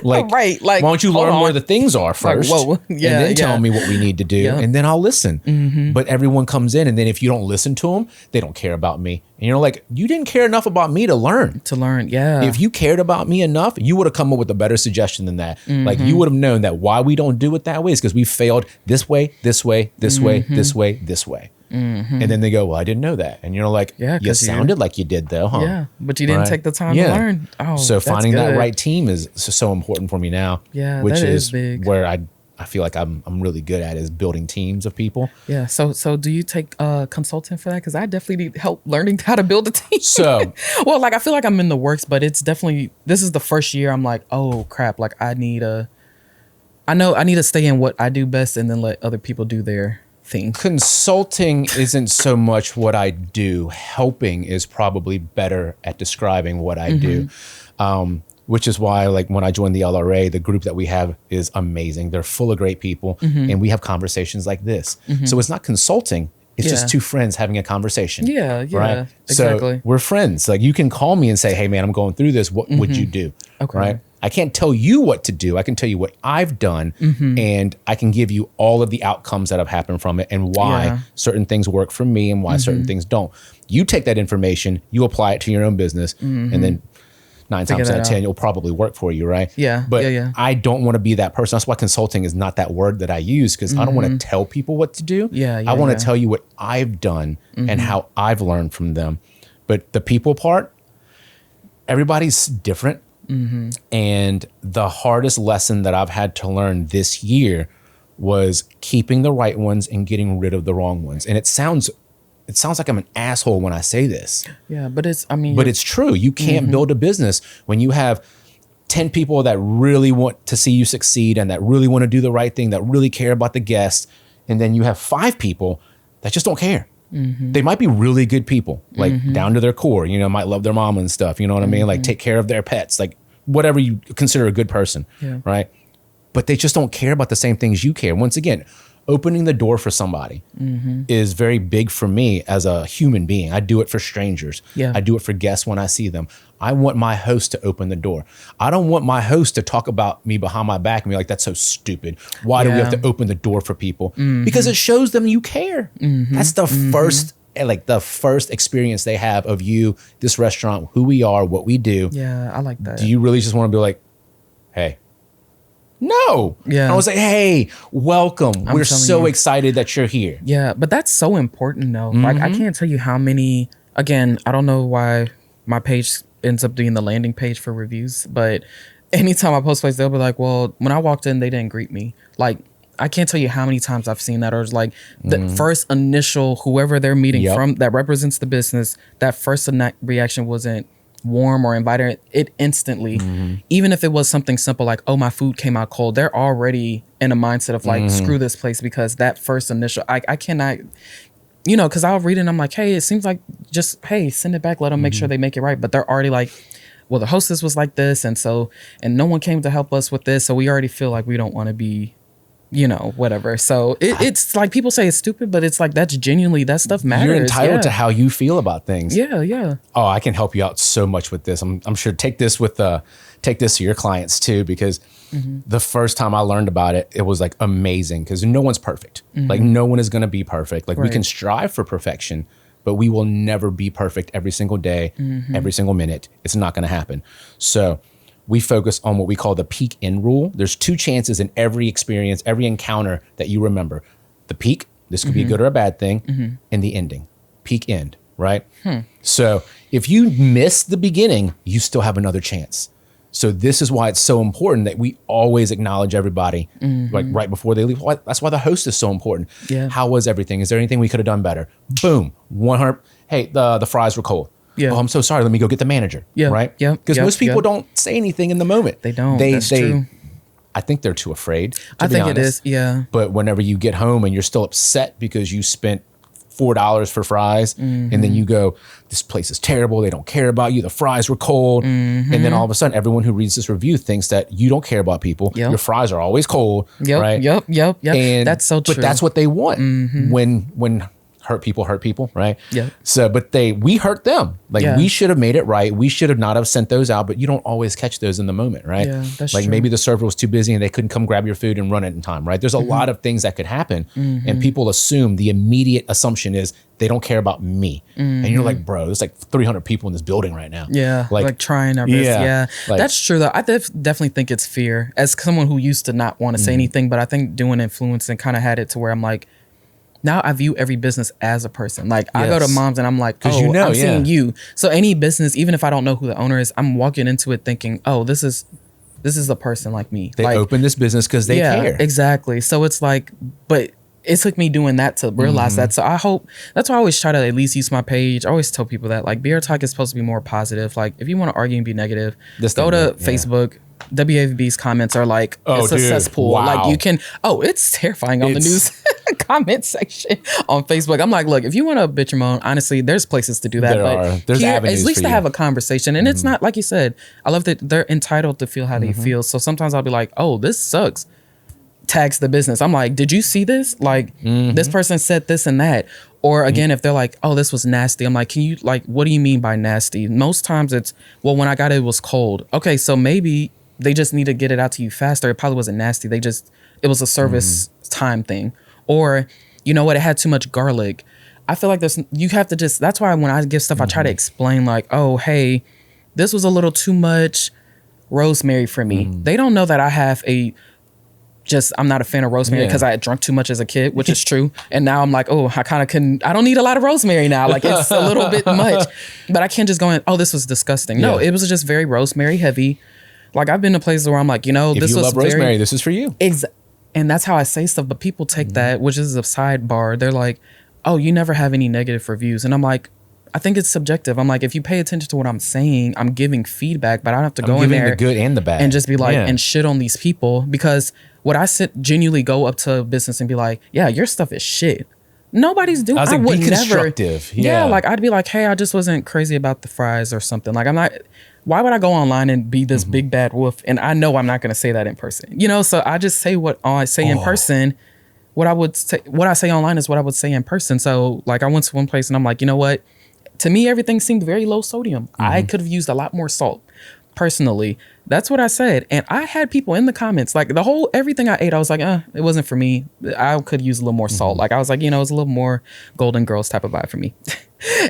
Like, right. Like, why don't you learn where the things are first? Like, and then tell me what we need to do. And then I'll listen. But everyone comes in, and then if you don't listen to them, they don't care about me. And you're like, you didn't care enough about me to learn. If you cared about me enough, you would have come up with a better suggestion than that. Like, you would have known that why we don't do it that way is because we failed this way, this way, this way, this way, this way. And then they go, well, I didn't know that. And you're like, you sounded like you did though, huh? Yeah, but you didn't take the time to learn. Oh, so finding that right team is so important for me now. Yeah, which that is big. Where I feel like I'm really good at is building teams of people. Yeah. So do you take a consultant for that? Because I definitely need help learning how to build a team. So, well, like, I feel like I'm in the works, but it's definitely, this is the first year I'm like, oh crap, like I need to stay in what I do best and then let other people do their thing. Consulting isn't so much what I do. Helping is probably better at describing what I do. Which is why, like, when I joined the LRA, the group that we have is amazing. They're full of great people, and we have conversations like this. So it's not consulting. It's just two friends having a conversation. Right? Exactly. So we're friends. Like, you can call me and say, hey, man, I'm going through this. What would you do? Okay. Right? I can't tell you what to do. I can tell you what I've done, and I can give you all of the outcomes that have happened from it and why certain things work for me and why certain things don't. You take that information, you apply it to your own business, and then 9 times out of 10, it'll probably work for you, right? But I don't want to be that person. That's why consulting is not that word that I use, because I don't want to tell people what to do. I want to tell you what I've done and how I've learned from them. But the people part, everybody's different. And the hardest lesson that I've had to learn this year was keeping the right ones and getting rid of the wrong ones. And it sounds like I'm an asshole when I say this. Yeah, but it's true. You can't build a business when you have 10 people that really want to see you succeed and that really want to do the right thing, that really care about the guests. And then you have 5 people that just don't care. They might be really good people, like down to their core, might love their mama and stuff. You know what I mean? Like, take care of their pets, like whatever you consider a good person. Right. But they just don't care about the same things you care. Once again, opening the door for somebody is very big for me as a human being. I do it for strangers. I do it for guests when I see them. I want my host to open the door. I don't want my host to talk about me behind my back and be like, that's so stupid. Why do we have to open the door for people? Because it shows them you care. That's the first experience they have of you, this restaurant, who we are, what we do. Yeah, I like that. Do you really just want to be like, hey? No. I was like, hey, welcome. We're so excited that you're here. Yeah, but that's so important though. Like, I can't tell you how many again, I don't know why my page ends up being the landing page for reviews, but anytime I post places, they'll be like, well, when I walked in, they didn't greet me. Like, I can't tell you how many times I've seen that, or it's like the first initial, whoever they're meeting from that represents the business, that first reaction wasn't warm or inviting. It instantly, even if it was something simple like, oh, my food came out cold, they're already in a mindset of like, screw this place, because that first initial, I cannot, you know, because I'll read it and I'm like, hey, it seems like just, hey, send it back, let them make sure they make it right. But they're already like, well, the hostess was like this, and no one came to help us with this, so we already feel like we don't want to be, you know, whatever. So it's like, people say it's stupid, but it's like, that's genuinely, that stuff matters. You're entitled to how you feel about things. Yeah. Oh, I can help you out so much with this. I'm sure take this to your clients too, because the first time I learned about it, it was like amazing, because no one's perfect. Like, no one is going to be perfect. Like, we can strive for perfection, but we will never be perfect every single day, every single minute. It's not going to happen. So we focus on what we call the peak end rule. There's 2 chances in every experience, every encounter that you remember. The peak, this could be a good or a bad thing, and the ending, peak end, right? So if you miss the beginning, you still have another chance. So this is why it's so important that we always acknowledge everybody, like right before they leave. That's why the host is so important. Yeah. How was everything? Is there anything we could have done better? Boom, 100. Hey, the fries were cold. Yeah. Oh, I'm so sorry. Let me go get the manager. Yeah. Right. Yeah. Because most people don't say anything in the moment. They don't. That's true. I think they're too afraid. I think it is. Yeah. But whenever you get home and you're still upset because you spent $4 for fries, and then you go, this place is terrible, they don't care about you, the fries were cold, and then all of a sudden everyone who reads this review thinks that you don't care about people. Your fries are always cold. Right. Yep. And that's so true. But that's what they want when hurt people, right? Yeah. So, but we hurt them. Like, we should have made it right. We should have not have sent those out, but you don't always catch those in the moment, right? Yeah, that's like, true. maybe the server was too busy and they couldn't come grab your food and run it in time, right? There's a lot of things that could happen, and people assume, the immediate assumption is they don't care about me. And you're like, bro, there's like 300 people in this building right now. Yeah, like trying our best. Yeah, like, that's true though. I definitely think it's fear. As someone who used to not want to say anything, but I think doing influencing kind of had it to where I'm like, now I view every business as a person. Like, I go to moms and I'm like, oh, I'm seeing you. So any business, even if I don't know who the owner is, I'm walking into it thinking, oh, this is a person like me. They like, open this business because they care. Exactly. So it's like, but it took me doing that to realize that. So I hope, that's why I always try to at least use my page. I always tell people that, like, BR Talk is supposed to be more positive. Like, if you want to argue and be negative, go to Facebook. WAVB's comments are like, it's a cesspool. Wow. Like, you can, it's terrifying on the news comment section on Facebook. I'm like, look, if you want to bitch and moan, honestly, there's places to do that. There's avenues at least to have a conversation. And it's not, like you said, I love that they're entitled to feel how they feel. So sometimes I'll be like, oh, this sucks. Tags the business. I'm like, did you see this? Like, this person said this and that. Or again, if they're like, oh, this was nasty, I'm like, can you, like, what do you mean by nasty? Most times it's, well, when I got it, it was cold. Okay, so maybe they just need to get it out to you faster. It probably wasn't nasty. It was a service time thing. Or, you know what, it had too much garlic. I feel like you have to just, that's why when I give stuff, I try to explain like, oh, hey, this was a little too much rosemary for me. They don't know that I have I'm not a fan of rosemary because I had drunk too much as a kid, which is true. And now I'm like, oh, I don't need a lot of rosemary now. Like, it's a little bit much, but I can't just go in, oh, this was disgusting. No, it was just very rosemary heavy. Like, I've been to places where I'm like, you know, if this you was love rosemary, this is for you. And that's how I say stuff. But people take that, which is a sidebar. They're like, oh, you never have any negative reviews. And I'm like, I think it's subjective. I'm like, if you pay attention to what I'm saying, I'm giving feedback, but I don't have to go in there the good and the bad and just be like, and shit on these people. Because would I genuinely go up to a business and be like, yeah, your stuff is shit. Nobody's doing. I would be constructive. Yeah, like, I'd be like, hey, I just wasn't crazy about the fries or something. Like, I'm not. Why would I go online and be this big bad wolf? And I know I'm not going to say that in person. You know, so I just say what I say in person. What I say online is what I would say in person. So, like, I went to one place and I'm like, you know what? To me, everything seemed very low sodium. I could have used a lot more salt. Personally, that's what I said. And I had people in the comments, like, everything I ate, I was like, it wasn't for me. I could use a little more salt. Like, I was like, you know, it's a little more Golden Girls type of vibe for me.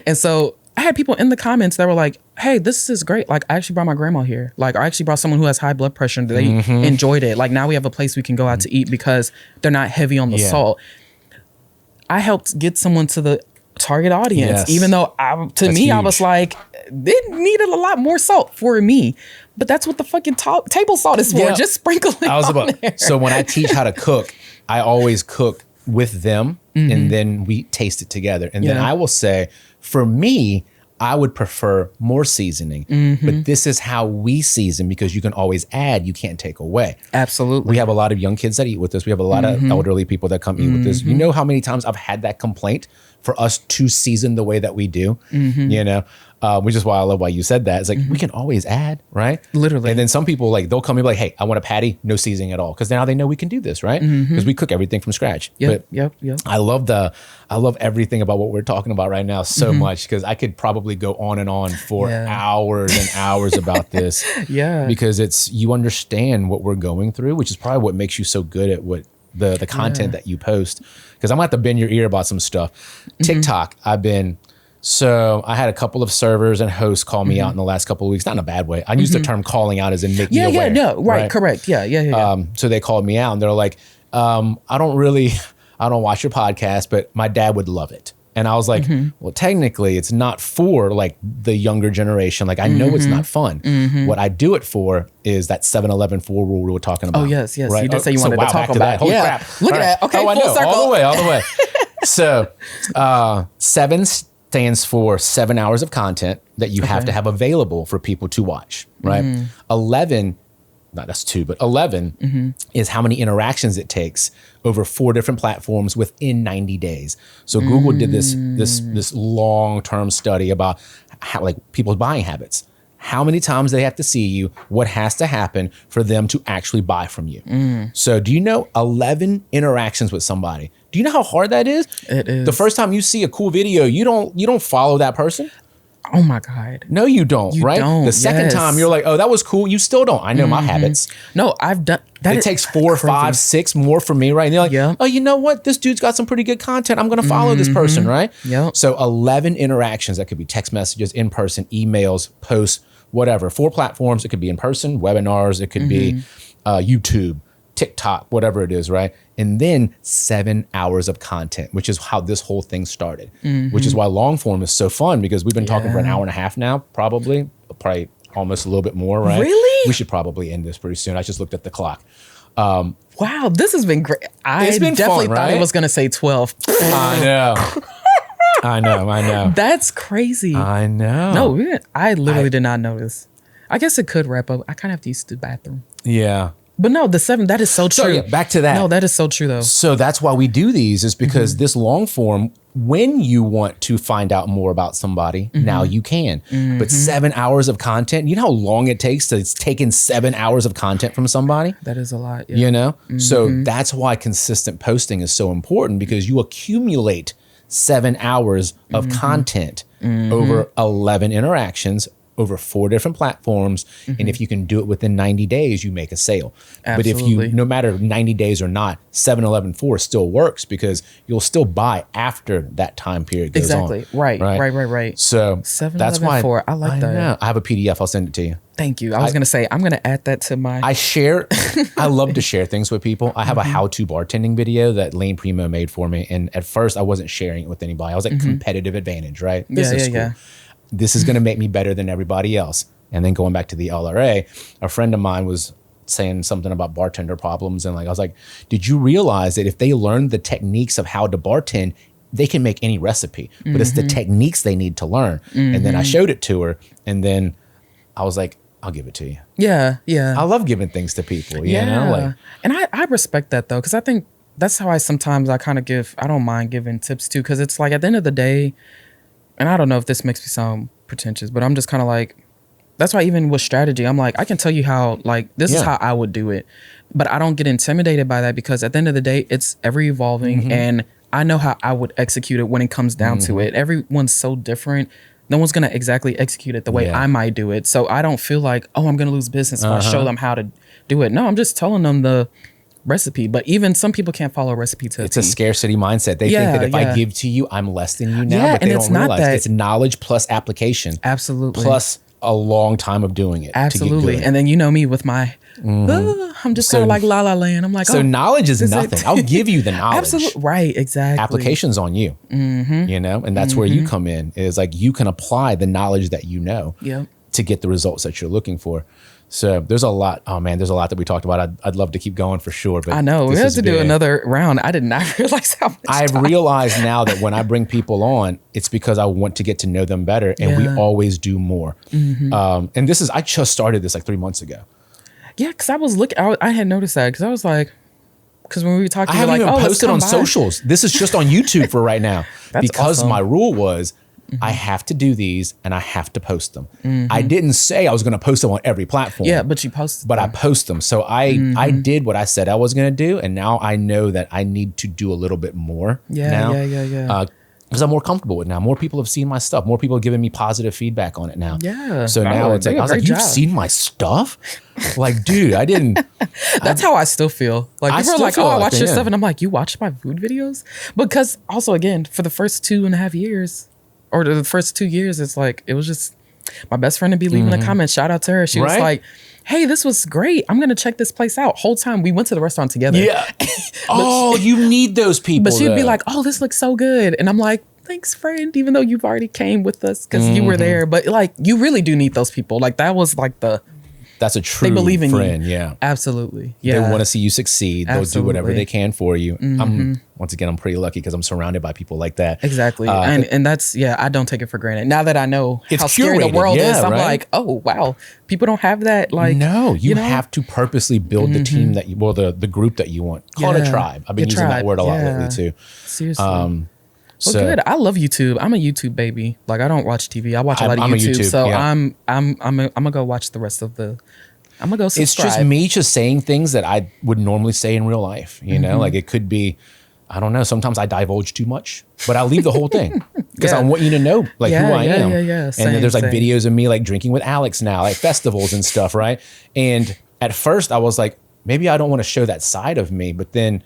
And so I had people in the comments that were like, hey, this is great. Like, I actually brought my grandma here. Like, I actually brought someone who has high blood pressure and they enjoyed it. Like, now we have a place we can go out to eat because they're not heavy on the salt. I helped get someone to target audience. Yes. Even though I huge. was like, it needed a lot more salt for me. But that's what the fucking table salt is for. Yeah. Just sprinkle it on there. So when I teach how to cook, I always cook with them and then we taste it together. And then I will say, for me, I would prefer more seasoning, but this is how we season because you can always add, you can't take away. Absolutely. We have a lot of young kids that eat with us. We have a lot of elderly people that come eat with us. You know how many times I've had that complaint for us to season the way that we do, you know? Which is why I love why you said that. It's like, we can always add, right? Literally. And then some people like, they'll come and be like, hey, I want a patty, no seasoning at all. Cause now they know we can do this, right? Because we cook everything from scratch. Yep. I love everything about what we're talking about right now so much because I could probably go on and on for hours and hours about this. Because you understand what we're going through, which is probably what makes you so good at what the content that you post. Because I'm gonna have to bend your ear about some stuff. TikTok, So I had a couple of servers and hosts call me out in the last couple of weeks, not in a bad way. I use the term calling out as in make me aware. Right, correct. Yeah. So they called me out and they're like, I don't watch your podcast, but my dad would love it. And I was like, well, technically it's not for like the younger generation. Like I know it's not fun. What I do it for is that 7-Eleven 4 rule we were talking about. Oh, yes. Right? You did say you wanted to talk about that. Holy crap. Look at that. Okay, full circle. All the way. So 7 stands for 7 hours of content that you have to have available for people to watch, right? 11, not that's 2, but 11 is how many interactions it takes over 4 different platforms within 90 days. So Google did this long-term study about how like people's buying habits. How many times they have to see you, what has to happen for them to actually buy from you. So do you know 11 interactions with somebody? Do you know how hard that is? It is. The first time you see a cool video, you don't follow that person. Oh my God. No, you don't, right? Don't, the second time you're like, oh, that was cool. You still don't. I know my habits. No, I've done that. It takes 4, 5, 6 more for me, right? And you're like, oh, you know what? This dude's got some pretty good content. I'm going to follow this person, right? Yep. So 11 interactions. That could be text messages, in person, emails, posts, whatever. 4 platforms. It could be in person, webinars. It could be YouTube, TikTok, whatever it is, right? And then 7 hours of content, which is how this whole thing started, which is why long form is so fun because we've been talking for an hour and a half now, probably almost a little bit more, right? Really? We should probably end this pretty soon. I just looked at the clock. Wow, this has been great. It's been definitely fun, thought right? it was going to say 12. I know. I know. That's crazy. I know. No, I literally did not know this. I guess it could wrap up. I kind of have to use the bathroom. Yeah. But no, the 7, that is so true. So yeah, back to that. No, that is so true though. So that's why we do these is because this long form, when you want to find out more about somebody, now you can. But 7 hours of content, you know how long it takes to take in 7 hours of content from somebody? That is a lot. Yeah. You know? So that's why consistent posting is so important because you accumulate 7 hours of content over 11 interactions over 4 different platforms. And if you can do it within 90 days, you make a sale. Absolutely. But if you, no matter 90 days or not, 7-11-4 still works because you'll still buy after that time period goes exactly. on. Right. So 7, that's 11, why 4. I like that. Know. I have a PDF. I'll send it to you. Thank you. I was going to say, I'm going to add that to my... I love to share things with people. I have a how-to bartending video that Lane Primo made for me. And at first I wasn't sharing it with anybody. I was like competitive advantage, right? This is cool. This is going to make me better than everybody else. And then going back to the LRA, a friend of mine was saying something about bartender problems. And like, I was like, did you realize that if they learn the techniques of how to bartend, they can make any recipe, but it's the techniques they need to learn. And then I showed it to her. And then I was like, I'll give it to you. Yeah. I love giving things to people, you know? Like, and I respect that though. Cause I think that's how I kind of I don't mind giving tips too. Cause it's like at the end of the day, and I don't know if this makes me sound pretentious, but I'm just kind of like, that's why even with strategy, I'm like, I can tell you how, like, this is how I would do it. But I don't get intimidated by that because at the end of the day, it's ever evolving. And I know how I would execute it when it comes down to it. Everyone's so different. No one's going to exactly execute it the way I might do it. So I don't feel like, oh, I'm going to lose business if I show them how to do it. No, I'm just telling them the recipe. But even some people can't follow a recipe to it's a scarcity mindset. They think that if I give to you, I'm less than you now, but they don't realize it's knowledge plus application. Absolutely. Plus a long time of doing it. Absolutely. To get good. And then you know me with my, I'm just kind of like la la land. I'm like, so knowledge is nothing. I'll give you the knowledge. Absolutely. Right. Exactly. Application's on you, you know, and that's where you come in, is like, you can apply the knowledge that you know to get the results that you're looking for. So there's a lot. Oh man, there's a lot that we talked about. I'd love to keep going for sure. But I know we have to do another round. I did not realize how much I've realized now that when I bring people on, it's because I want to get to know them better, and we always do more. And this is, I just started this like 3 months ago. Yeah, because I was looking, I had noticed that, because I was like, because when we were talking, I haven't even posted on by. socials. This is just on YouTube for right now. Because awesome. my rule was, I have to do these and I have to post them. I didn't say I was going to post them on every platform. Yeah, but you posted them. I post them. So I did what I said I was going to do. And now I know that I need to do a little bit more now. Because I'm more comfortable with it now. More people have seen my stuff. More people have given me positive feedback on it now. Yeah. So now it's like, I was like, you've seen my stuff? Like, dude, I didn't. That's how I still feel. Like, people are like, oh, I watch your stuff. And I'm like, you watch my food videos? Because also, again, for the first 2.5 years, or the first 2 years, it's like, it was just my best friend to be leaving a comment. Shout out to her. She was like, hey, this was great. I'm going to check this place out. Whole time we went to the restaurant together. Yeah. You need those people. But she'd be like, oh, this looks so good. And I'm like, thanks, friend, even though you've already came with us because you were there. But like, you really do need those people. Like, that was like that's a true they believe in friend. You. Yeah. Absolutely. Yeah. They want to see you succeed. They'll do whatever they can for you. Once again, I'm pretty lucky because I'm surrounded by people like that. Exactly. And that's, I don't take it for granted. Now that I know how scary the world is, I'm like, oh, wow. People don't have that. Like, no, you have to purposely build the team that you, the group that you want. Call it a tribe. I've been using that word a lot lately too. Seriously. Well, good. I love YouTube. I'm a YouTube baby. Like, I don't watch TV. I watch a lot of YouTube. So I'm gonna go watch the rest of the. I'm gonna go subscribe. It's just me just saying things that I would normally say in real life. You know, like it could be, I don't know. Sometimes I divulge too much, but I'll leave the whole thing because I want you to know like who I am. Yeah. And then there's like videos of me like drinking with Alex now, like festivals and stuff, right? And at first I was like, maybe I don't want to show that side of me, but then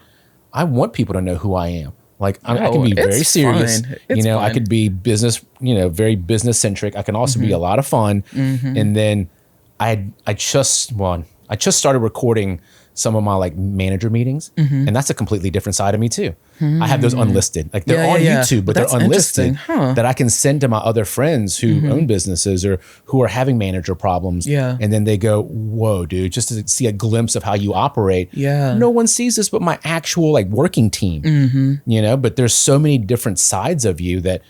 I want people to know who I am. Like I can be very serious, you know, I could be business, you know, very business centric. I can also be a lot of fun. And then I just started recording some of my like manager meetings, and that's a completely different side of me too. I have those unlisted, like they're on YouTube, but they're unlisted that I can send to my other friends who own businesses or who are having manager problems. And then they go, whoa, dude, just to see a glimpse of how you operate. No one sees this but my actual like working team, you know, but there's so many different sides of you that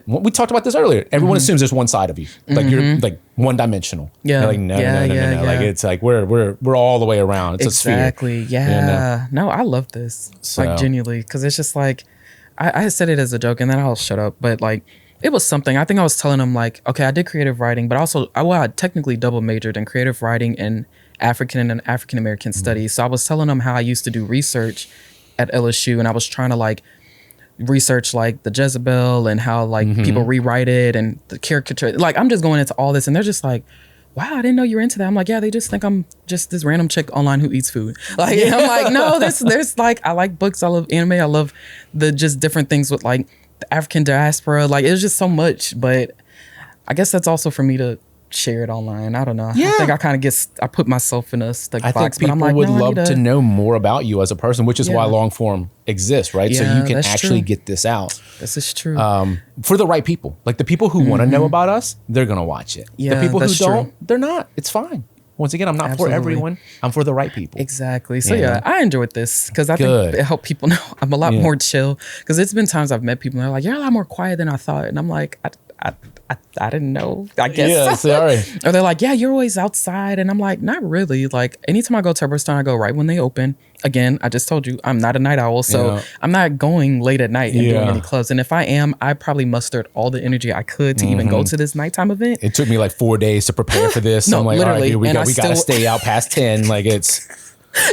we talked about this earlier. Everyone assumes there's one side of you, like you're like one dimensional. They're like no. Like it's like we're all the way around. It's a sphere. Exactly. Yeah. No, I love this. Like genuinely, because it's just like I said it as a joke, and then I'll shut up. But like it was something. I think I was telling them like, okay, I did creative writing, but also I technically double majored in creative writing and African and African American studies. So I was telling them how I used to do research at LSU, and I was trying to like research like the Jezebel and how like people rewrite it and the caricature. Like I'm just going into all this and they're just like, wow, I didn't know you were into that. I'm like, yeah, they just think I'm just this random chick online who eats food. Like I'm like, no, there's like, I like books. I love anime. I love the just different things with like the African diaspora. Like it was just so much, but I guess that's also for me to share it online. I don't know. I think I kind of I put myself in a box. I think people would love to know more about you as a person, which is why long form exists, right? So you can actually get this out. This is true. For the right people. Like the people who want to know about us, they're going to watch it. The people who don't, they're not. It's fine. Once again, I'm not for everyone. I'm for the right people. Exactly. So I enjoyed this because I think it helped people know I'm a lot more chill. Because it's been times I've met people and they're like, you're a lot more quiet than I thought. And I'm like, I didn't know, I guess. Yeah, sorry. Or they're like, yeah, you're always outside. And I'm like, not really. Like anytime I go to a restaurant, I go right when they open. Again, I just told you I'm not a night owl. So I'm not going late at night and doing any clubs. And if I am, I probably mustered all the energy I could to even go to this nighttime event. It took me like 4 days to prepare for this. No, I'm like, literally. all right, dude, we got to stay out past 10. Like it's.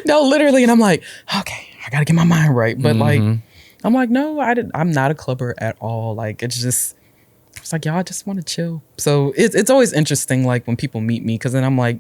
No, literally. And I'm like, okay, I got to get my mind right. But like, I'm like, no, I'm not a clubber at all. Like it's like, y'all just want to chill. So it's always interesting, like when people meet me, because then I'm like,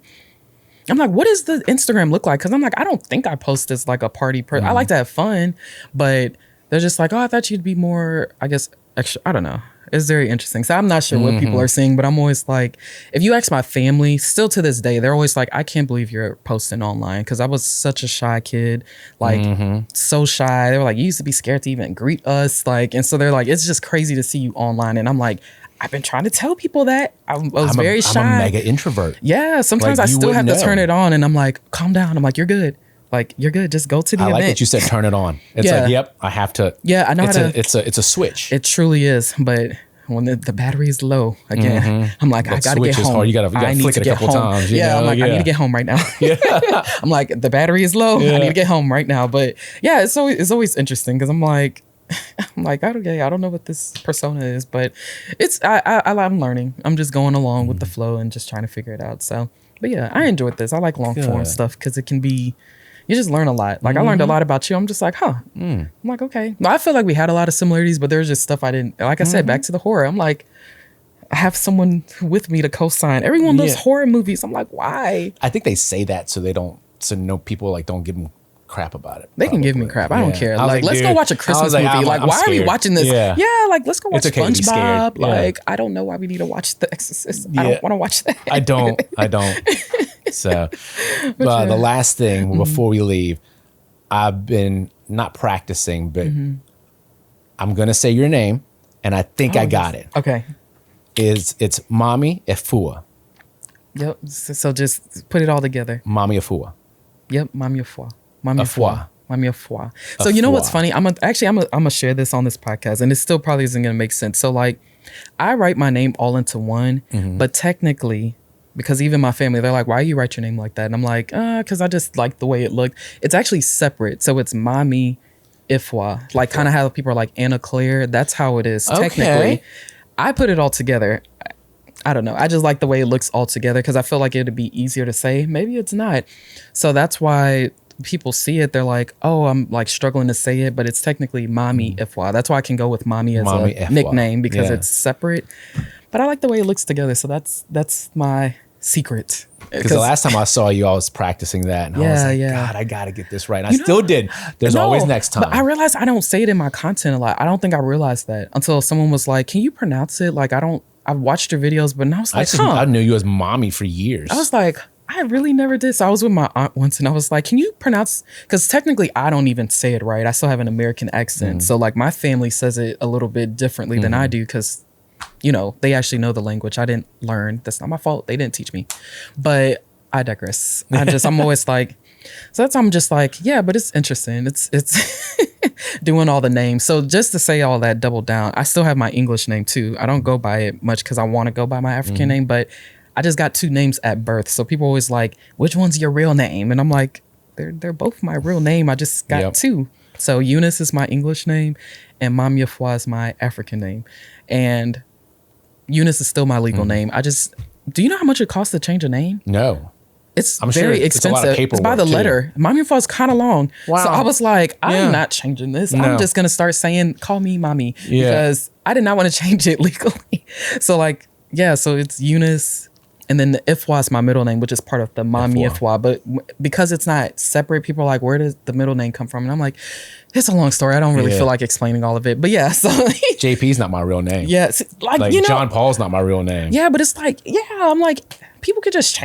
what does the Instagram look like? Because I'm like, I don't think I post as like a party person. I like to have fun, but they're just like, oh, I thought you'd be more, I guess, extra. I don't know. It's very interesting. So I'm not sure what people are seeing, but I'm always like, if you ask my family, still to this day, they're always like, I can't believe you're posting online, because I was such a shy kid, like so shy. They were like, you used to be scared to even greet us, like, and so they're like, it's just crazy to see you online. And I'm like, I've been trying to tell people that. I was very shy. I'm a mega introvert. Yeah, sometimes Like, I still have to turn it on, and I'm like, calm down. I'm like, you're good. Like, you're good. Just go to the event. I like that you said turn it on. It's like, yep, I have to. Yeah, I know it's a switch. It truly is. But when the battery is low, again, I'm like, I gotta get home. Hard. You gotta flick it a couple times. Yeah, I'm like, I need to get home right now. Yeah. I'm like, the battery is low. I need to get home right now. But yeah, it's always interesting, because I'm like, okay, I don't know what this persona is, but I'm learning. I'm just going along with the flow and just trying to figure it out. So, but yeah, I enjoyed this. I like long form stuff, because it can be, you just learn a lot. Like I learned a lot about you. I'm just like, I'm like, okay. I feel like we had a lot of similarities, but there's just stuff I didn't, like I said, back to the horror. I'm like, I have someone with me to co-sign. Everyone loves horror movies. I'm like, why? I think they say that so no people like don't give them crap about it. They can give me crap. I don't care. Like, let's go watch a Christmas movie. Like, why are we watching this? Yeah, like, let's go watch SpongeBob. Like, I don't know why we need to watch The Exorcist. I don't want to watch that. I don't. So, but the last thing before we leave, I've been not practicing, but I'm gonna say your name, and I think I got it. Okay. It's Maameefua. Yep. So just put it all together. Maameefua. Yep. Maameefua. Maameefua. So you know what's funny? I'm gonna share this on this podcast, and it still probably isn't gonna make sense. So like, I write my name all into one, but technically, because even my family, they're like, why you write your name like that? And I'm like, because I just like the way it looked. It's actually separate. So it's Maameefua. Like kind of how people are like Anna Claire. That's how it is technically. I put it all together. I don't know. I just like the way it looks all together, because I feel like it'd be easier to say. Maybe it's not. So that's why people see it. They're like, oh, I'm like struggling to say it, but it's technically Maameefua. That's why I can go with Mommy as a nickname, because it's separate. But I like the way it looks together. So that's my secret. Because the last time I saw you, I was practicing that, and I was like, God, I gotta get this right. And I still did. There's always next time. But I realized I don't say it in my content a lot. I don't think I realized that until someone was like, can you pronounce it? Like, I've watched your videos, but now I was like, I knew you as Mommy for years. I was like, I really never did. So I was with my aunt once, and I was like, can you pronounce, because technically I don't even say it right. I still have an American accent. So like my family says it a little bit differently than I do, because you know, they actually know the language. I didn't learn. That's not my fault. They didn't teach me. But I digress. I'm always like, so that's, I'm just like, yeah, but it's interesting. It's doing all the names. So just to say all that, double down, I still have my English name too. I don't go by it much because I want to go by my African name, but I just got 2 names at birth. So people always like, which one's your real name? And I'm like, they're both my real name. I just got 2. So Eunice is my English name, and Maameefua is my African name. And Eunice is still my legal name. Do you know how much it costs to change a name? No. It's very expensive. It's by the letter. Maameefua is kind of long. Wow. So I was like, I'm not changing this. No. I'm just going to start saying, call me Mommy. Because I did not want to change it legally. So like, so it's Eunice. And then the Ifwa is my middle name, which is part of the Maameefua. But because it's not separate, people are like, where does the middle name come from? And I'm like, it's a long story. I don't really feel like explaining all of it. But yeah, so JP's not my real name. Yeah, like you know, John Paul's not my real name. Yeah, but it's like, I'm like, people could just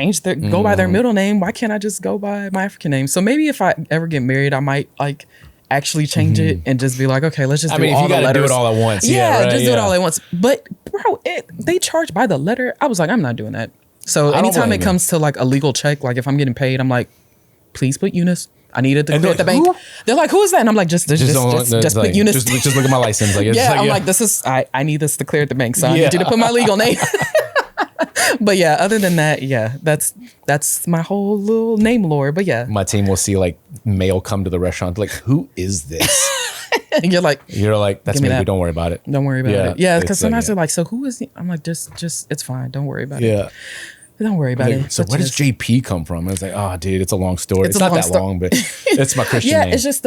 go by their middle name. Why can't I just go by my African name? So maybe if I ever get married, I might like actually change it and just be like, okay, let's just do all the letters. I mean, if you gotta do it all at once. Yeah, just do it all at once. But bro, they charge by the letter. I was like, I'm not doing that. So anytime it comes to like a legal check, like if I'm getting paid, I'm like, please put Eunice. I needed to clear at the bank. They're like, who is that? And I'm like, just put Eunice. Just look at my license. Like, I'm like, this is, I need this to clear at the bank. So I need you to put my legal name. But yeah, other than that, that's my whole little name lore. But yeah. My team will see like mail come to the restaurant. Like, who is this? And you're like, that's me. Don't worry about it. Don't worry about it. Yeah, because sometimes they're like, so who is he? I'm like, just it's fine. Don't worry about it. Yeah. Don't worry about it. So where does JP come from? I was like, oh, dude, it's a long story. It's not that long, but it's my Christian name. It's just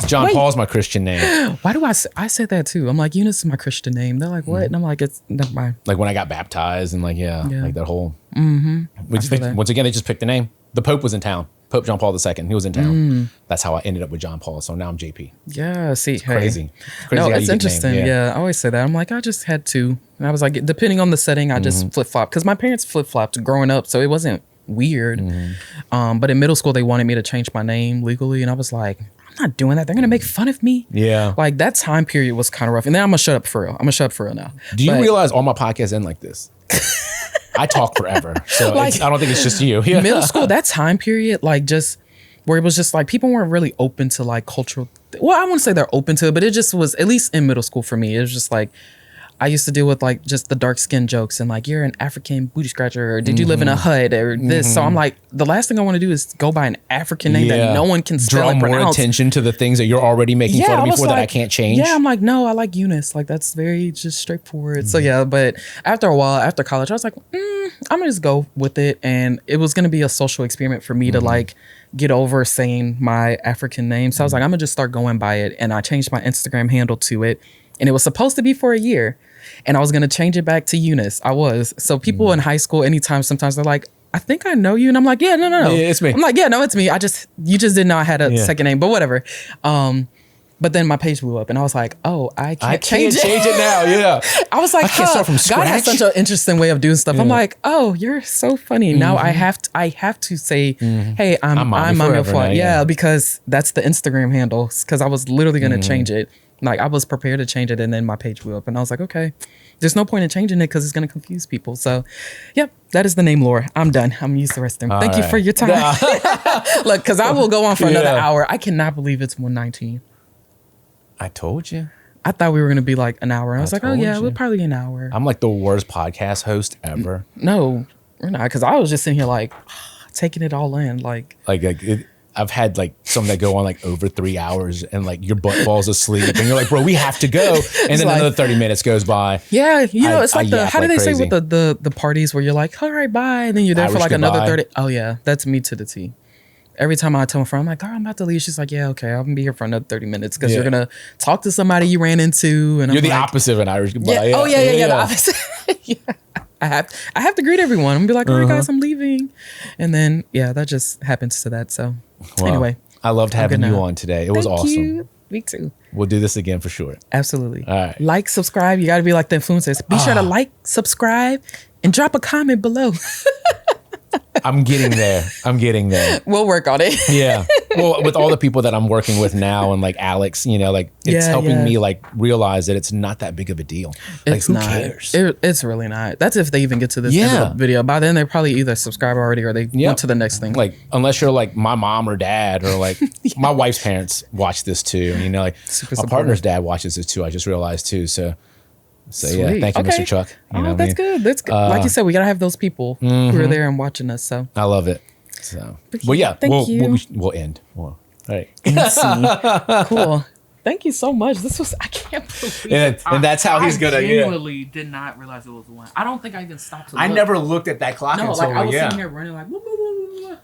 John Paul's my Christian name. Why do I said that too? I'm like, Eunice is my Christian name. They're like, what? And I'm like, it's never mind. Like when I got baptized and like that whole. Once again, they just picked the name. The Pope was in town. Pope John Paul II. He was in town. That's how I ended up with John Paul. So now I'm JP. Yeah, see, It's crazy. It's crazy No, how it's you get interesting. named. Yeah, I always say that. I'm like, I just had to. And I was like, depending on the setting, I just flip flop because my parents flip flopped growing up, so it wasn't weird. But in middle school, they wanted me to change my name legally, and I was like, I'm not doing that. They're gonna make fun of me. Yeah. Like that time period was kind of rough. And then I'm gonna shut up for real. I'm gonna shut up for real now. Do you But- realize all my podcasts end like this? I talk forever, so Like- I don't think it's just you. Yeah. middle school, that time period, like just where it was just like people weren't really open to like cultural. Well, I wouldn't say they're open to it, but it just was, at least in middle school for me, it was just like I used to deal with like just the dark skin jokes and like you're an African booty scratcher or did you live in a hut or this. So I'm like, the last thing I want to do is go by an African name that no one can spell Draw and more pronounce. attention to the things that you're already making fun of me was for that I like- can't change. Yeah, I'm like, no, I like Eunice. Like that's very just straightforward. So yeah, but after a while, after college, I was like, I'm gonna just go with it. And it was gonna be a social experiment for me to like get over saying my African name. So I was like, I'm gonna just start going by it. And I changed my Instagram handle to it. And it was supposed to be for a year. And I was gonna change it back to Eunice. I was. So people in high school, anytime, sometimes they're like, I think I know you. And I'm like, yeah, no. Yeah, it's me. I'm like, yeah, no, it's me. You just didn't know I had a second name, but whatever. But then my page blew up and I was like, oh, I can't change it now. Yeah. I was like, I can't start from God has scratch. such an interesting way of doing stuff. I'm like, oh, you're so funny. Now I have to say, hey, I'm Maameefua now, Maameefua. Yeah, because that's the Instagram handle. Because I was literally gonna change it. Like I was prepared to change it, and then my page blew up, and I was like, okay, there's no point in changing it because it's gonna confuse people. So, yep, that is the name Laura. I'm done. I'm gonna use the restroom. Thank you for your time. Look, because I will go on for another hour. I cannot believe it's 1:19. I told you. I thought we were gonna be like an hour. And I was like, oh told yeah, you. we're probably an hour. I'm like the worst podcast host ever. No, we're not. Because I was just sitting here like taking it all in. Like I've had like some that go on like over 3 hours and like your butt falls asleep and you're like, bro, we have to go. And then like- another 30 minutes goes by. yeah, you know, it's I like the yap how do like they say crazy. with the parties where you're like, all right, bye, and then you're there for Irish like another goodbye. 30. Oh yeah, that's me to the T. Every time I tell my friend, I'm like, girl, I'm about to leave. She's like, yeah, okay, I'm gonna be here for another 30 minutes because you're Yeah. gonna talk to somebody you ran into, and You're I'm the like, opposite of an Irish goodbye. Yeah. Oh yeah. The opposite. Yeah. I have to greet everyone. I'm gonna be like, all right, guys, I'm leaving, and then yeah, that just happens to that. So Well, anyway, I loved having good you now. on today. It was thank awesome. you. Me too. We'll do this again for sure. Absolutely. All right. Like, subscribe. You got to be like the influencers. Be sure to like, subscribe, and drop a comment below. I'm getting there. We'll work on it. Yeah. Well, with all the people that I'm working with now and like Alex, you know, like it's Yeah, helping yeah. me like realize that it's not that big of a deal. Like It's who not. cares? It's really not. That's if they even get to this end Yeah. of the video. By then, they're probably either subscribed already or they went to the next thing. Like unless you're like my mom or dad or like my wife's parents watch this too. And you know, like Super my supportive. partner's dad watches this too. I just realized too. So yeah, Sweet. thank you, Okay. Mr. Chuck. You know what I That's mean? good. That's good. Like you said, we got to have those people who are there and watching us. So I love it. So well, yeah, Thank you. we'll end. Well, all right. cool. Thank you so much. This was, I can't believe And that's how he's gonna. I Yeah. genuinely did not realize it was one. I don't think I even stopped to I look. never looked at that clock No, until like I was yeah. sitting here running like, whoop, whoop, whoop, whoop, whoop.